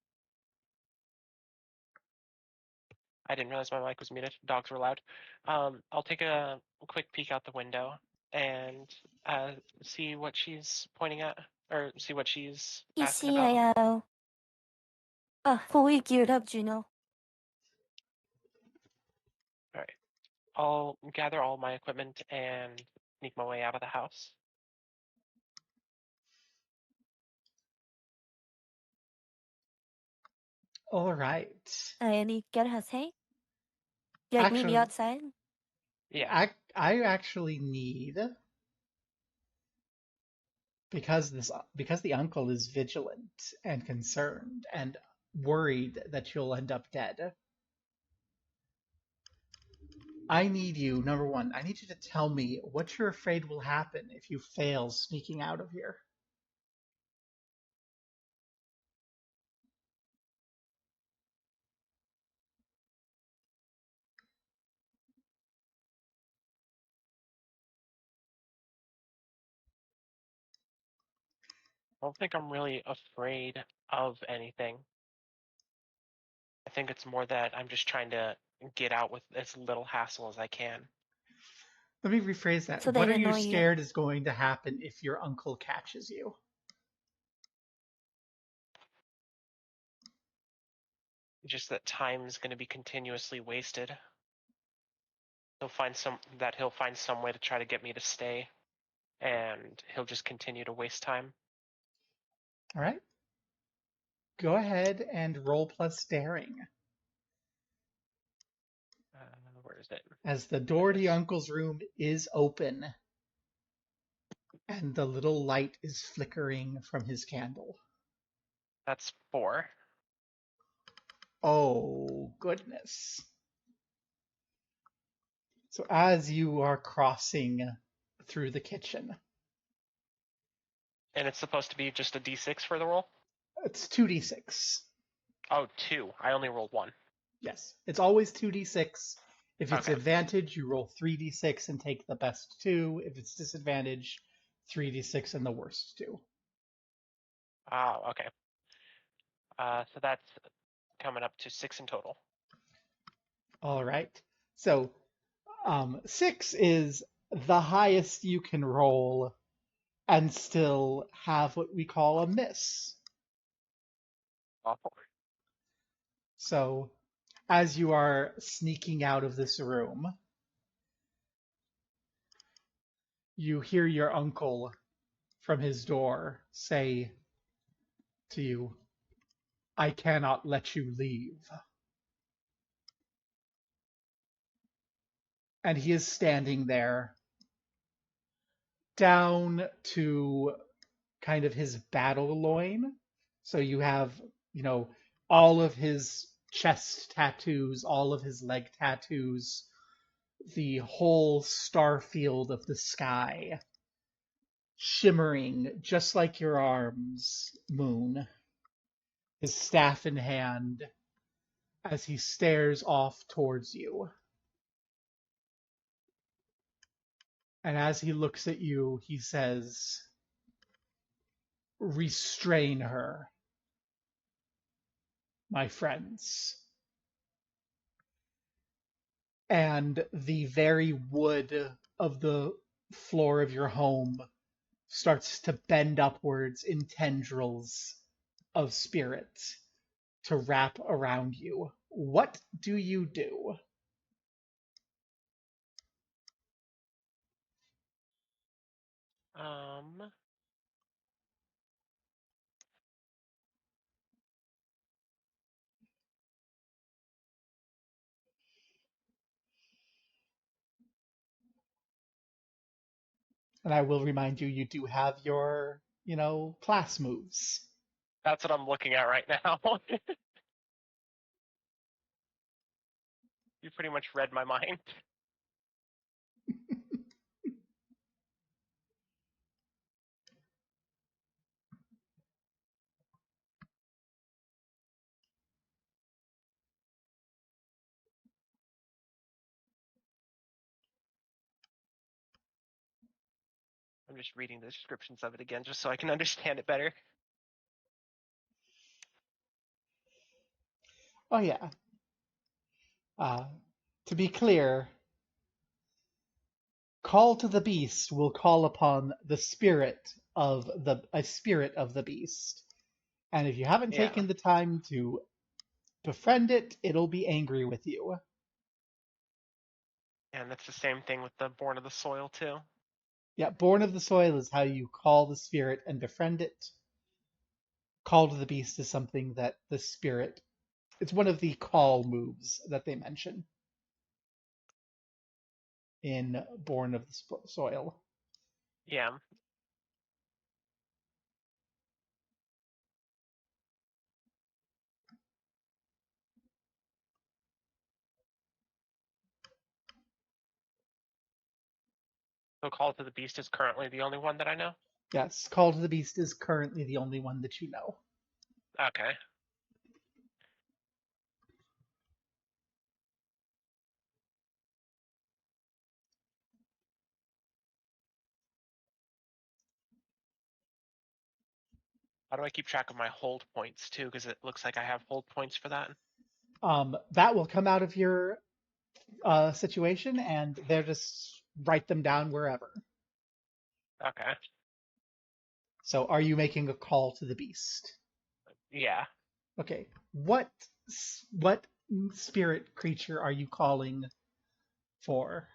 I didn't realize my mic was muted. Dogs were loud. I'll take a quick peek out the window and see what she's pointing at, or see what she's You asking see about. a fully geared up Juno. All right. I'll gather all my equipment and sneak my way out of the house. All right. And he get us, hey? You like meet me Actually, outside? Yeah. I actually need, because the uncle is vigilant and concerned and worried that you'll end up dead. I need you, number one, I need you to tell me what you're afraid will happen if you fail sneaking out of here. I don't think I'm really afraid of anything. I think it's more that I'm just trying to get out with as little hassle as I can. Let me rephrase that. So What they are you annoy you. scared is going to happen if your uncle catches you? Just that time's going to be continuously wasted. He'll find some way to try to get me to stay, and he'll just continue to waste time. All right. Go ahead and roll plus daring. Where is it? As the door to your uncle's room is open and the little light is flickering from his candle. That's 4. Oh, goodness. So as you are crossing through the kitchen, And it's supposed to be just a d6 for the roll? it's 2d6. Oh, 2. I only rolled 1. Yes, it's always 2d6. If it's Okay. advantage, you roll 3d6 and take the best 2. If it's disadvantage, 3d6 and the worst 2. Oh, okay. So that's coming up to 6 in total. All right. So 6 is the highest you can roll and still have what we call a miss. Awful. So as you are sneaking out of this room, you hear your uncle from his door say to you, "I cannot let you leave." And he is standing there down to kind of his battle loin. So you have, all of his chest tattoos, all of his leg tattoos, the whole star field of the sky shimmering just like your arms, Moon, his staff in hand as he stares off towards you. And as he looks at you, he says, "Restrain her, my friends." And the very wood of the floor of your home starts to bend upwards in tendrils of spirit to wrap around you. What do you do? And I will remind you, you do have your, class moves. That's what I'm looking at right now. You pretty much read my mind. I'm just reading the descriptions of it again just so I can understand it better. Oh, yeah. To be clear, call to the beast will call upon the spirit of a spirit of the beast. And if you haven't Yeah. taken the time to befriend it, it'll be angry with you. And that's the same thing with the Born of the Soil too. Yeah, Born of the Soil is how you call the spirit and befriend it. Call to the beast is something that the spirit, it's one of the call moves that they mention in Born of the Soil. Yeah. So Call to the Beast is currently the only one that I know? Yes, Call to the Beast is currently the only one that you know. Okay. How do I keep track of my hold points too? Because it looks like I have hold points for that. That will come out of your situation, and they're just write them down wherever. Okay. So are you making a call to the beast? Yeah. Okay. What spirit creature are you calling for?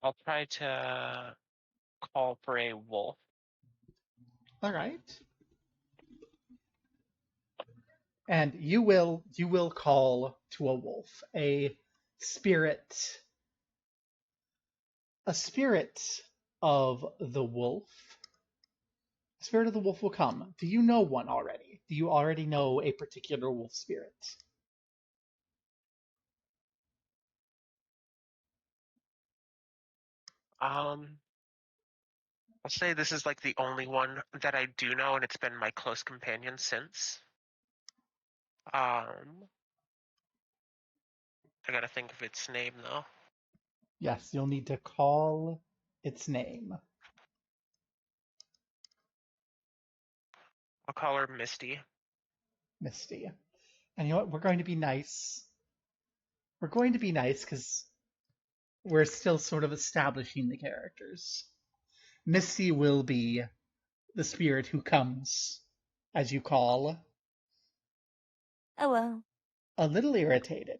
I'll try to call for a wolf. All right. And you will call to a wolf, spirit a spirit of the wolf. The spirit of the wolf will come. Do you know one already? Do you already know a particular wolf spirit? I'll say this is like the only one that I do know, and it's been my close companion since. I gotta think of its name though. Yes, you'll need to call its name. I'll call her Misty. Misty. And you know what? We're going to be nice. We're going to be nice because we're still sort of establishing the characters. Misty will be the spirit who comes as you call. Oh well. A little irritated,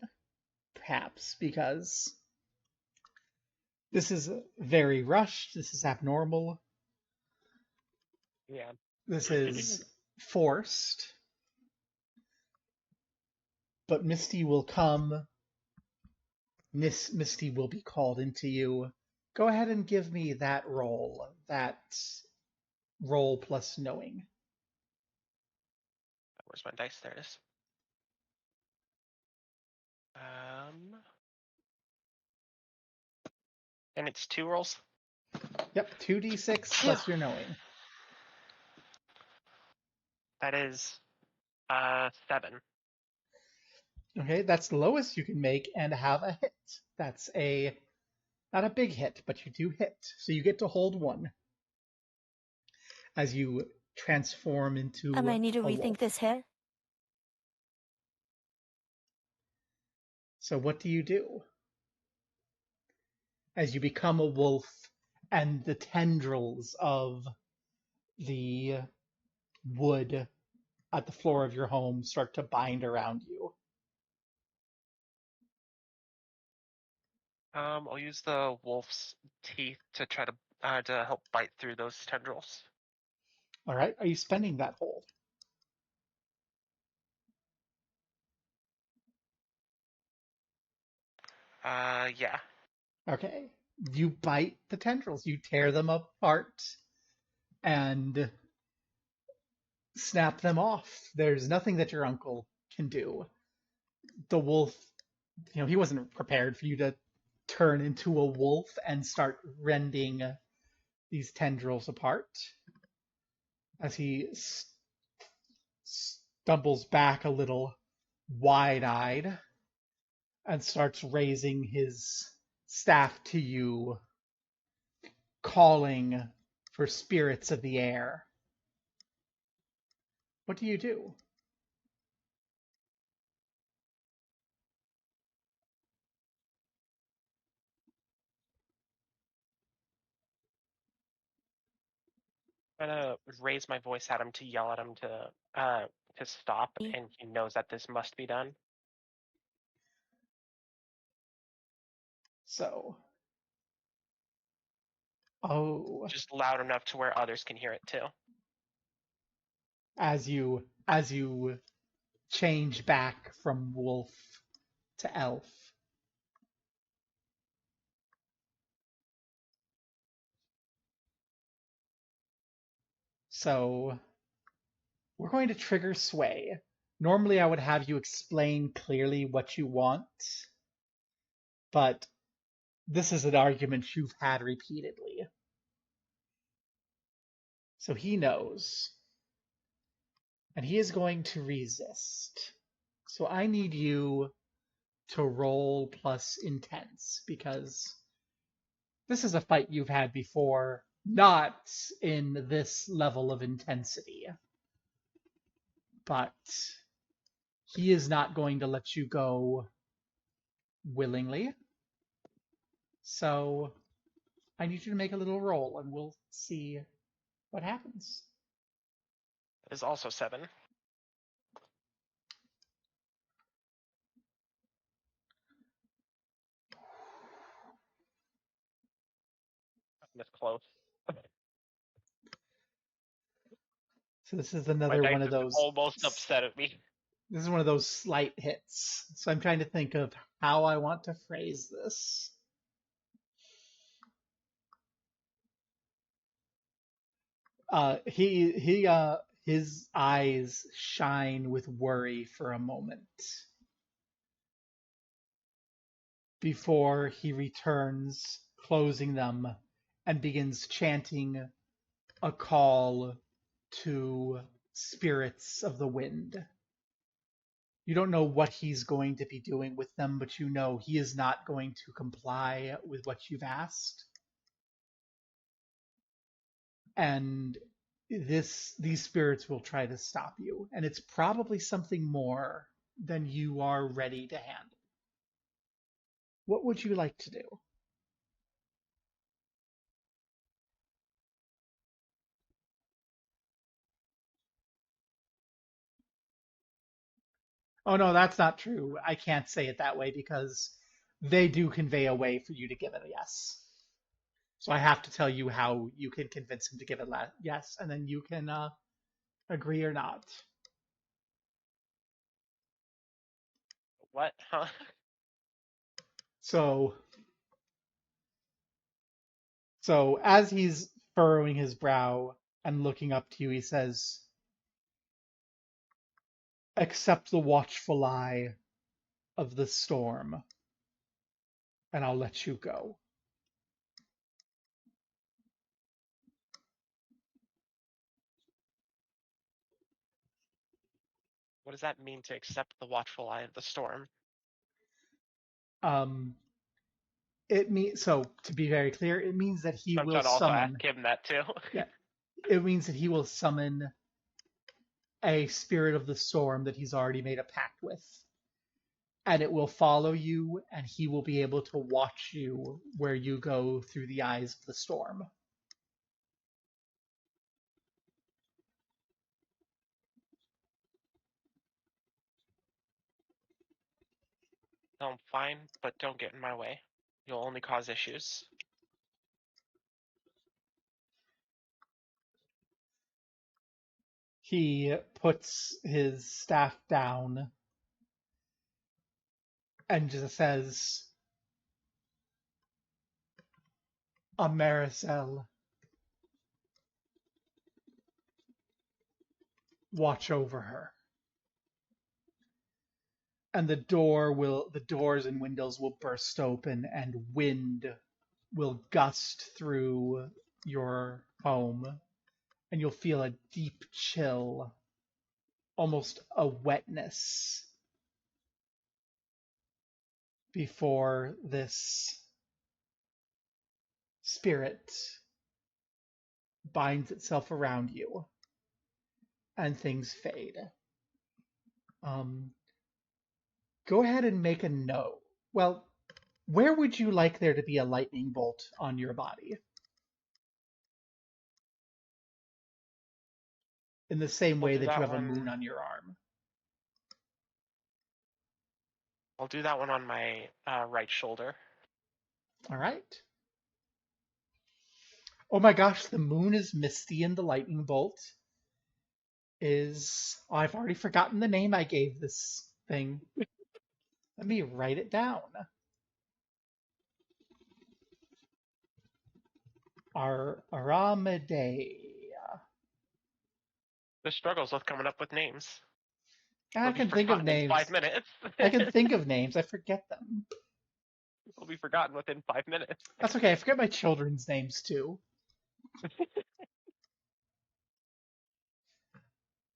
perhaps, because this is very rushed, this is abnormal, Yeah. this is forced. But Misty will come. Misty will be called into you. Go ahead and give me that roll. That roll plus knowing. Where's my dice? There it is. And it's 2 rolls. Yep, 2d6 plus your knowing. That is 7. Okay, that's the lowest you can make and have a hit. That's not a big hit, but you do hit. So you get to hold 1 as you transform into I might need to a rethink wolf. this here. So what do you do? As you become a wolf and the tendrils of the wood at the floor of your home start to bind around you. I'll use the wolf's teeth to try to help bite through those tendrils. All right, are you spending that hold? Yeah. Okay. You bite the tendrils, you tear them apart and snap them off. There's nothing that your uncle can do. The wolf, he wasn't prepared for you to turn into a wolf and start rending these tendrils apart. As he stumbles back a little wide-eyed and starts raising his staff to you, calling for spirits of the air. What do you do? I'm gonna raise my voice at him to yell at him to stop, and he knows that this must be done. So, Just loud enough to where others can hear it too. as you change back from wolf to elf. So, we're going to trigger sway. Normally, I would have you explain clearly what you want, but this is an argument you've had repeatedly. So he knows. And he is going to resist. So I need you to roll plus intense, because this is a fight you've had before, not in this level of intensity. But he is not going to let you go willingly. So I need you to make a little roll, and we'll see what happens. Is also 7. That's close. So this is My another dice one of is those. almost upset at me. This is one of those slight hits. So I'm trying to think of how I want to phrase this. His eyes shine with worry for a moment before he returns, closing them, and begins chanting a call to spirits of the wind. You don't know what he's going to be doing with them, but you know he is not going to comply with what you've asked. And these spirits will try to stop you, and it's probably something more than you are ready to handle. What would you like to do? Oh no, that's not true. I can't say it that way because they do convey a way for you to give it a yes. So I have to tell you how you can convince him to give it a yes, and then you can agree or not. What? Huh? So as he's furrowing his brow and looking up to you, he says, "Accept the watchful eye of the storm, and I'll let you go." What does that mean to accept the watchful eye of the storm? Um, it means, so to be very clear, it means that he I'm will trying to also ask summon. him that too. Yeah, it means that he will summon a spirit of the storm that he's already made a pact with, and it will follow you, and he will be able to watch you where you go through the eyes of the storm. I'm fine, but don't get in my way. You'll only cause issues. He puts his staff down and just says, "Americel, watch over her." And the doors and windows will burst open, and wind will gust through your home, and you'll feel a deep chill, almost a wetness, before this spirit binds itself around you and things fade. Um, Go ahead and make a note. Well, where would you like there to be a lightning bolt on your body? In the same We'll way do that you that have a moon one. on your arm. I'll do that one on my right shoulder. All right. Oh my gosh, the moon is misty and the lightning bolt is. Oh, I've already forgotten the name I gave this thing. Let me write it down. Aramidea. The struggles with coming up with names. I They'll be can think of forgotten in 5 names. minutes. I can think of names. I forget them. They'll be forgotten within 5 minutes. That's okay. I forget my children's names too.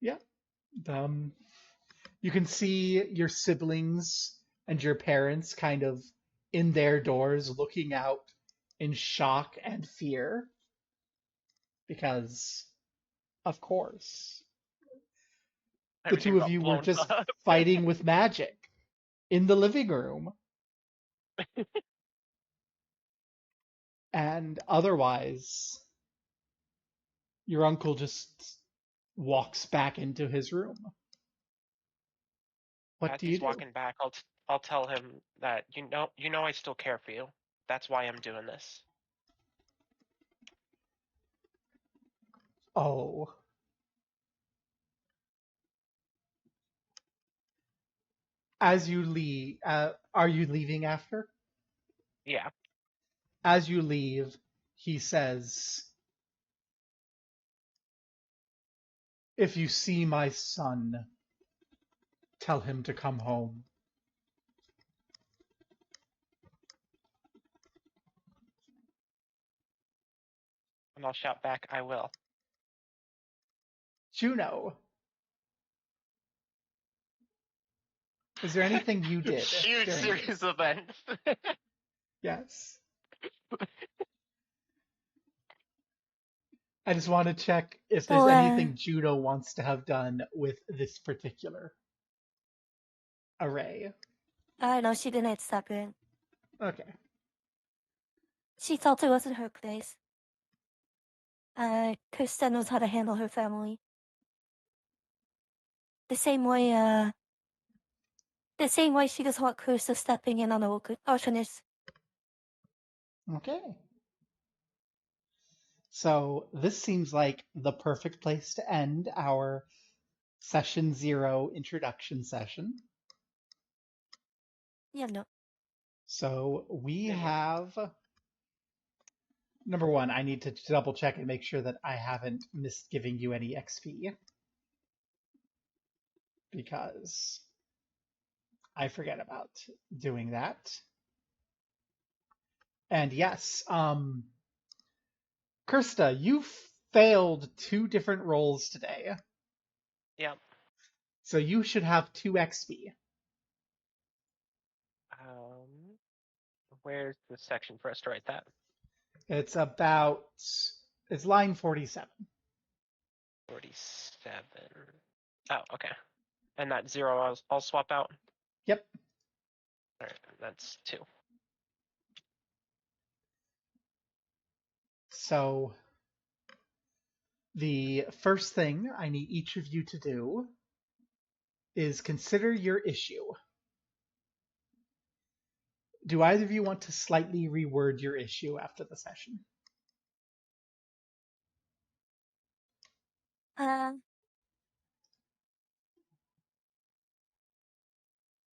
Yeah. You can see your siblings and your parents kind of in their doors looking out in shock and fear because, of course, the Everything two of got you were blown just up. fighting with magic in the living room. And otherwise, your uncle just walks back into his room. What As do you he's do? walking back, I'll tell him that you know I still care for you. That's why I'm doing this. Oh. As you leave, are you leaving after? Yeah. As you leave, he says, "If you see my son, tell him to come home." And I'll shout back, I will. Juno, is there anything you did Huge during series this? of events. Yes. I just want to check if there's So, anything Juno wants to have done with this particular array. I know she didn't step in. Okay. She thought it wasn't her place. Krista knows how to handle her family. The same way she doesn't want Krista stepping in on the orphanage. Okay. So this seems like the perfect place to end our session 0 introduction session. Yeah, no. So we Yeah. have, number one, I need to double check and make sure that I haven't missed giving you any XP because I forget about doing that. And yes, Kirsta, you failed 2 different rolls today. Yep. So you should have 2 XP. Where's the section for us to write that? It's line 47. 47. Oh, okay. And that 0 I'll swap out. Yep. All right, that's 2. So the first thing I need each of you to do is consider your issue. Do either of you want to slightly reword your issue after the session?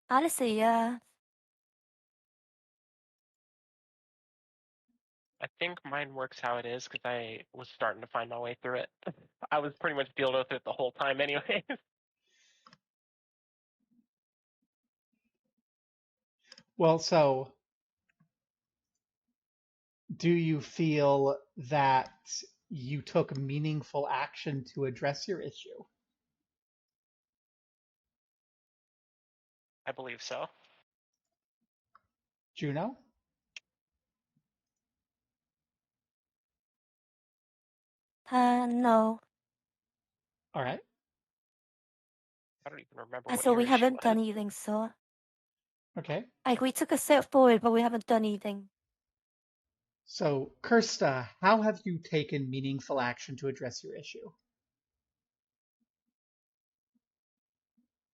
Honestly, yeah. I think mine works how it is because I was starting to find my way through it. I was pretty much dealing with it the whole time anyway. Well, so do you feel that you took meaningful action to address your issue? I believe so. Juno? No. All right. I don't even remember And what so your we issue haven't was. done anything, so. Okay. Like, we took a step forward, but we haven't done anything. So, Kirsta, how have you taken meaningful action to address your issue?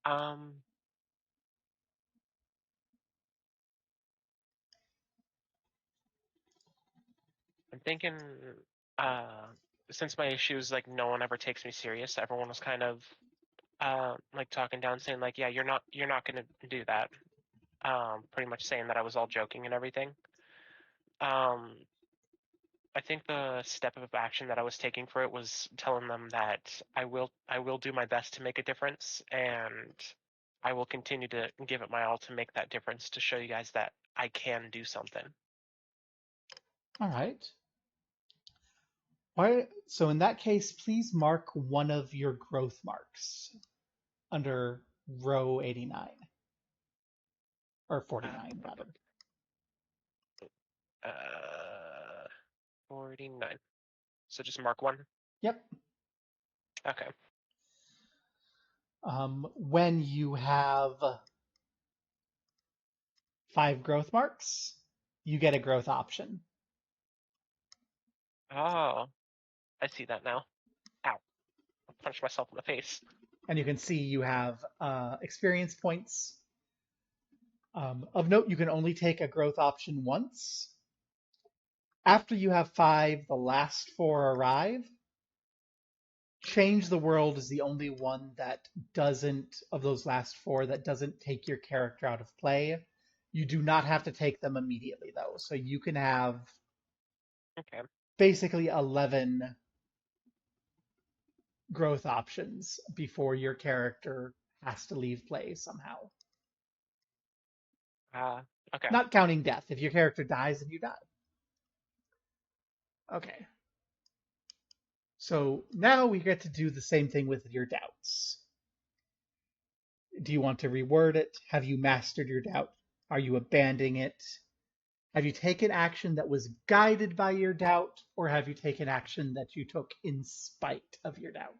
I'm thinking, since my issue is like no one ever takes me serious, everyone was kind of like talking down, saying like, yeah, you're not gonna do that. Pretty much saying that I was all joking and everything. I think the step of action that I was taking for it was telling them that I will do my best to make a difference, and I will continue to give it my all to make that difference to show you guys that I can do something. All right. So in that case, please mark one of your growth marks under row 89. Or 49, rather. 49. So just mark 1. Yep. Okay. When you have 5 growth marks, you get a growth option. Oh, I see that now. Ow. I punched myself in the face. And you can see you have experience points. Of note, you can only take a growth option once. After you have 5, the last 4 arrive. Change the World is the only one that doesn't, of those last 4, that doesn't take your character out of play. You do not have to take them immediately, though. So you can have Okay. basically 11 growth options before your character has to leave play somehow. Okay. Not counting death. If your character dies, then you die. Okay. So now we get to do the same thing with your doubts. Do you want to reword it? Have you mastered your doubt? Are you abandoning it? Have you taken action that was guided by your doubt, or have you taken action that you took in spite of your doubt?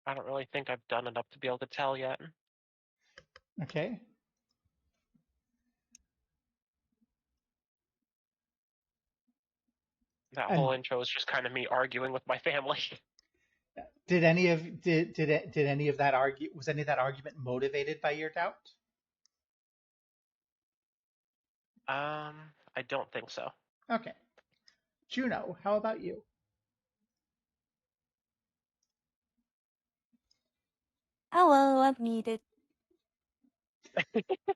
I don't really think I've done enough to be able to tell yet. Okay. That And whole intro is just kind of me arguing with my family. did any of any of that was any of that argument motivated by your doubt? I don't think so. Okay. Juno, how about you? Hello, I'm muted.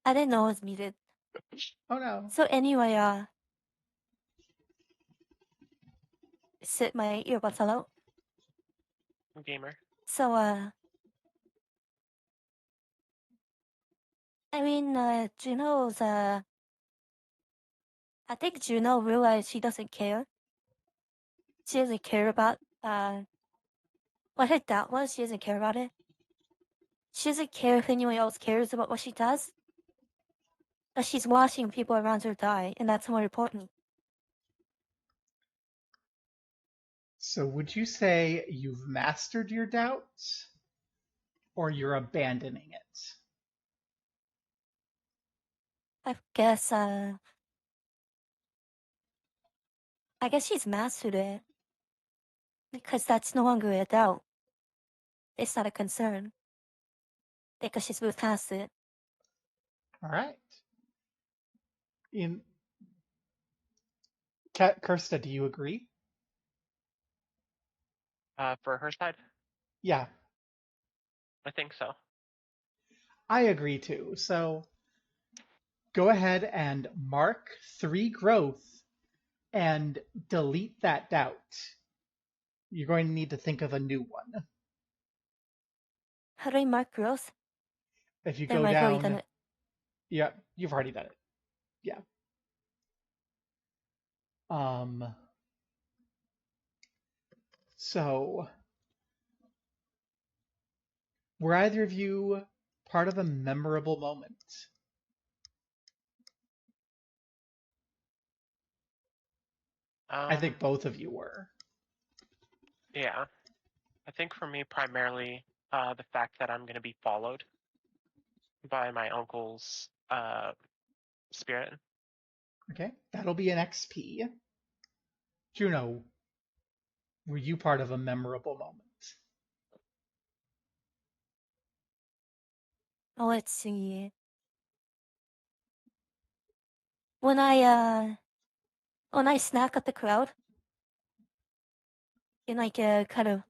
I didn't know I was muted. Oh no. So anyway, sit my earbuds hello. Gamer. So I mean Juno's I think Juno realized she doesn't care. She doesn't care about what her doubt was, she doesn't care about it. She doesn't care if anyone else cares about what she does. But she's watching people around her die, and that's more important. So would you say you've mastered your doubt, or you're abandoning it? I guess she's mastered it. Because that's no longer a doubt. It's not a concern. Because she's moved past it. All right. Kirsta, do you agree? For her side, Yeah, I think so. I agree too. So go ahead and mark 3 growth and delete that doubt. You're going to need to think of a new one. How do I mark growth? If you Then go I've already done down, it. yeah, you've already done it. Yeah. So were either of you part of a memorable moment? I think both of you were. Yeah. I think for me, primarily, the fact that I'm going to be followed by my uncle's spirit. Okay, that'll be an XP. Juno, were you part of a memorable moment? Oh, let's see. When I snack at the crowd, in like a kind of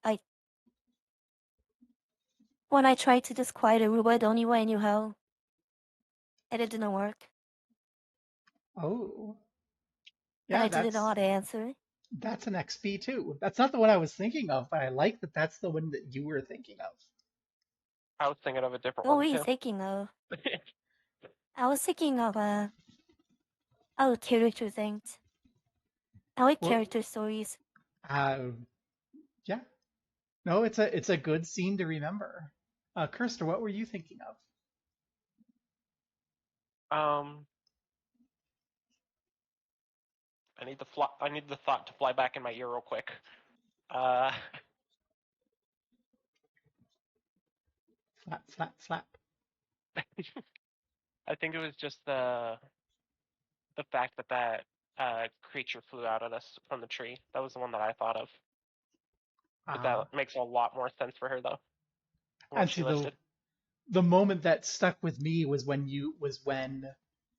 when I tried to disquiet a robot the only way I knew how, and it didn't work. Oh. And Yeah, I didn't know how to answer. that's an XP too. That's not the one I was thinking of, but I like that that's the one that you were thinking of. I was thinking of a different What one were you too. thinking of? I was thinking of character things. I like What, character stories. No, it's a good scene to remember. Kirsta, what were you thinking of? Um, I need the thought to fly back in my ear real quick. Uh, Flap, flap, flap. I think it was just the fact that creature flew out at us from the tree. That was the one that I thought of. But that makes a lot more sense for her though. From what And she see, listed. the moment that stuck with me was when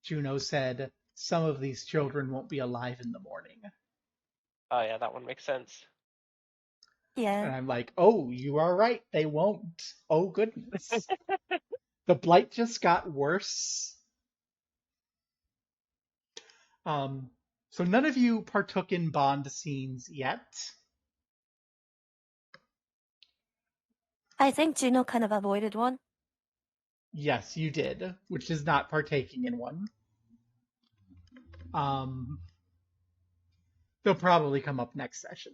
Juno said, "Some of these children won't be alive in the morning," Oh yeah, that one makes sense. Yeah. and I'm like, "Oh, you are right. They won't. Oh goodness, the blight just got worse." Um, so none of you partook in Bond scenes yet. I think Juno kind of avoided one. Yes, you did, which is not partaking in one. Um, they'll probably come up next session.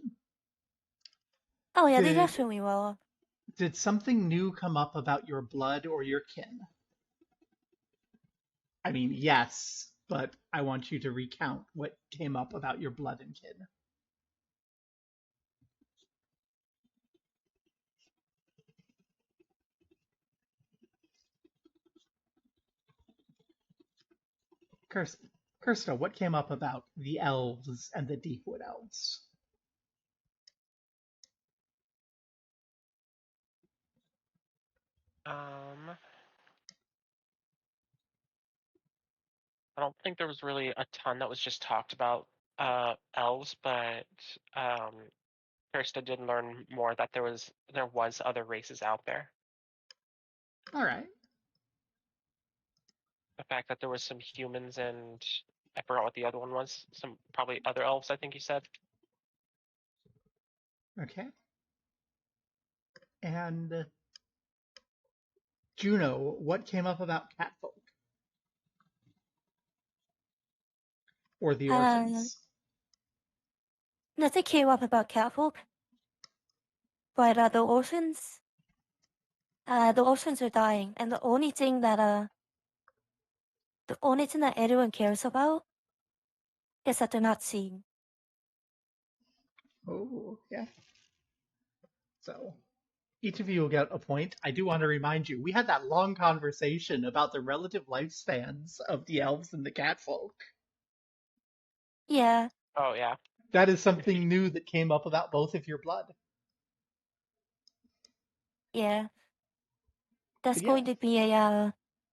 Oh yeah, they Did definitely will. did something new come up about your blood or your kin? I mean, yes, but I want you to recount what came up about your blood and kin. Kirsta, what came up about the elves and the Deepwood elves? I don't think there was really a ton that was just talked about elves, but Kirsta did learn more that there was other races out there. All right. The fact that there was some humans and I forgot what the other one was. Some probably other elves, I think you said. Okay. And Juno, what came up about catfolk or the Uh, orphans? nothing came up about catfolk, but the orphans are dying, and the only thing that everyone cares about is that they're not seen. Oh, yeah. So each of you will get a point. I do want to remind you, we had that long conversation about the relative lifespans of the elves and the catfolk. Yeah, Oh yeah. That is something new that came up about both of your blood. yeah. That's But yeah, going to be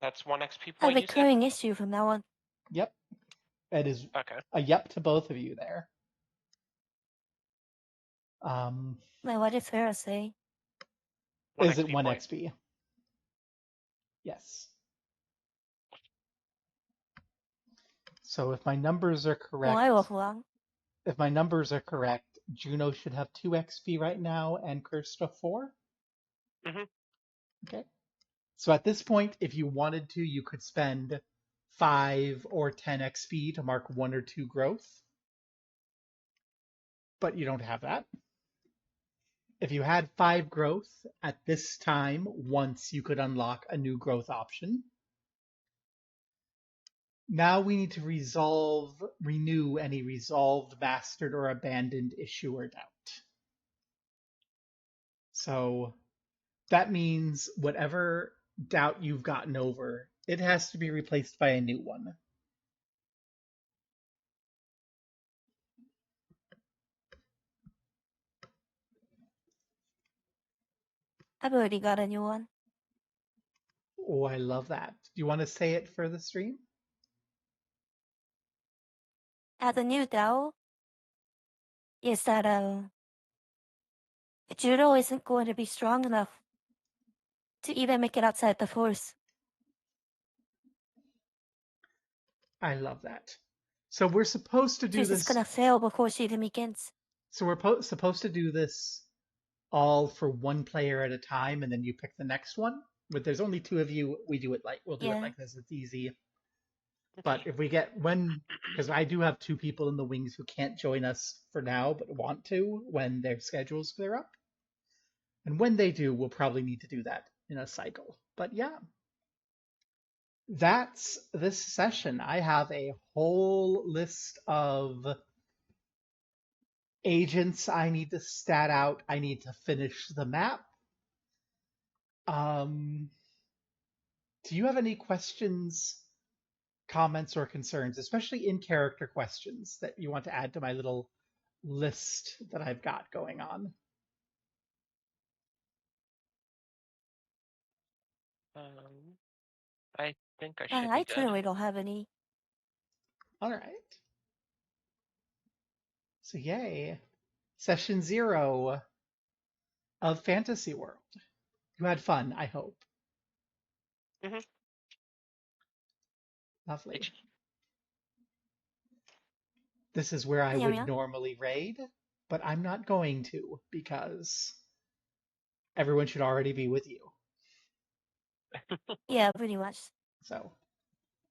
That's 1 XP a point you said? recurring issue from now on. yep. It is Okay. a yep to both of you there. Um, Well, what is fair to say? 1 is it XP 1 point. XP? Yes. So if my numbers are Oh, I correct, was wrong. Juno should have 2 XP right now and Kirsta 4. Mm-hmm. Okay. So at this point, if you wanted to, you could spend 5 or 10 XP to mark 1 or 2 growth, but you don't have that. If you had 5 growth at this time, once you could unlock a new growth option. Now we need to renew any resolved, mastered, or abandoned issue or doubt. So that means whatever doubt you've gotten over, it has to be replaced by a new one. I've already got a new one. Oh, I love that. Do you want to say it for the stream? The new Dao is that Judo isn't going to be strong enough to even make it outside the force. I love that. So we're supposed to do She's just this. gonna fail before she even begins. So we're supposed to do this all for one player at a time, and then you pick the next one. But there's only 2 of you. We'll do it Yeah, like this. It's easy. But Okay. if we get because I do have 2 people in the wings who can't join us for now, but want to when their schedules clear up. And when they do, we'll probably need to do that in a cycle. But yeah, that's this session. I have a whole list of agents I need to stat out. I need to finish the map. Do you have any questions, comments, or concerns, especially in character questions that you want to add to my little list that I've got going on? I think I should be I good. currently don't have any. All right. So yay. Session 0 of Fantasy World. You had fun, I hope. Mm-hmm. Lovely. This is where I Yeah, would yeah. normally raid, but I'm not going to because everyone should already be with you. Yeah, pretty much. So